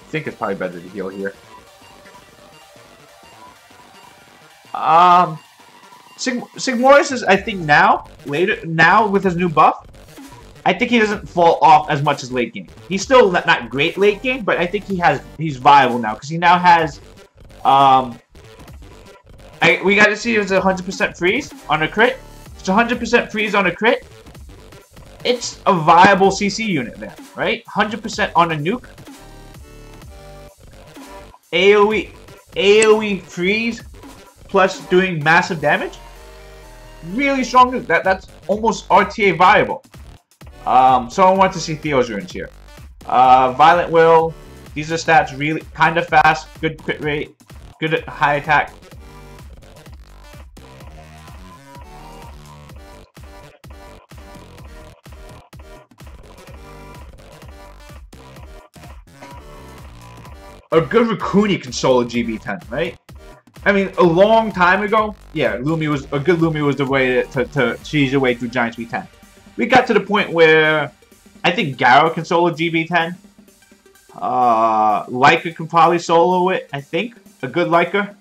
I think it's probably better to heal here. Sigmoris is, I think now with his new buff, I think he doesn't fall off as much as late game. He's still not great late game, but I think he's viable now because he now has we got to see if it's a 100% freeze on a crit. If it's 100% freeze on a crit, it's a viable CC unit there, right? 100% on a nuke. AoE freeze plus doing massive damage. Really strong nuke. That's almost RTA viable. So I want to see Theo's runes here. Violent Will. These are stats really kind of fast. Good crit rate. Good at high attack. a good Raccoon can solo GB10, right? I mean, a long time ago, yeah, a good Lumi was the way to cheese your way through Giants V10. We got to the point where I think Garo can solo GB10. Leica can probably solo it, I think. A good Leica.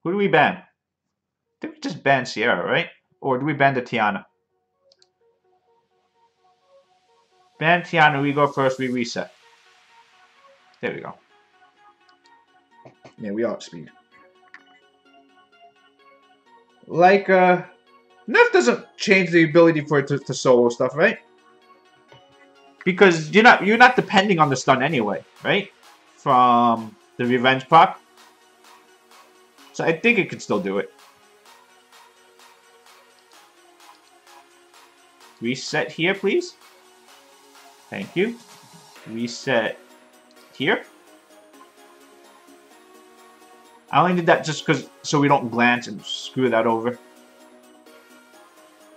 Who do we ban? I think we just banned Sierra, right? Or do we ban the Tiana? Ban Tiana, we go first, we reset. There we go. Yeah, we are at speed. Like, Nerf doesn't change the ability for it to solo stuff, right? Because you're not depending on the stun anyway, right? From the revenge proc. So I think it can still do it. Reset here, please. Thank you. Reset here. I only did that just so we don't glance and screw that over.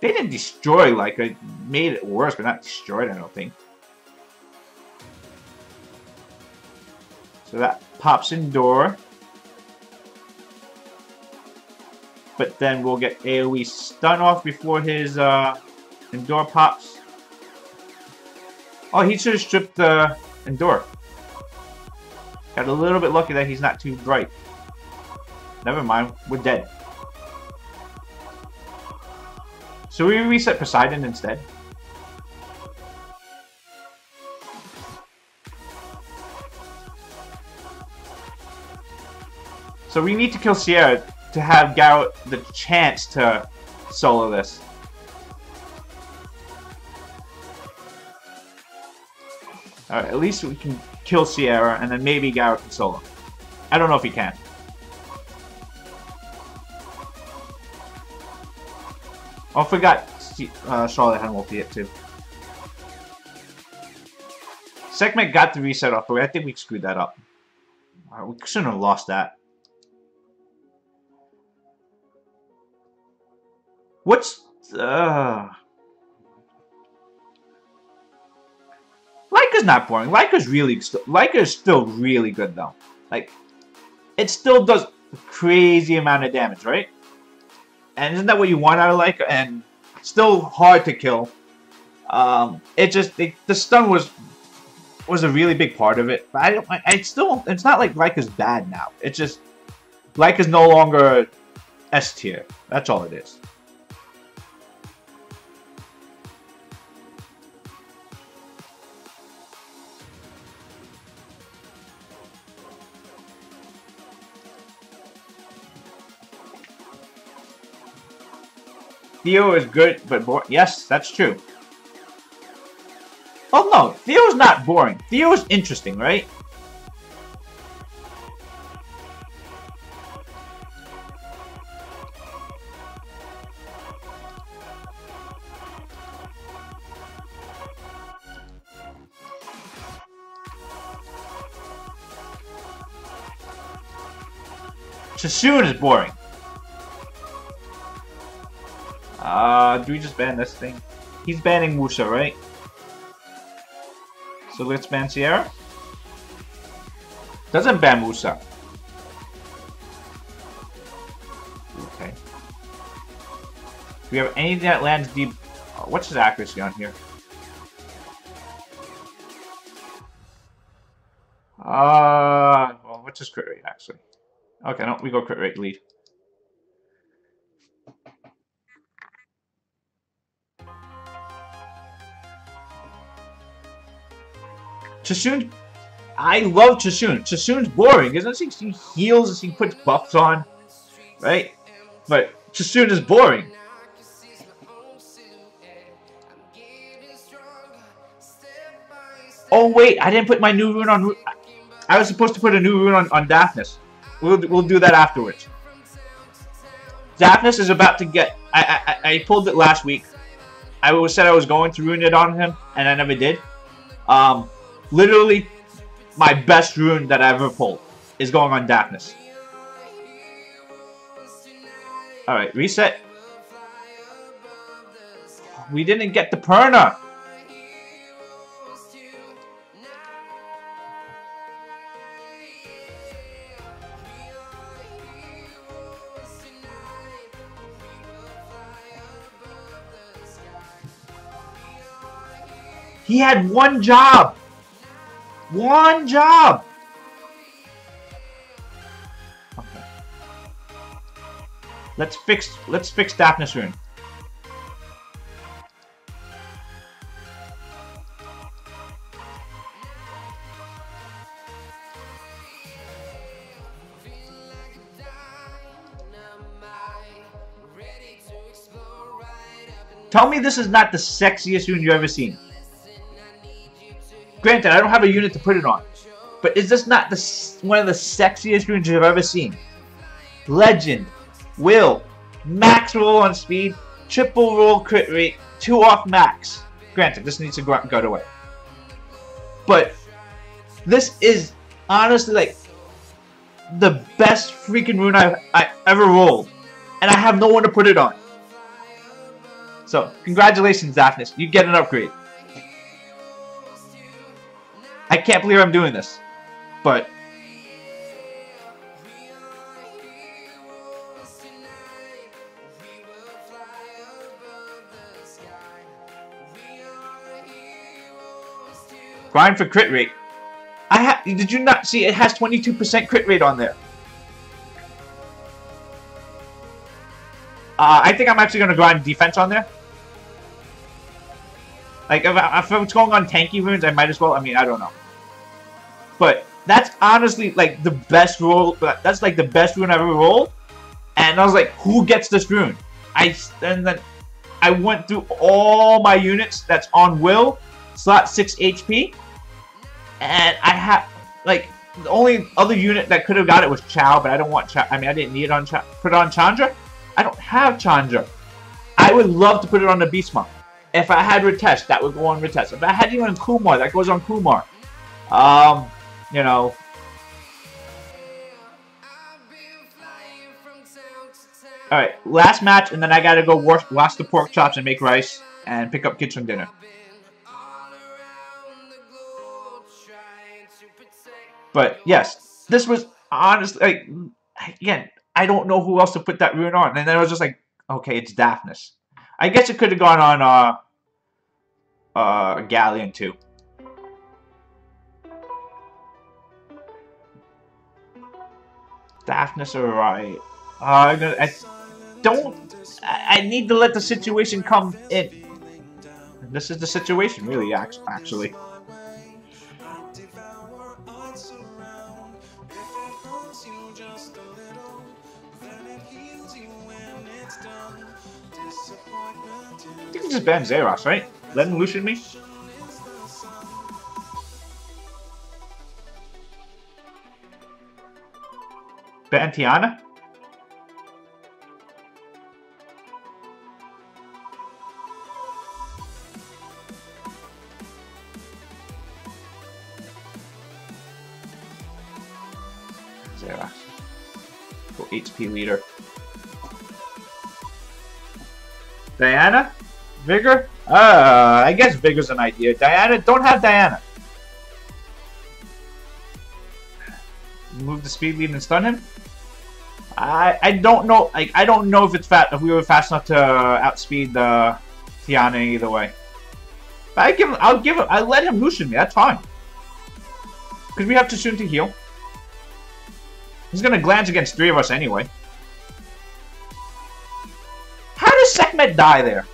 They didn't destroy, like, it made it worse, but not destroyed, I don't think. So that pops indoor. But then we'll get AoE stun off before his indoor pops. Oh, he should have stripped the indoor. Got a little bit lucky that he's not too bright. Never mind, we're dead. So we reset Poseidon instead. So we need to kill Sierra to have Garrett the chance to solo this. Alright, at least we can kill Sierra, and then maybe Garrett can solo. I don't know if he can. Oh, I forgot Charlotte had multi hit too. Sekhmet got the reset off, but I think we screwed that up. We shouldn't have lost that. What's Leica's not boring. Leica is still really good though. Like, it still does a crazy amount of damage, right? And isn't that what you want out of Leica? And still hard to kill. The stun was a really big part of it. But it's not like Leica's bad now. It's just Leica's no longer S tier. That's all it is. Theo is good, but boring. Yes, that's true. Oh no, Theo's not boring. Theo's interesting, right? Sassoon is boring. Do we just ban this thing? He's banning Musa, right? So let's ban Sierra. Doesn't ban Musa. Okay. Do we have anything that lands deep? What's his accuracy on here? Well, what's his crit rate actually? Okay, no, we go crit rate lead. Chassoon, I love Chassoon. Chassoon's boring, isn't he? He heals, he puts buffs on, right? But Chassoon is boring. Oh wait, I didn't put my new rune on. I was supposed to put a new rune on Daphnis. We'll do that afterwards. Daphnis is about to get. I pulled it last week. I said I was going to rune it on him, and I never did. Literally my best rune that I ever pulled is going on Daphnis. Alright, reset. We didn't get the Perna. He had one job. One job. Okay. Let's fix Daphnis rune. Tell me this is not the sexiest rune you've ever seen. Granted, I don't have a unit to put it on, but is this not one of the sexiest runes you've ever seen? Legend, will, max roll on speed, triple roll crit rate, 2 off max. Granted, this needs to go away. But this is honestly like the best freaking rune I ever rolled, and I have no one to put it on. So, congratulations, Daphnis. You get an upgrade. I can't believe I'm doing this, but grind for crit rate. Did you not see it has 22% crit rate on there? I think I'm actually going to grind defense on there. Like, if I was going on tanky runes, I might as well. I mean, I don't know. But that's honestly, like, the best roll. That's, like, the best rune I've ever rolled. And I was like, who gets this rune? And then I went through all my units that's on will, slot 6 HP. And I had, like, the only other unit that could have got it was Chow, but I don't want Chow. I mean, I didn't need it on Chow. Put it on Chandra? I don't have Chandra. I would love to put it on the Beast Monk. If I had Ritesh, that would go on Ritesh. If I had even Kumar, that goes on Kumar. You know. Alright, last match, and then I gotta go wash the pork chops and make rice and pick up kids from dinner. But yes, this was honestly, like, again, I don't know who else to put that rune on. And then I was just like, okay, it's Daphnis. I guess it could have gone on Galleon too. Daphnis, alright. I need to let the situation come in. And this is the situation, really, actually. I think it's just ban Xeros, right? Let him Lucian me. Ban Tiana? Xeros. Go HP leader. Diana? Vigor? I guess Vigor's an idea. Diana? Don't have Diana. Move the speed lead and stun him? I don't know. Like, I don't know if we were fast enough to outspeed Tiana either way. But I'll let him Lucian me. That's fine. Because we have too soon to heal. He's gonna glance against 3 of us anyway. How does Sekhmet die there?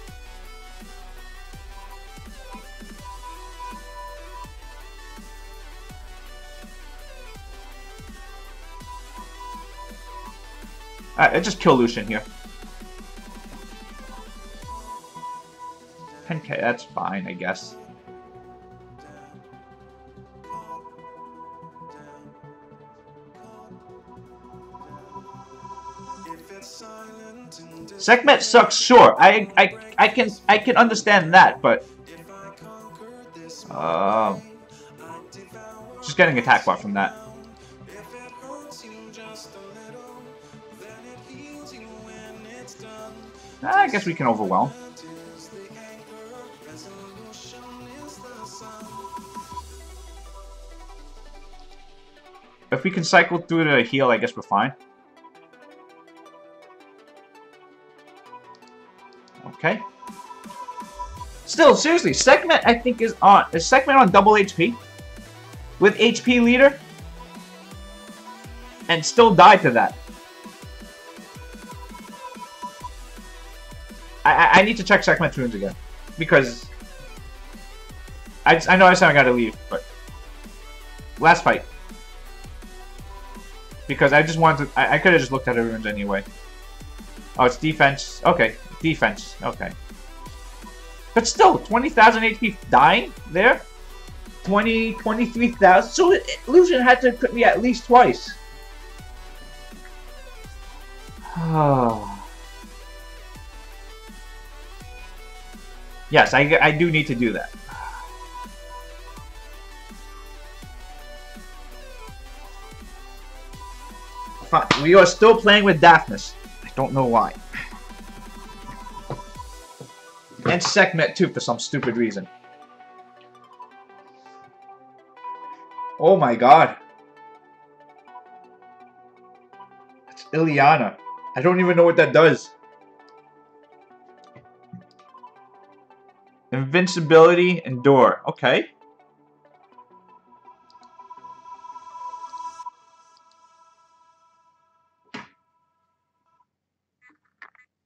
Alright, let's just kill Lucian here. 10k, that's fine, I guess. Sekhmet sucks, sure. I can understand that, but Just getting attack bar from that. I guess we can overwhelm. If we can cycle through to heal, I guess we're fine. Okay. Still, seriously, Sekhmet I think is Sekhmet on double HP? With HP leader? And still died to that. I need to check Sekhmet's runes again. Because I know I said I gotta leave, but last fight. Because I just wanted to, I could have just looked at her runes anyway. Oh, it's defense. Okay, defense. Okay. But still, 20,000 HP dying there? 23,000? So Lucian had to crit me at least twice. Yes, I do need to do that. Fine. We are still playing with Daphnis. I don't know why. And Sekhmet too, for some stupid reason. Oh my god. That's Ileana. I don't even know what that does. Invincibility, Endure. Okay.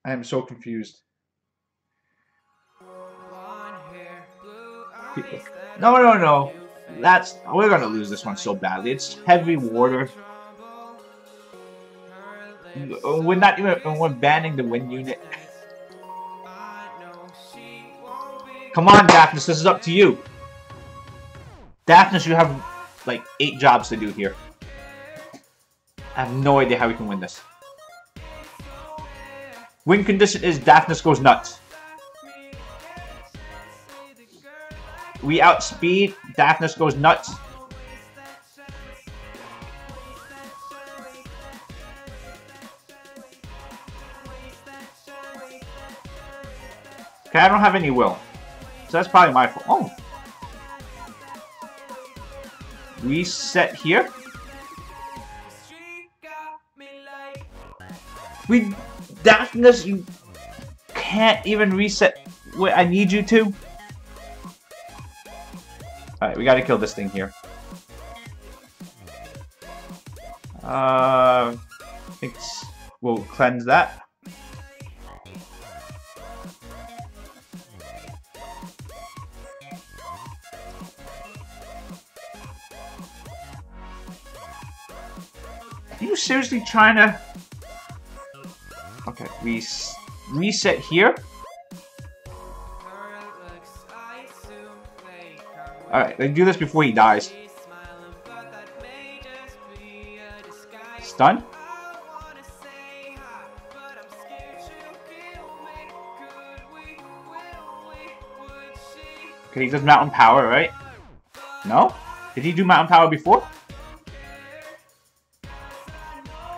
I am so confused. No. We're gonna lose this one so badly. It's heavy water. We're banning the wind unit. Come on, Daphnis, this is up to you. Daphnis, you have like 8 jobs to do here. I have no idea how we can win this. Win condition is Daphnis goes nuts. We outspeed, Daphnis goes nuts. Okay, I don't have any will. So that's probably my fault. Oh. Reset here. Daphnis, you can't even reset what I need you to. Alright, we gotta kill this thing here. I think we'll cleanse that. Are you seriously trying to... Okay, reset here. Alright, let's do this before he dies. Stun? Okay, he does Mountain Power, right? No? Did he do Mountain Power before?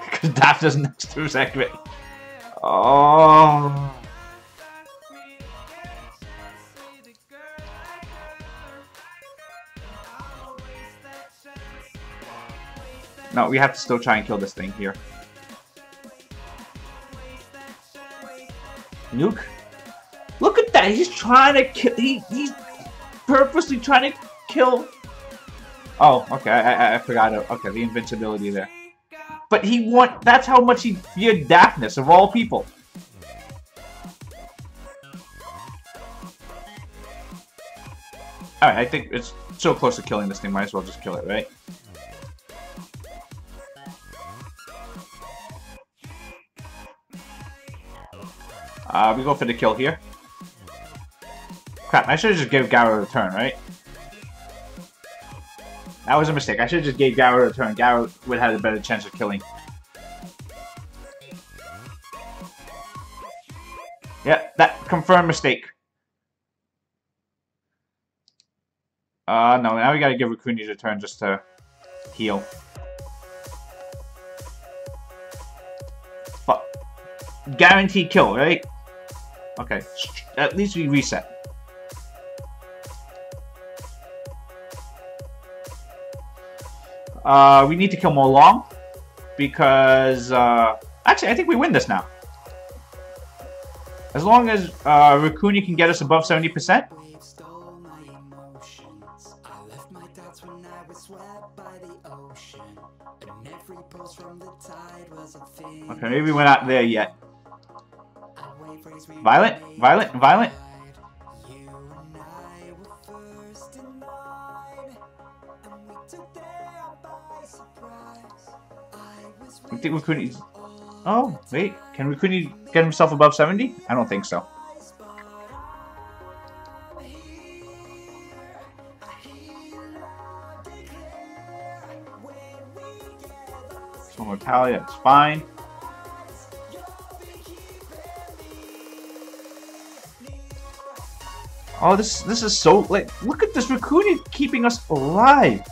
Because Daphnis doesn't next to Sekhmet. Oh. No, we have to still try and kill this thing here. Nuke? Look at that! He's trying to kill. He's purposely trying to kill. Oh, okay. I forgot it. Okay, the invincibility there. But that's how much he feared Daphnis, of all people. Alright, I think it's so close to killing this thing, might as well just kill it, right? We go for the kill here. Crap, I should have just gave Gyro a turn, right? That was a mistake. I should have just gave Gyro a turn. Gyro would have had a better chance of killing. Yeah, that confirmed mistake. No, now we gotta give Raccoonies a turn just to heal. Fuck. Guaranteed kill, right? Okay. At least we reset. We need to kill more long. Because, actually, I think we win this now. As long as Raccoonie can get us above 70%. Okay, maybe we're not there yet. Violent, violent, violent. I think Raccoonie. Oh, wait. Can Raccoonie get himself above 70? I don't think so. So mortality, that's fine. Oh, this is so like. Look at this Raccoonie keeping us alive.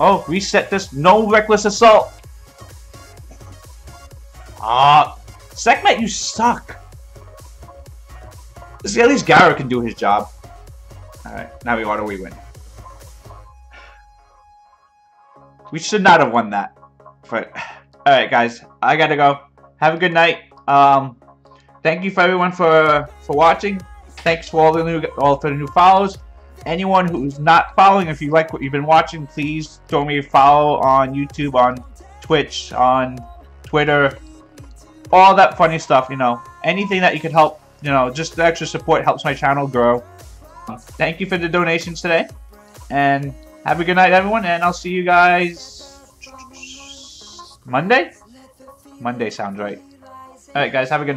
Oh, reset this. No reckless assault. Sekhmet, you suck. See, at least Garrett can do his job. Alright, now we auto win. We should not have won that. But alright guys, I gotta go. Have a good night. Thank you for everyone for watching. Thanks for all the new follows. Anyone who's not following, if you like what you've been watching, please throw me a follow on YouTube, on Twitch, on Twitter, all that funny stuff, you know. Anything that you can help, you know, just the extra support helps my channel grow. Thank you for the donations today, and have a good night, everyone, and I'll see you guys Monday? Monday sounds right. Alright, guys, have a good night.